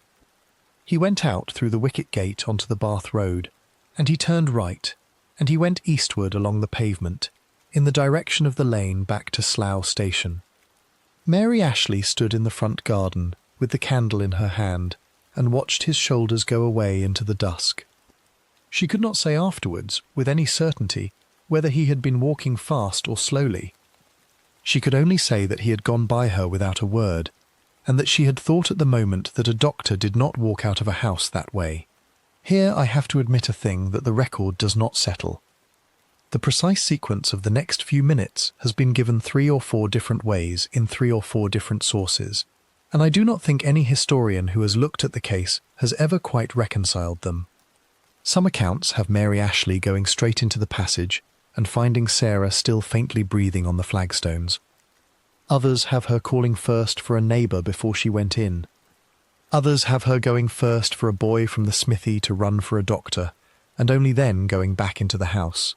S1: He went out through the wicket gate onto the Bath Road, and he turned right, and he went eastward along the pavement, in the direction of the lane back to Slough Station. Mary Ashley stood in the front garden, with the candle in her hand, and watched his shoulders go away into the dusk. She could not say afterwards, with any certainty, whether he had been walking fast or slowly. She could only say that he had gone by her without a word, and that she had thought at the moment that a doctor did not walk out of a house that way. Here I have to admit a thing that the record does not settle. The precise sequence of the next few minutes has been given 3 or 4 different ways in 3 or 4 different sources, and I do not think any historian who has looked at the case has ever quite reconciled them. Some accounts have Mary Ashley going straight into the passage and finding Sarah still faintly breathing on the flagstones. Others have her calling first for a neighbour before she went in. Others have her going first for a boy from the smithy to run for a doctor, and only then going back into the house.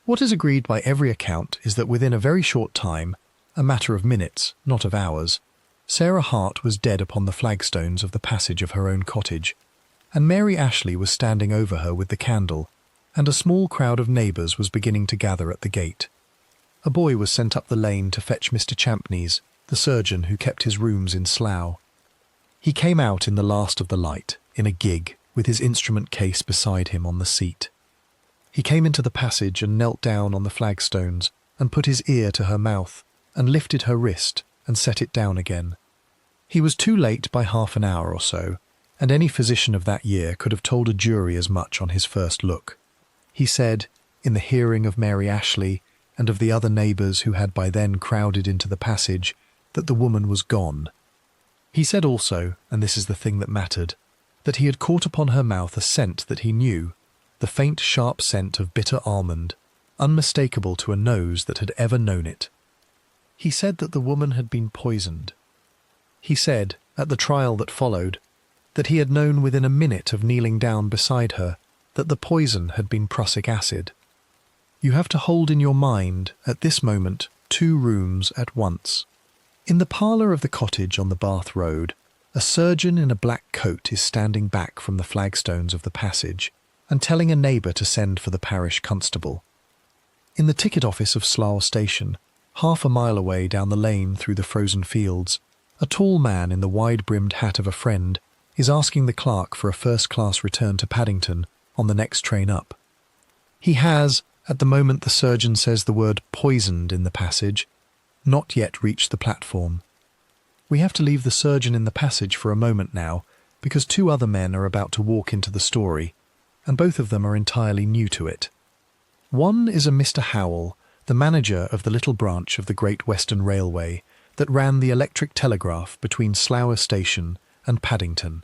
S1: What is agreed by every account is that within a very short time, a matter of minutes, not of hours, Sarah Hart was dead upon the flagstones of the passage of her own cottage, and Mary Ashley was standing over her with the candle, and a small crowd of neighbours was beginning to gather at the gate. A boy was sent up the lane to fetch Mr. Champneys, the surgeon who kept his rooms in Slough. He came out in the last of the light, in a gig, with his instrument case beside him on the seat. He came into the passage and knelt down on the flagstones, and put his ear to her mouth, and lifted her wrist, and set it down again. He was too late by half an hour or so, and any physician of that year could have told a jury as much on his first look. He said, in the hearing of Mary Ashley and of the other neighbours who had by then crowded into the passage, that the woman was gone. He said also, and this is the thing that mattered, that he had caught upon her mouth a scent that he knew, the faint sharp scent of bitter almond, unmistakable to a nose that had ever known it. He said that the woman had been poisoned. He said, at the trial that followed, that he had known within a minute of kneeling down beside her that the poison had been prussic acid. You have to hold in your mind, at this moment, 2 rooms at once. In the parlour of the cottage on the Bath Road, a surgeon in a black coat is standing back from the flagstones of the passage and telling a neighbour to send for the parish constable. In the ticket office of Slough Station, half a mile away down the lane through the frozen fields, a tall man in the wide-brimmed hat of a friend is asking the clerk for a first-class return to Paddington on the next train up. He has, at the moment the surgeon says the word poisoned in the passage, not yet reached the platform. We have to leave the surgeon in the passage for a moment now, because 2 other men are about to walk into the story, and both of them are entirely new to it. One is a Mr. Howell, the manager of the little branch of the Great Western Railway that ran the electric telegraph between Slough Station and Paddington.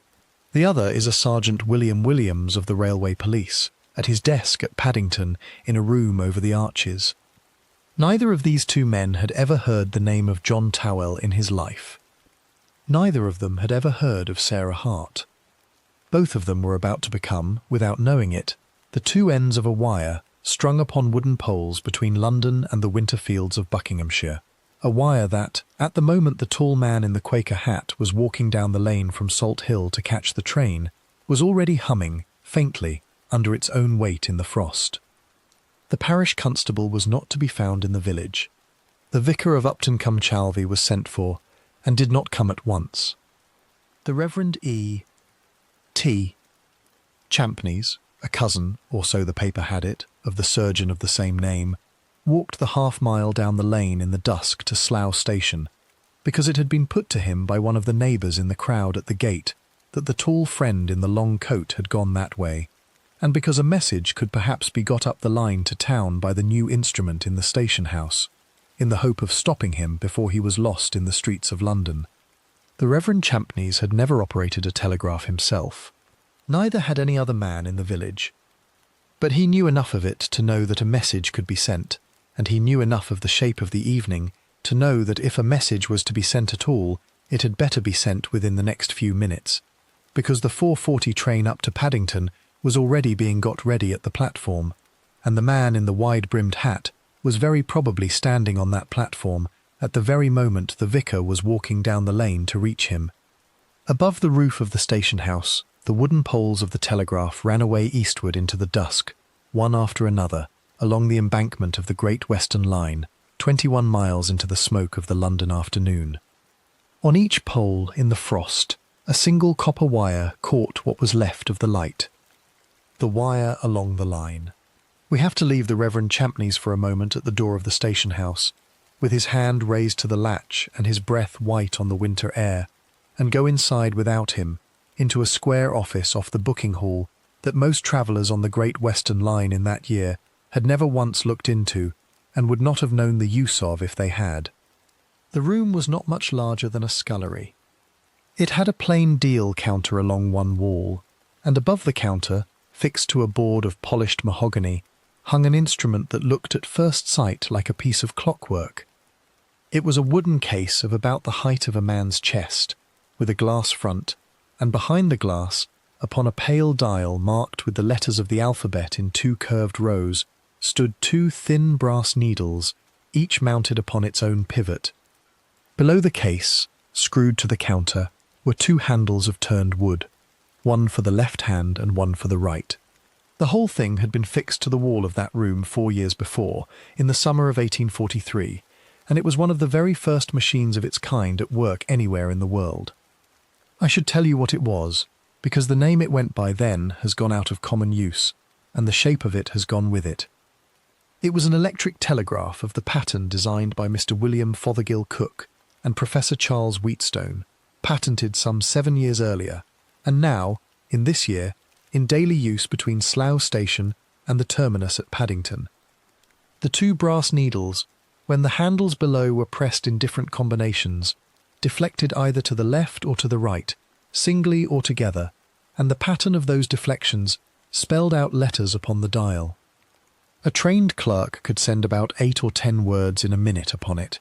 S1: The other is a Sergeant William Williams of the Railway Police, at his desk at Paddington in a room over the arches. Neither of these 2 men had ever heard the name of John Tawell in his life. Neither of them had ever heard of Sarah Hart. Both of them were about to become, without knowing it, the 2 ends of a wire strung upon wooden poles between London and the winter fields of Buckinghamshire, a wire that, at the moment the tall man in the Quaker hat was walking down the lane from Salt Hill to catch the train, was already humming, faintly, under its own weight in the frost. The parish constable was not to be found in the village. The vicar of Upton-cum-Chalvey was sent for, and did not come at once. The Reverend E. T. Champneys, a cousin, or so the paper had it, of the surgeon of the same name, walked the half-mile down the lane in the dusk to Slough Station, because it had been put to him by one of the neighbours in the crowd at the gate that the tall friend in the long coat had gone that way, and because a message could perhaps be got up the line to town by the new instrument in the station house, in the hope of stopping him before he was lost in the streets of London. The Reverend Champneys had never operated a telegraph himself. Neither had any other man in the village. But he knew enough of it to know that a message could be sent, and he knew enough of the shape of the evening to know that if a message was to be sent at all, it had better be sent within the next few minutes, because the 4:40 train up to Paddington was already being got ready at the platform, and the man in the wide-brimmed hat was very probably standing on that platform at the very moment the vicar was walking down the lane to reach him. Above the roof of the station house, the wooden poles of the telegraph ran away eastward into the dusk, one after another, along the embankment of the Great Western Line, 21 miles into the smoke of the London afternoon. On each pole, in the frost, a single copper wire caught what was left of the light. The wire along the line. We have to leave the Reverend Champneys for a moment at the door of the station house, with his hand raised to the latch and his breath white on the winter air, and go inside without him, into a square office off the booking hall that most travellers on the Great Western Line in that year had never once looked into, and would not have known the use of if they had. The room was not much larger than a scullery. It had a plain deal counter along one wall, and above the counter, fixed to a board of polished mahogany, hung an instrument that looked at first sight like a piece of clockwork. It was a wooden case of about the height of a man's chest, with a glass front, and behind the glass, upon a pale dial marked with the letters of the alphabet in 2 curved rows, stood 2 thin brass needles, each mounted upon its own pivot. Below the case, screwed to the counter, were 2 handles of turned wood, one for the left hand and one for the right. The whole thing had been fixed to the wall of that room 4 years before, in the summer of 1843, and it was one of the very first machines of its kind at work anywhere in the world. I should tell you what it was, because the name it went by then has gone out of common use, and the shape of it has gone with it. It was an electric telegraph of the pattern designed by Mr. William Fothergill Cook and Professor Charles Wheatstone, patented some 7 years earlier, and now, in this year, in daily use between Slough Station and the terminus at Paddington. The two brass needles, when the handles below were pressed in different combinations, deflected either to the left or to the right, singly or together, and the pattern of those deflections spelled out letters upon the dial. A trained clerk could send about 8 or 10 words in a minute upon it.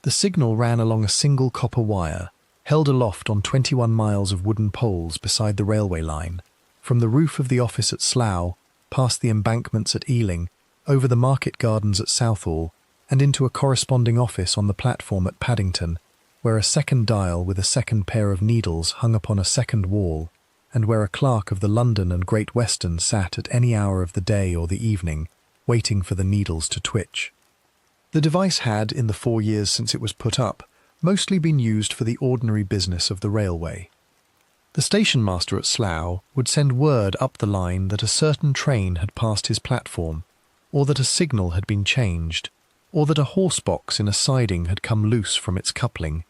S1: The signal ran along a single copper wire, held aloft on 21 miles of wooden poles beside the railway line, from the roof of the office at Slough, past the embankments at Ealing, over the market gardens at Southall, and into a corresponding office on the platform at Paddington, where a second dial with a second pair of needles hung upon a second wall, and where a clerk of the London and Great Western sat at any hour of the day or the evening, waiting for the needles to twitch. The device had, in the 4 years since it was put up, mostly been used for the ordinary business of the railway. The station master at Slough would send word up the line that a certain train had passed his platform, or that a signal had been changed, or that a horse box in a siding had come loose from its coupling.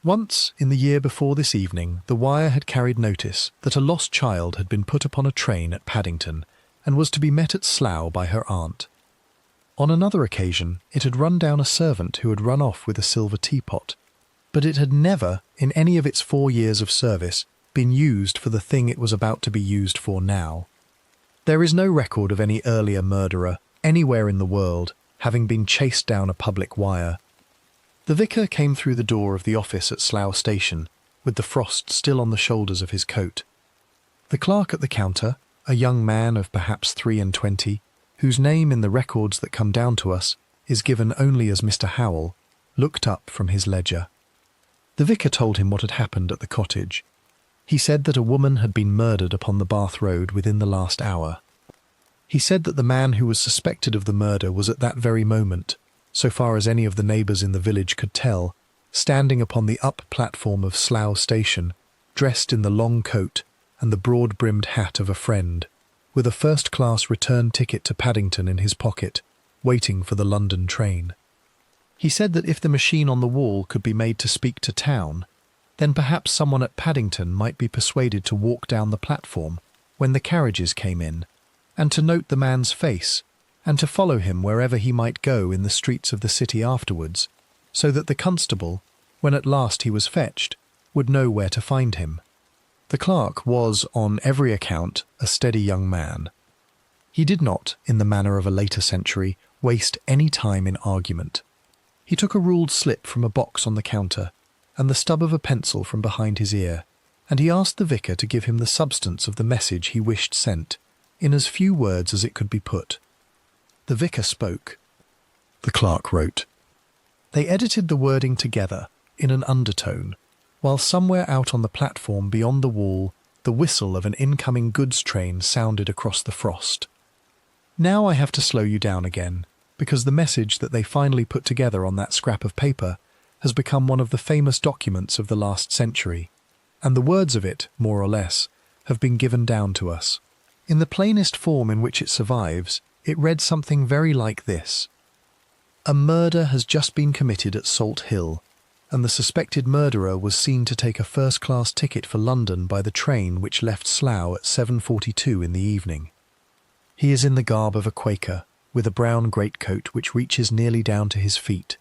S1: Once, in the year before this evening, the wire had carried notice that a lost child had been put upon a train at Paddington and was to be met at Slough by her aunt. On another occasion, it had run down a servant who had run off with a silver teapot, but it had never, in any of its 4 years of service, been used for the thing it was about to be used for now. There is no record of any earlier murderer, anywhere in the world, having been chased down a public wire. The vicar came through the door of the office at Slough Station, with the frost still on the shoulders of his coat. The clerk at the counter, a young man of perhaps 23, whose name in the records that come down to us is given only as Mr. Howell, looked up from his ledger. The vicar told him what had happened at the cottage. He said that a woman had been murdered upon the Bath Road within the last hour. He said that the man who was suspected of the murder was at that very moment, so far as any of the neighbours in the village could tell, standing upon the up platform of Slough Station, dressed in the long coat and the broad-brimmed hat of a friend, with a first-class return ticket to Paddington in his pocket, waiting for the London train. He said that if the machine on the wall could be made to speak to town, then perhaps someone at Paddington might be persuaded to walk down the platform when the carriages came in, and to note the man's face, and to follow him wherever he might go in the streets of the city afterwards, so that the constable, when at last he was fetched, would know where to find him. The clerk was, on every account, a steady young man. He did not, in the manner of a later century, waste any time in argument. He took a ruled slip from a box on the counter, and the stub of a pencil from behind his ear, and he asked the vicar to give him the substance of the message he wished sent, in as few words as it could be put. The vicar spoke. The clerk wrote. They edited the wording together, in an undertone, while somewhere out on the platform beyond the wall the whistle of an incoming goods train sounded across the frost. Now I have to slow you down again, because the message that they finally put together on that scrap of paper has become one of the famous documents of the last century, and the words of it, more or less, have been given down to us. In the plainest form in which it survives, it read something very like this. A murder has just been committed at Salt Hill, and the suspected murderer was seen to take a first-class ticket for London by the train which left Slough at 7:42 in the evening. He is in the garb of a Quaker, with a brown greatcoat which reaches nearly down to his feet.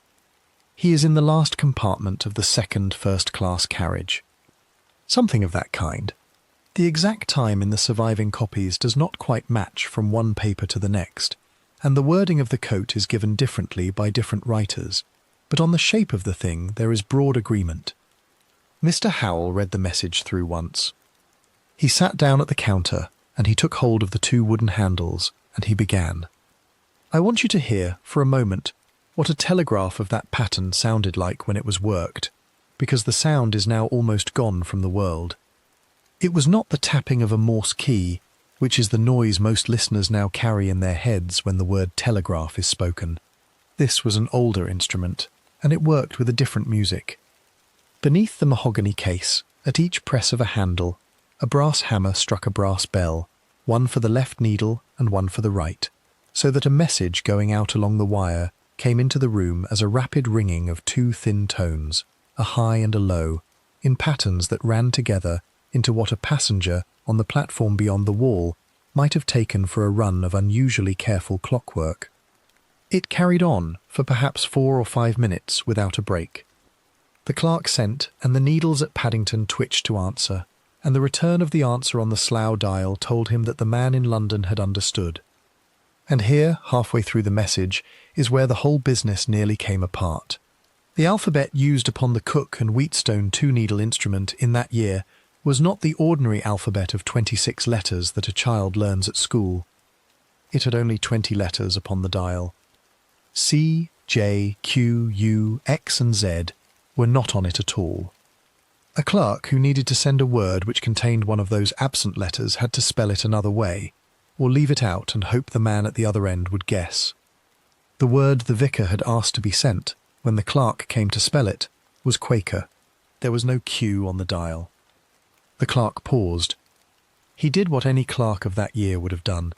S1: He is in the last compartment of the second first-class carriage. Something of that kind. The exact time in the surviving copies does not quite match from one paper to the next, and the wording of the coat is given differently by different writers, but on the shape of the thing there is broad agreement. Mr. Howell read the message through once. He sat down at the counter, and he took hold of the 2 wooden handles, and he began. I want you to hear, for a moment, what a telegraph of that pattern sounded like when it was worked, because the sound is now almost gone from the world. It was not the tapping of a Morse key, which is the noise most listeners now carry in their heads when the word telegraph is spoken. This was an older instrument, and it worked with a different music. Beneath the mahogany case, at each press of a handle, a brass hammer struck a brass bell, one for the left needle and one for the right, so that a message going out along the wire came into the room as a rapid ringing of 2 thin tones, a high and a low, in patterns that ran together into what a passenger on the platform beyond the wall might have taken for a run of unusually careful clockwork. It carried on for perhaps 4 or 5 minutes without a break. The clerk sent, and the needles at Paddington twitched to answer, and the return of the answer on the Slough dial told him that the man in London had understood. And here, halfway through the message, is where the whole business nearly came apart. The alphabet used upon the Cook and Wheatstone 2-needle instrument in that year was not the ordinary alphabet of 26 letters that a child learns at school. It had only 20 letters upon the dial. C, J, Q, U, X and Z were not on it at all. A clerk who needed to send a word which contained one of those absent letters had to spell it another way, or leave it out and hope the man at the other end would guess. The word the vicar had asked to be sent, when the clerk came to spell it, was Quaker. There was no Q on the dial. The clerk paused. He did what any clerk of that year would have done.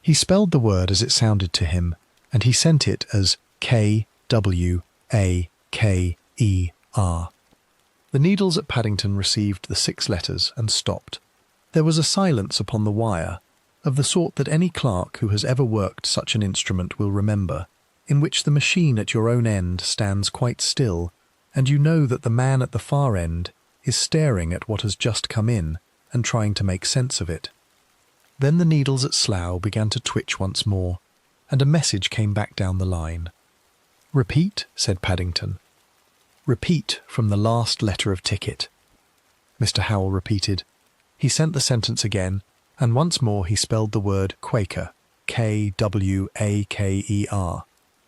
S1: He spelled the word as it sounded to him, and he sent it as K-W-A-K-E-R. The needles at Paddington received the 6 letters and stopped. There was a silence upon the wire, of the sort that any clerk who has ever worked such an instrument will remember, in which the machine at your own end stands quite still, and you know that the man at the far end is staring at what has just come in and trying to make sense of it. Then the needles at Slough began to twitch once more, and a message came back down the line. "Repeat," said Paddington. "Repeat from the last letter of ticket." Mr. Howell repeated. He sent the sentence again, and once more he spelled the word Quaker, K-W-A-K-E-R,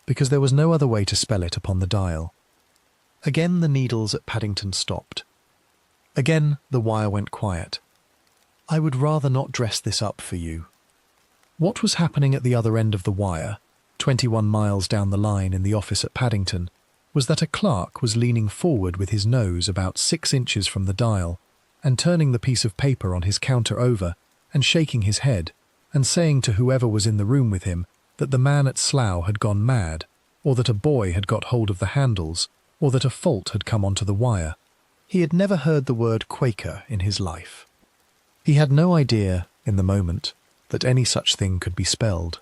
S1: because there was no other way to spell it upon the dial. Again the needles at Paddington stopped. Again the wire went quiet. "I would rather not dress this up for you." What was happening at the other end of the wire, 21 miles down the line in the office at Paddington, was that a clerk was leaning forward with his nose about 6 inches from the dial, and turning the piece of paper on his counter over, and shaking his head, and saying to whoever was in the room with him that the man at Slough had gone mad, or that a boy had got hold of the handles, or that a fault had come onto the wire. He had never heard the word Quaker in his life. He had no idea, in the moment, that any such thing could be spelled.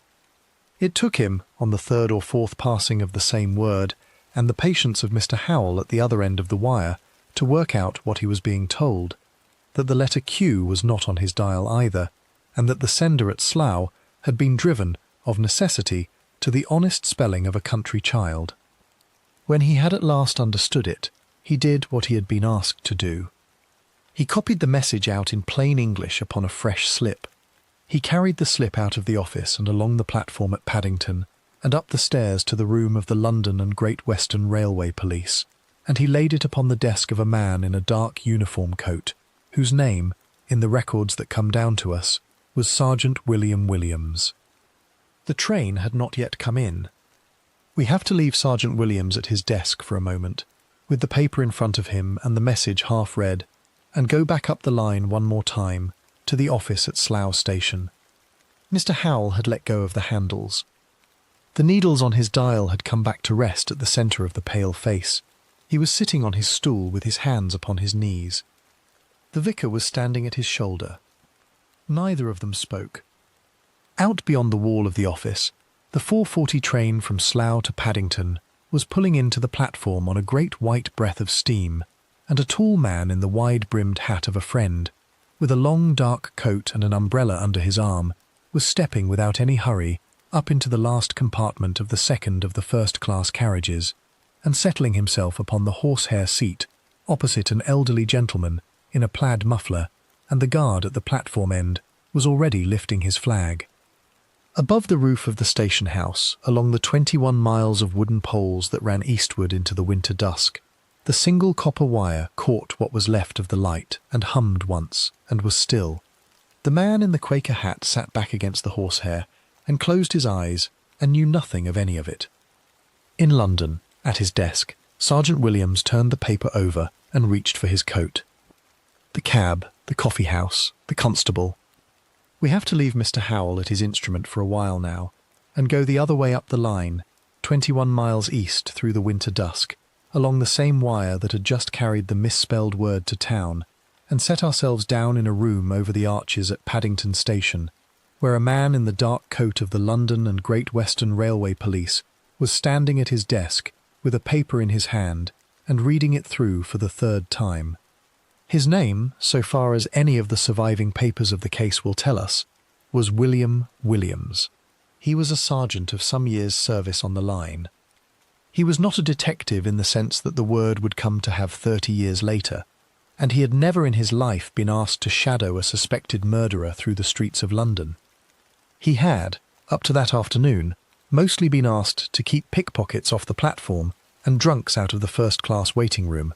S1: It took him, on the 3rd or 4th passing of the same word, and the patience of Mr. Howell at the other end of the wire, to work out what he was being told, that the letter Q was not on his dial either, and that the sender at Slough had been driven, of necessity, to the honest spelling of a country child. When he had at last understood it, he did what he had been asked to do. He copied the message out in plain English upon a fresh slip. He carried the slip out of the office and along the platform at Paddington, and up the stairs to the room of the London and Great Western Railway Police, and he laid it upon the desk of a man in a dark uniform coat, whose name, in the records that come down to us, was Sergeant William Williams. The train had not yet come in. We have to leave Sergeant Williams at his desk for a moment, with the paper in front of him and the message half read, and go back up the line one more time to the office at Slough Station. Mr. Howell had let go of the handles. The needles on his dial had come back to rest at the centre of the pale face. He was sitting on his stool with his hands upon his knees. The vicar was standing at his shoulder. Neither of them spoke. Out beyond the wall of the office, the 4:40 train from Slough to Paddington was pulling into the platform on a great white breath of steam, and a tall man in the wide-brimmed hat of a friend, with a long dark coat and an umbrella under his arm, was stepping without any hurry up into the last compartment of the second of the first-class carriages, and settling himself upon the horsehair seat opposite an elderly gentleman in a plaid muffler, and the guard at the platform end was already lifting his flag. Above the roof of the station house, along the 21 miles of wooden poles that ran eastward into the winter dusk, the single copper wire caught what was left of the light and hummed once, and was still. The man in the Quaker hat sat back against the horsehair and closed his eyes and knew nothing of any of it. In London, at his desk, Sergeant Williams turned the paper over and reached for his coat. The cab, the coffee house, the constable. We have to leave Mr. Howell at his instrument for a while now, and go the other way up the line, 21 miles east through the winter dusk, along the same wire that had just carried the misspelled word to town, and set ourselves down in a room over the arches at Paddington Station, where a man in the dark coat of the London and Great Western Railway Police was standing at his desk with a paper in his hand and reading it through for the third time. His name, so far as any of the surviving papers of the case will tell us, was William Williams. He was a sergeant of some years' service on the line. He was not a detective in the sense that the word would come to have 30 years later, and he had never in his life been asked to shadow a suspected murderer through the streets of London. He had, up to that afternoon, mostly been asked to keep pickpockets off the platform and drunks out of the first-class waiting room.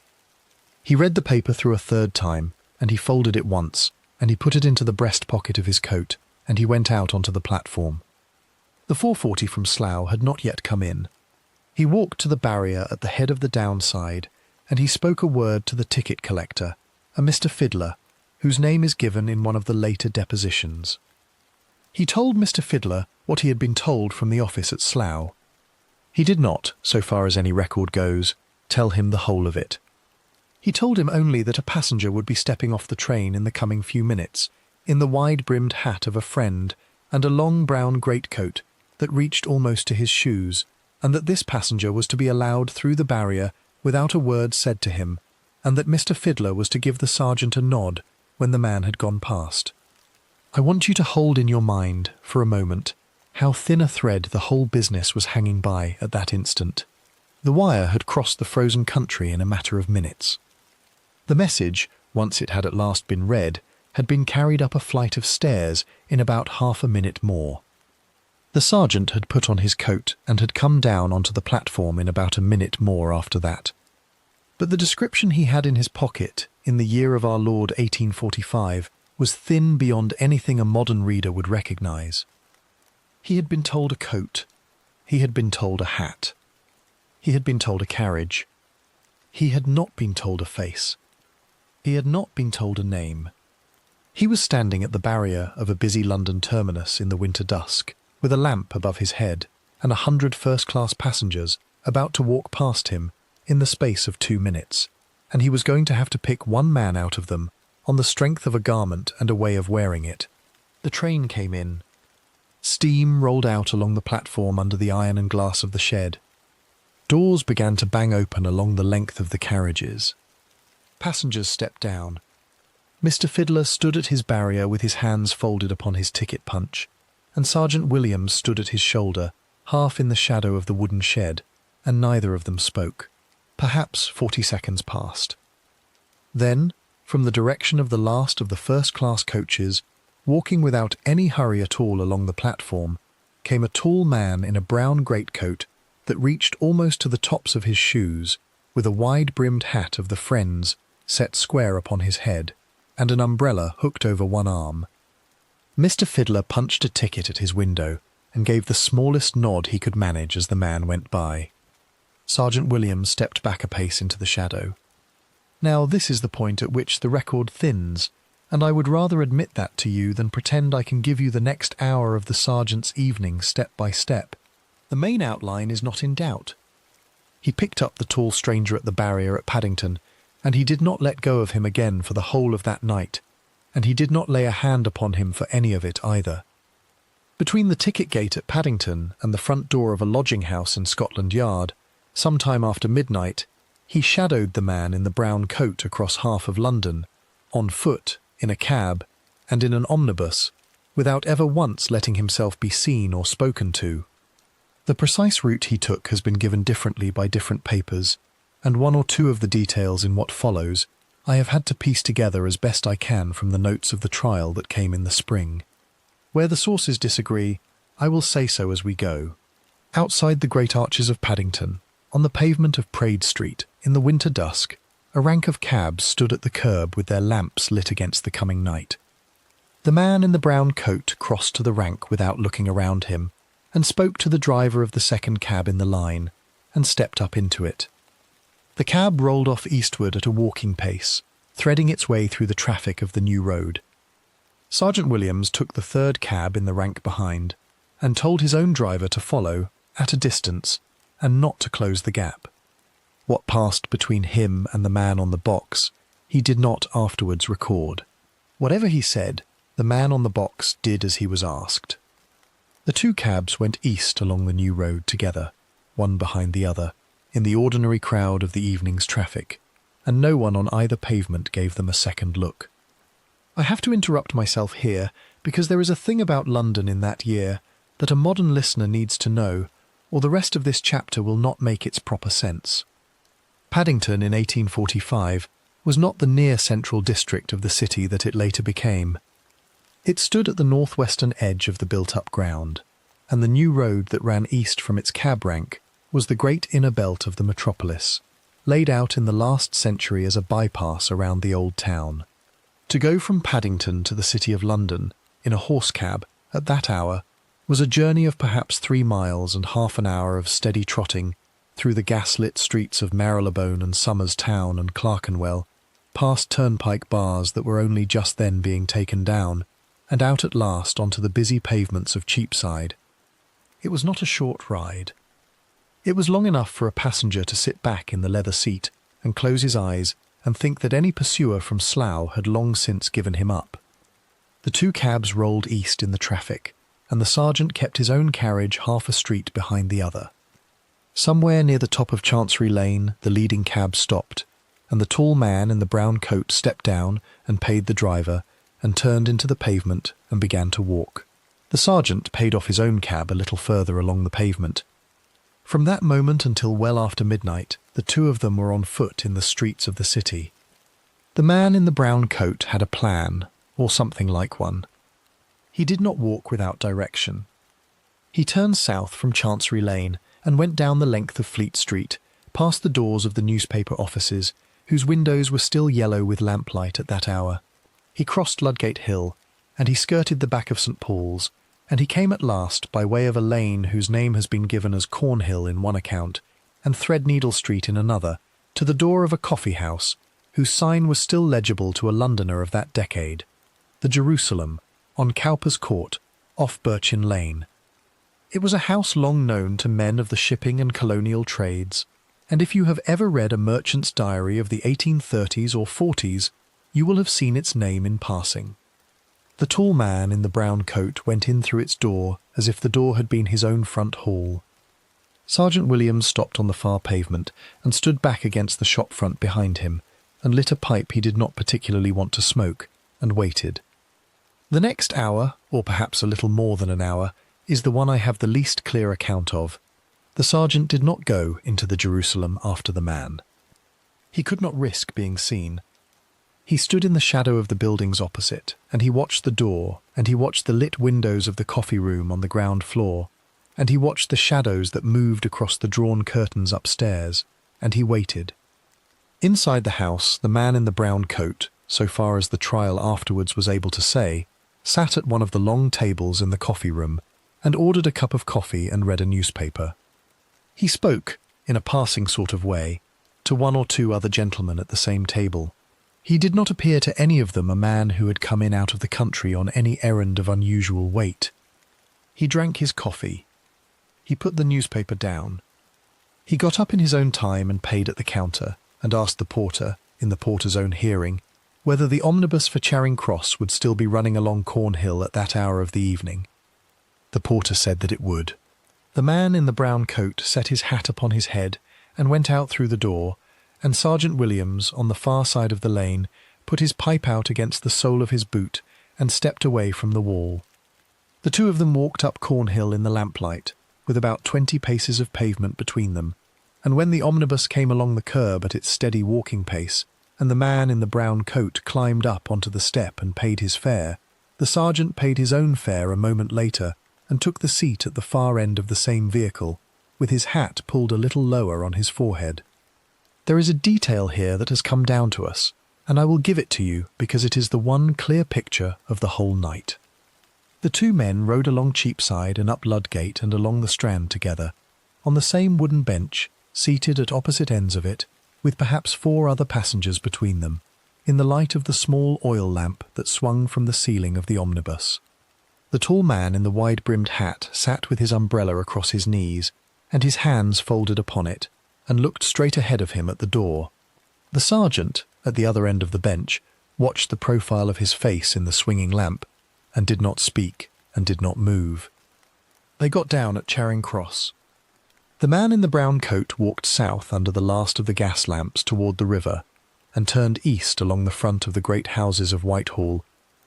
S1: He read the paper through a third time, and he folded it once, and he put it into the breast pocket of his coat, and he went out onto the platform. The 4:40 from Slough had not yet come in. He walked to the barrier at the head of the downside, and he spoke a word to the ticket collector, a Mr. Fiddler, whose name is given in one of the later depositions. He told Mr. Fiddler what he had been told from the office at Slough. He did not, so far as any record goes, tell him the whole of it. He told him only that a passenger would be stepping off the train in the coming few minutes, in the wide-brimmed hat of a friend and a long brown greatcoat that reached almost to his shoes, and that this passenger was to be allowed through the barrier without a word said to him, and that Mr. Fiddler was to give the sergeant a nod when the man had gone past. I want you to hold in your mind, for a moment, how thin a thread the whole business was hanging by at that instant. The wire had crossed the frozen country in a matter of minutes. The message, once it had at last been read, had been carried up a flight of stairs in about half a minute more. The sergeant had put on his coat and had come down onto the platform in about a minute more after that. But the description he had in his pocket, in the year of our Lord 1845, was thin beyond anything a modern reader would recognise. He had been told a coat. He had been told a hat. He had been told a carriage. He had not been told a face. He had not been told a name. He was standing at the barrier of a busy London terminus in the winter dusk, with a lamp above his head and 100 first-class passengers about to walk past him in the space of 2 minutes, and he was going to have to pick one man out of them on the strength of a garment and a way of wearing it. The train came in. Steam rolled out along the platform under the iron and glass of the shed. Doors began to bang open along the length of the carriages. Passengers stepped down. Mr. Fiddler stood at his barrier with his hands folded upon his ticket punch, and Sergeant Williams stood at his shoulder, half in the shadow of the wooden shed, and neither of them spoke. Perhaps 40 seconds passed. Then, from the direction of the last of the first-class coaches, walking without any hurry at all along the platform, came a tall man in a brown greatcoat that reached almost to the tops of his shoes, with a wide-brimmed hat of the Friends set square upon his head, and an umbrella hooked over one arm. Mr. Fiddler punched a ticket at his window and gave the smallest nod he could manage as the man went by. Sergeant Williams stepped back a pace into the shadow. Now this is the point at which the record thins, and I would rather admit that to you than pretend I can give you the next hour of the sergeant's evening step by step. The main outline is not in doubt. He picked up the tall stranger at the barrier at Paddington, and he did not let go of him again for the whole of that night, and he did not lay a hand upon him for any of it either. Between the ticket gate at Paddington and the front door of a lodging-house in Scotland Yard, some time after midnight, he shadowed the man in the brown coat across half of London, on foot, in a cab, and in an omnibus, without ever once letting himself be seen or spoken to. The precise route he took has been given differently by different papers, and one or two of the details in what follows I have had to piece together as best I can from the notes of the trial that came in the spring. Where the sources disagree, I will say so as we go. Outside the great arches of Paddington, on the pavement of Praed Street, in the winter dusk, a rank of cabs stood at the curb with their lamps lit against the coming night. The man in the brown coat crossed to the rank without looking around him, and spoke to the driver of the second cab in the line, and stepped up into it. The cab rolled off eastward at a walking pace, threading its way through the traffic of the new road. Sergeant Williams took the third cab in the rank behind, and told his own driver to follow, at a distance, and not to close the gap. What passed between him and the man on the box he did not afterwards record. Whatever he said, the man on the box did as he was asked. The two cabs went east along the new road together, one behind the other, in the ordinary crowd of the evening's traffic, and no one on either pavement gave them a second look. I have to interrupt myself here because there is a thing about London in that year that a modern listener needs to know, or the rest of this chapter will not make its proper sense. Paddington in 1845 was not the near-central district of the city that it later became. It stood at the northwestern edge of the built-up ground, and the new road that ran east from its cab rank was the great inner belt of the metropolis, laid out in the last century as a bypass around the old town. To go from Paddington to the City of London in a horse cab at that hour was a journey of perhaps 3 miles and half an hour of steady trotting through the gas-lit streets of Marylebone and Somers Town and Clerkenwell, past turnpike bars that were only just then being taken down, and out at last onto the busy pavements of Cheapside. It was not a short ride. It was long enough for a passenger to sit back in the leather seat and close his eyes and think that any pursuer from Slough had long since given him up. The two cabs rolled east in the traffic, and the sergeant kept his own carriage half a street behind the other. Somewhere near the top of Chancery Lane, the leading cab stopped, and the tall man in the brown coat stepped down and paid the driver, and turned into the pavement and began to walk. The sergeant paid off his own cab a little further along the pavement. From that moment until well after midnight, the two of them were on foot in the streets of the city. The man in the brown coat had a plan, or something like one. He did not walk without direction. He turned south from Chancery Lane and went down the length of Fleet Street, past the doors of the newspaper offices, whose windows were still yellow with lamplight at that hour. He crossed Ludgate Hill, and he skirted the back of St. Paul's, and he came at last, by way of a lane whose name has been given as Cornhill in one account, and Threadneedle Street in another, to the door of a coffee-house, whose sign was still legible to a Londoner of that decade, the Jerusalem, on Cowper's Court, off Birchin Lane. It was a house long known to men of the shipping and colonial trades, and if you have ever read a merchant's diary of the 1830s or 40s, you will have seen its name in passing. The tall man in the brown coat went in through its door as if the door had been his own front hall. Sergeant Williams stopped on the far pavement and stood back against the shop front behind him, and lit a pipe he did not particularly want to smoke, and waited. The next hour, or perhaps a little more than an hour, is the one I have the least clear account of. The sergeant did not go into the Jerusalem after the man. He could not risk being seen. He stood in the shadow of the buildings opposite, and he watched the door, and he watched the lit windows of the coffee room on the ground floor, and he watched the shadows that moved across the drawn curtains upstairs, and he waited. Inside the house, the man in the brown coat, so far as the trial afterwards was able to say, sat at one of the long tables in the coffee room, and ordered a cup of coffee and read a newspaper. He spoke, in a passing sort of way, to one or two other gentlemen at the same table. He did not appear to any of them a man who had come in out of the country on any errand of unusual weight. He drank his coffee. He put the newspaper down. He got up in his own time and paid at the counter, and asked the porter, in the porter's own hearing, whether the omnibus for Charing Cross would still be running along Cornhill at that hour of the evening. The porter said that it would. The man in the brown coat set his hat upon his head and went out through the door, and Sergeant Williams, on the far side of the lane, put his pipe out against the sole of his boot and stepped away from the wall. The two of them walked up Cornhill in the lamplight, with about 20 paces of pavement between them, and when the omnibus came along the curb at its steady walking pace, and the man in the brown coat climbed up onto the step and paid his fare, the sergeant paid his own fare a moment later and took the seat at the far end of the same vehicle, with his hat pulled a little lower on his forehead. There is a detail here that has come down to us, and I will give it to you because it is the one clear picture of the whole night. The two men rode along Cheapside and up Ludgate and along the Strand together, on the same wooden bench, seated at opposite ends of it, with perhaps 4 other passengers between them, in the light of the small oil lamp that swung from the ceiling of the omnibus. The tall man in the wide-brimmed hat sat with his umbrella across his knees, and his hands folded upon it, and looked straight ahead of him at the door. The sergeant, at the other end of the bench, watched the profile of his face in the swinging lamp, and did not speak and did not move. They got down at Charing Cross. The man in the brown coat walked south under the last of the gas lamps toward the river, and turned east along the front of the great houses of Whitehall,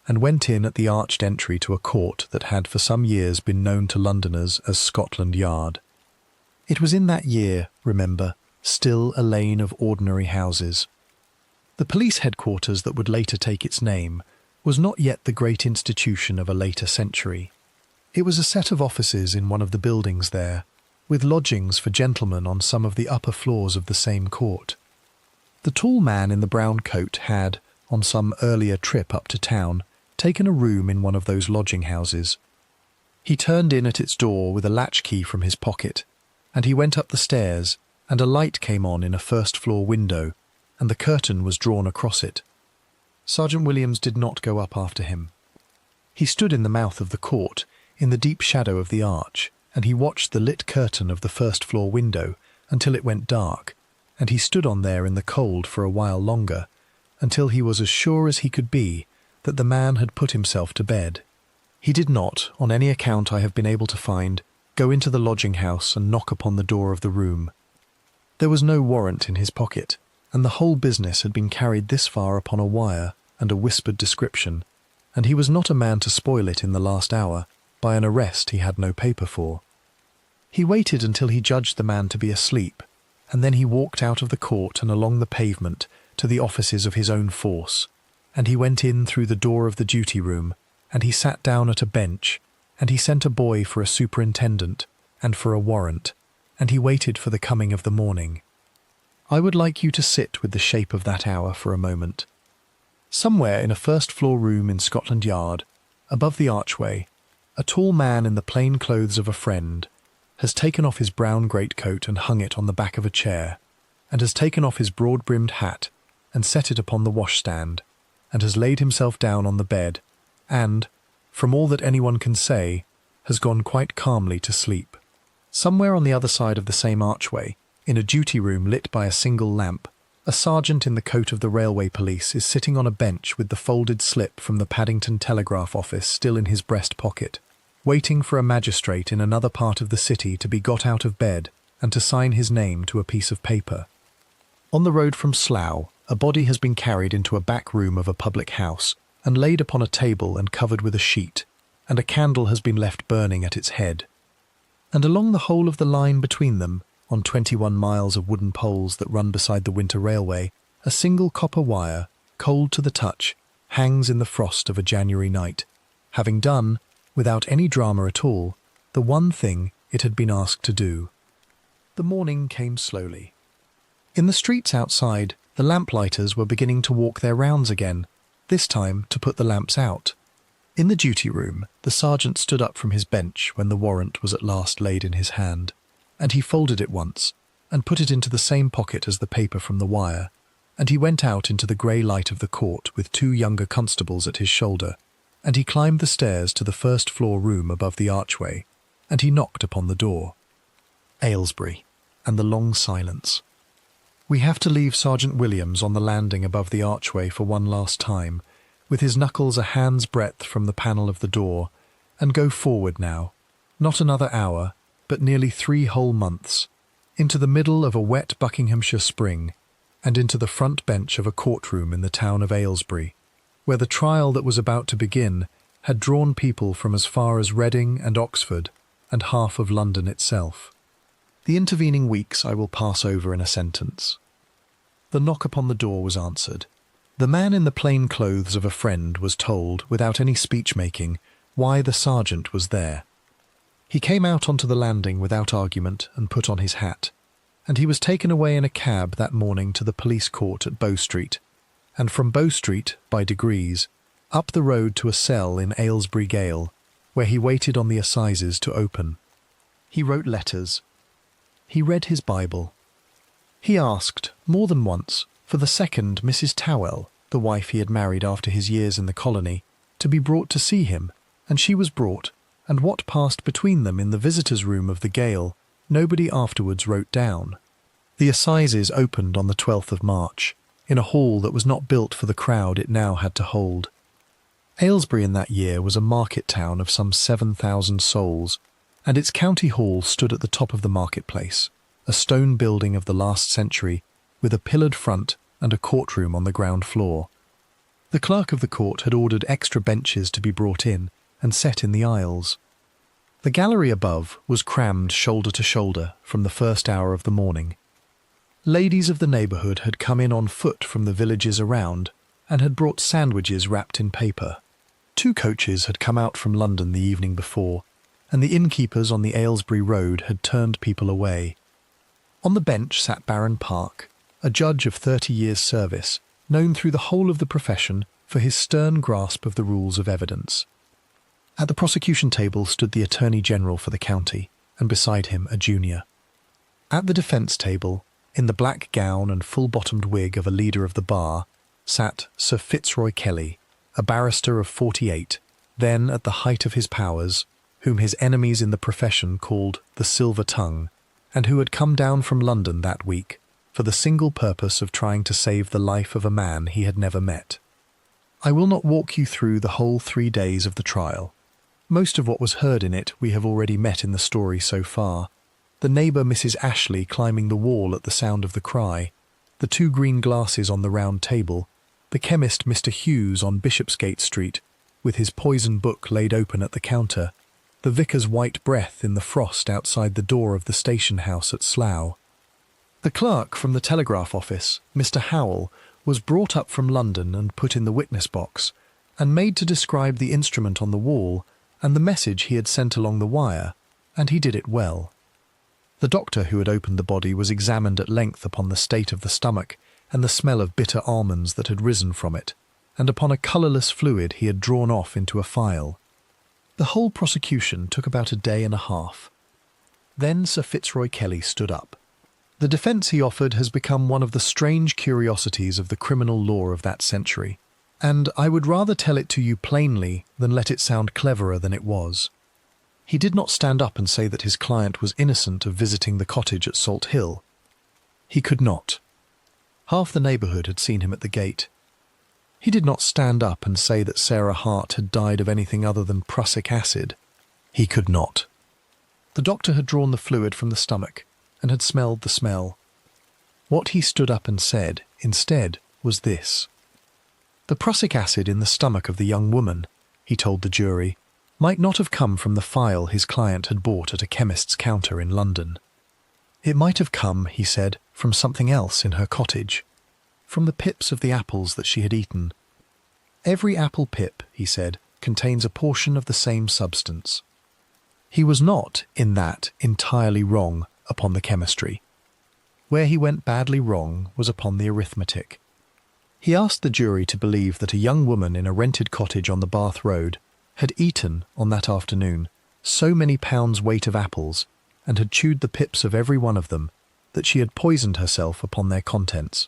S1: and went in at the arched entry to a court that had for some years been known to Londoners as Scotland Yard. It was in that year, remember, still a lane of ordinary houses. The police headquarters that would later take its name was not yet the great institution of a later century. It was a set of offices in one of the buildings there, with lodgings for gentlemen on some of the upper floors of the same court. The tall man in the brown coat had, on some earlier trip up to town, taken a room in one of those lodging houses. He turned in at its door with a latchkey from his pocket, and he went up the stairs, and a light came on in a first-floor window, and the curtain was drawn across it. Sergeant Williams did not go up after him. He stood in the mouth of the court, in the deep shadow of the arch, and he watched the lit curtain of the first-floor window until it went dark, and he stood on there in the cold for a while longer, until he was as sure as he could be that the man had put himself to bed. He did not, on any account I have been able to find, go into the lodging-house and knock upon the door of the room. There was no warrant in his pocket, and the whole business had been carried this far upon a wire and a whispered description, and he was not a man to spoil it in the last hour by an arrest he had no paper for. He waited until he judged the man to be asleep, and then he walked out of the court and along the pavement to the offices of his own force, and he went in through the door of the duty room, and he sat down at a bench, and he sent a boy for a superintendent and for a warrant, and he waited for the coming of the morning. I would like you to sit with the shape of that hour for a moment. Somewhere in a first-floor room in Scotland Yard, above the archway, a tall man in the plain clothes of a friend has taken off his brown greatcoat and hung it on the back of a chair, and has taken off his broad-brimmed hat and set it upon the washstand, and has laid himself down on the bed, and, from all that anyone can say, has gone quite calmly to sleep. Somewhere on the other side of the same archway, in a duty room lit by a single lamp, a sergeant in the coat of the railway police is sitting on a bench with the folded slip from the Paddington Telegraph office still in his breast pocket, waiting for a magistrate in another part of the city to be got out of bed and to sign his name to a piece of paper. On the road from Slough, a body has been carried into a back room of a public house and laid upon a table and covered with a sheet, and a candle has been left burning at its head. And along the whole of the line between them, on 21 miles of wooden poles that run beside the winter railway, a single copper wire, cold to the touch, hangs in the frost of a January night, having done, without any drama at all, the one thing it had been asked to do. The morning came slowly. In the streets outside, the lamplighters were beginning to walk their rounds again, this time to put the lamps out. In the duty room, the sergeant stood up from his bench when the warrant was at last laid in his hand, and he folded it once, and put it into the same pocket as the paper from the wire, and he went out into the grey light of the court with 2 younger constables at his shoulder, and he climbed the stairs to the first-floor room above the archway, and he knocked upon the door. Aylesbury, and the long silence. We have to leave Sergeant Williams on the landing above the archway for one last time, with his knuckles a hand's breadth from the panel of the door, and go forward now, not another hour, but nearly 3 whole months, into the middle of a wet Buckinghamshire spring, and into the front bench of a courtroom in the town of Aylesbury, where the trial that was about to begin had drawn people from as far as Reading and Oxford, and half of London itself. The intervening weeks I will pass over in a sentence. The knock upon the door was answered. The man in the plain clothes of a friend was told, without any speech-making, why the sergeant was there. He came out onto the landing without argument and put on his hat, and he was taken away in a cab that morning to the police court at Bow Street, and from Bow Street, by degrees, up the road to a cell in Aylesbury Gaol, where he waited on the assizes to open. He wrote letters. He read his Bible. He asked, more than once, for the second Mrs. Tawell, the wife he had married after his years in the colony, to be brought to see him, and she was brought, and what passed between them in the visitors' room of the Gaol nobody afterwards wrote down. The assizes opened on the 12th of March, in a hall that was not built for the crowd it now had to hold. Aylesbury in that year was a market town of some 7,000 souls, and its county hall stood at the top of the marketplace, a stone building of the last century with a pillared front and a courtroom on the ground floor. The clerk of the court had ordered extra benches to be brought in and set in the aisles. The gallery above was crammed shoulder to shoulder from the first hour of the morning. Ladies of the neighbourhood had come in on foot from the villages around and had brought sandwiches wrapped in paper. 2 coaches had come out from London the evening before, and the innkeepers on the Aylesbury road had turned people away. On the bench sat Baron Park, a judge of 30 years' service, known through the whole of the profession for his stern grasp of the rules of evidence. At the prosecution table stood the Attorney General for the county, and beside him a junior. At the defence table, in the black gown and full-bottomed wig of a leader of the bar, sat Sir Fitzroy Kelly, a barrister of 48, then at the height of his powers, whom his enemies in the profession called the Silver Tongue, and who had come down from London that week for the single purpose of trying to save the life of a man he had never met. I will not walk you through the whole 3 days of the trial. Most of what was heard in it we have already met in the story so far. The neighbour Mrs. Ashley climbing the wall at the sound of the cry, the 2 green glasses on the round table, the chemist Mr. Hughes on Bishopsgate Street, with his poison book laid open at the counter, the vicar's white breath in the frost outside the door of the station house at Slough. The clerk from the Telegraph office, Mr. Howell, was brought up from London and put in the witness box, and made to describe the instrument on the wall and the message he had sent along the wire, and he did it well. The doctor who had opened the body was examined at length upon the state of the stomach and the smell of bitter almonds that had risen from it, and upon a colourless fluid he had drawn off into a phial. The whole prosecution took about a day and a half. Then Sir Fitzroy Kelly stood up. The defence he offered has become one of the strange curiosities of the criminal law of that century, and I would rather tell it to you plainly than let it sound cleverer than it was. He did not stand up and say that his client was innocent of visiting the cottage at Salt Hill. He could not. Half the neighbourhood had seen him at the gate. He did not stand up and say that Sarah Hart had died of anything other than prussic acid. He could not. The doctor had drawn the fluid from the stomach and had smelled the smell. What he stood up and said, instead, was this. The prussic acid in the stomach of the young woman, he told the jury, might not have come from the phial his client had bought at a chemist's counter in London. It might have come, he said, from something else in her cottage, from the pips of the apples that she had eaten. Every apple pip, he said, contains a portion of the same substance. He was not, in that, entirely wrong upon the chemistry. Where he went badly wrong was upon the arithmetic. He asked the jury to believe that a young woman in a rented cottage on the Bath Road had eaten, on that afternoon, so many pounds' weight of apples, and had chewed the pips of every one of them, that she had poisoned herself upon their contents.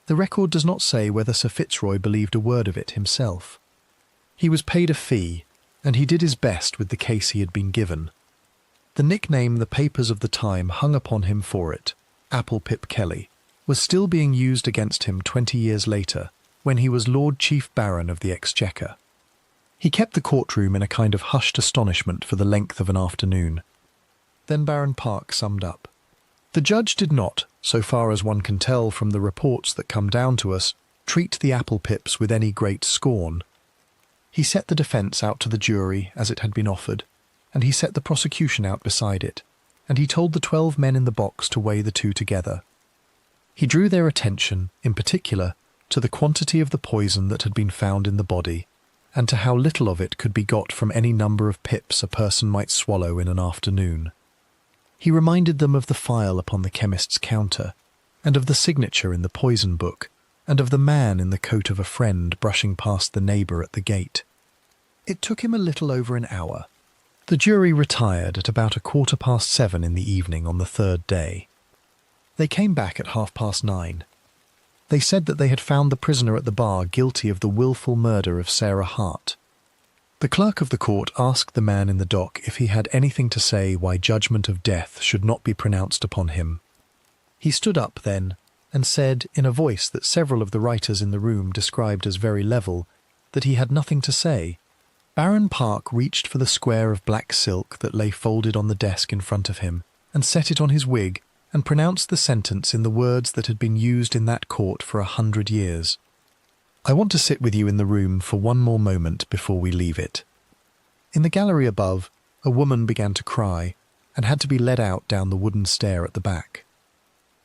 S1: The record does not say whether Sir Fitzroy believed a word of it himself. He was paid a fee, and he did his best with the case he had been given. The nickname the papers of the time hung upon him for it, Apple Pip Kelly, was still being used against him 20 years later, when he was Lord Chief Baron of the Exchequer. He kept the courtroom in a kind of hushed astonishment for the length of an afternoon. Then Baron Park summed up. The judge did not, so far as one can tell from the reports that come down to us, treat the apple pips with any great scorn. He set the defence out to the jury as it had been offered, and he set the prosecution out beside it, and he told the 12 men in the box to weigh the 2 together. He drew their attention, in particular, to the quantity of the poison that had been found in the body, and to how little of it could be got from any number of pips a person might swallow in an afternoon. He reminded them of the phial upon the chemist's counter, and of the signature in the poison book, and of the man in the coat of a friend brushing past the neighbour at the gate. It took him a little over an hour. The jury retired at about 7:15 in the evening on the 3rd day. They came back at 9:30. They said that they had found the prisoner at the bar guilty of the wilful murder of Sarah Hart. The clerk of the court asked the man in the dock if he had anything to say why judgment of death should not be pronounced upon him. He stood up then, and said, in a voice that several of the writers in the room described as very level, that he had nothing to say. Baron Park reached for the square of black silk that lay folded on the desk in front of him, and set it on his wig, and pronounced the sentence in the words that had been used in that court for 100 years. "I want to sit with you in the room for one more moment before we leave it." In the gallery above, a woman began to cry, and had to be led out down the wooden stair at the back.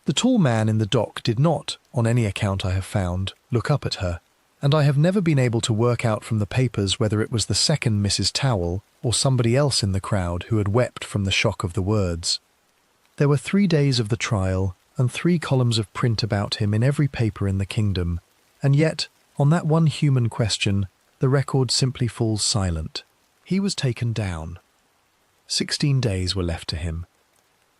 S1: The tall man in the dock did not, on any account I have found, look up at her, and I have never been able to work out from the papers whether it was the second Mrs. Tawell or somebody else in the crowd who had wept from the shock of the words. There were 3 days of the trial, and 3 columns of print about him in every paper in the kingdom, and yet, on that one human question, the record simply falls silent. He was taken down. 16 days were left to him.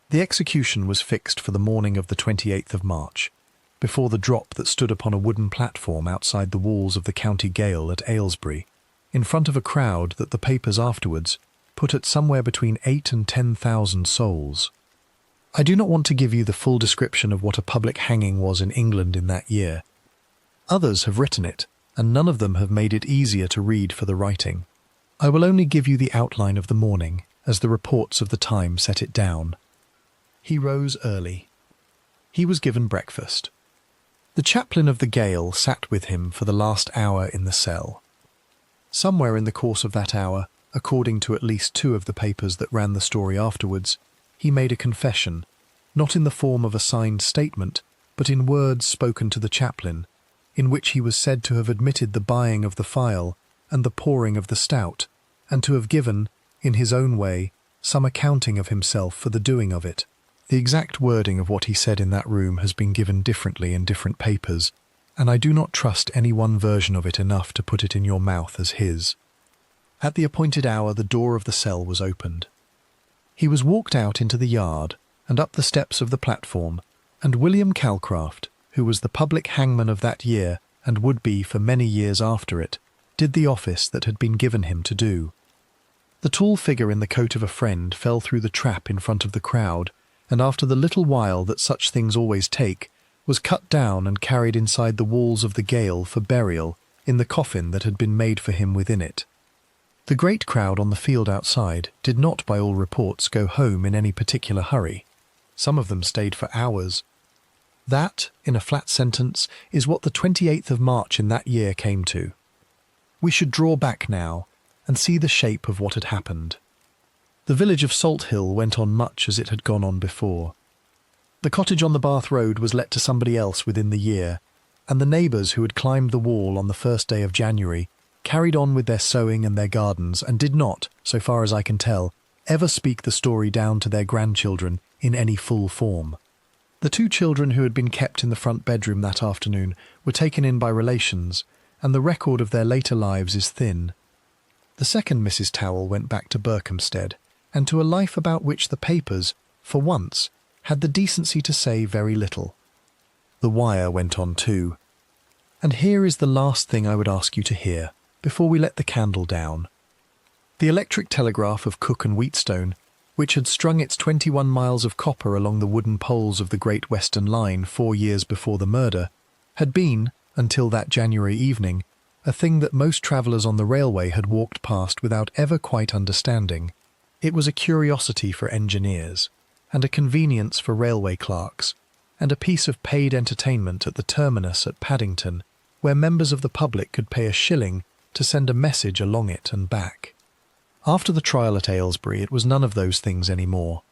S1: The execution was fixed for the morning of the 28th of March, before the drop that stood upon a wooden platform outside the walls of the county gaol at Aylesbury, in front of a crowd that the papers afterwards put at somewhere between 8 and 10,000 souls. I do not want to give you the full description of what a public hanging was in England in that year. Others have written it, and none of them have made it easier to read for the writing. I will only give you the outline of the morning, as the reports of the time set it down. He rose early. He was given breakfast. The chaplain of the gaol sat with him for the last hour in the cell. Somewhere in the course of that hour, according to at least 2 of the papers that ran the story afterwards, he made a confession, not in the form of a signed statement, but in words spoken to the chaplain, in which he was said to have admitted the buying of the phial and the pouring of the stout, and to have given, in his own way, some accounting of himself for the doing of it. The exact wording of what he said in that room has been given differently in different papers, and I do not trust any one version of it enough to put it in your mouth as his. At the appointed hour the door of the cell was opened. He was walked out into the yard and up the steps of the platform, and William Calcraft, who was the public hangman of that year and would be for many years after it, did the office that had been given him to do. The tall figure in the coat of a friend fell through the trap in front of the crowd, and after the little while that such things always take, was cut down and carried inside the walls of the gaol for burial in the coffin that had been made for him within it. The great crowd on the field outside did not, by all reports, go home in any particular hurry. Some of them stayed for hours. That, in a flat sentence, is what the 28th of March in that year came to. We should draw back now and see the shape of what had happened. The village of Salt Hill went on much as it had gone on before. The cottage on the Bath Road was let to somebody else within the year, and the neighbours who had climbed the wall on the first day of January carried on with their sowing and their gardens, and did not, so far as I can tell, ever speak the story down to their grandchildren in any full form. The 2 children who had been kept in the front bedroom that afternoon were taken in by relations, and the record of their later lives is thin. The second Mrs. Tawell went back to Berkhamsted, and to a life about which the papers, for once, had the decency to say very little. The wire went on too. And here is the last thing I would ask you to hear, before we let the candle down. The electric telegraph of Cook and Wheatstone, which had strung its 21 miles of copper along the wooden poles of the Great Western Line 4 years before the murder, had been, until that January evening, a thing that most travellers on the railway had walked past without ever quite understanding. It was a curiosity for engineers, and a convenience for railway clerks, and a piece of paid entertainment at the terminus at Paddington, where members of the public could pay a shilling to send a message along it and back. After the trial at Aylesbury, it was none of those things any more.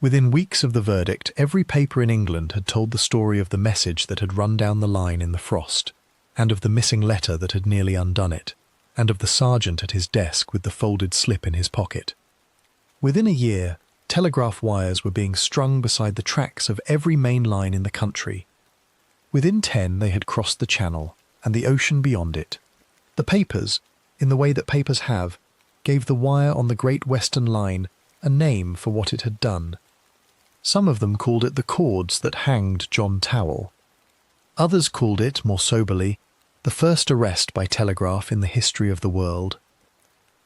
S1: Within weeks of the verdict, every paper in England had told the story of the message that had run down the line in the frost, and of the missing letter that had nearly undone it, and of the sergeant at his desk with the folded slip in his pocket. Within a year, telegraph wires were being strung beside the tracks of every main line in the country. Within 10 they had crossed the Channel, and the ocean beyond it. The papers, in the way that papers have, gave the wire on the Great Western Line a name for what it had done. Some of them called it the cords that hanged John Tawell. Others called it, more soberly, the first arrest by telegraph in the history of the world.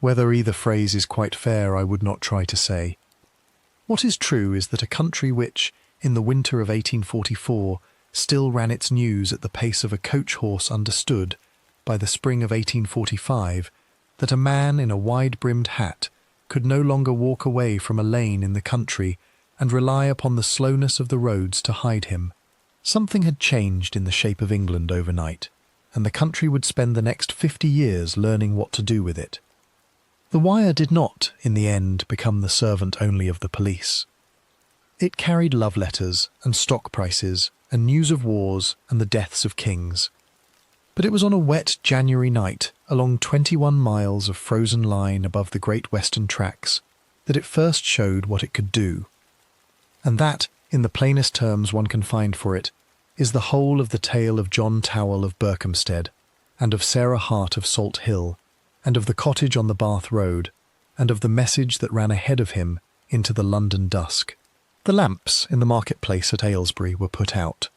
S1: Whether either phrase is quite fair, I would not try to say. What is true is that a country which, in the winter of 1844, still ran its news at the pace of a coach horse understood, by the spring of 1845, that a man in a wide-brimmed hat could no longer walk away from a lane in the country and rely upon the slowness of the roads to hide him. Something had changed in the shape of England overnight, and the country would spend the next 50 years learning what to do with it. The Wire did not, in the end, become the servant only of the police. It carried love letters and stock prices and news of wars and the deaths of kings. But it was on a wet January night, along 21 miles of frozen line above the Great Western Tracks, that it first showed what it could do. And that, in the plainest terms one can find for it, is the whole of the tale of John Tawell of Berkhamsted, and of Sarah Hart of Salt Hill, and of the cottage on the Bath Road, and of the message that ran ahead of him into the London dusk. The lamps in the marketplace at Aylesbury were put out.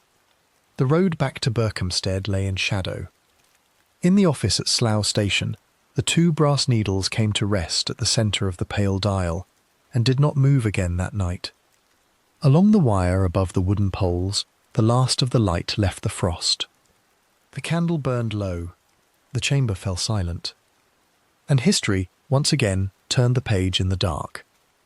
S1: The road back to Berkhamsted lay in shadow. In the office at Slough Station, the two brass needles came to rest at the centre of the pale dial, and did not move again that night. Along the wire above the wooden poles, the last of the light left the frost. The candle burned low. The chamber fell silent. And history, once again, turned the page in the dark.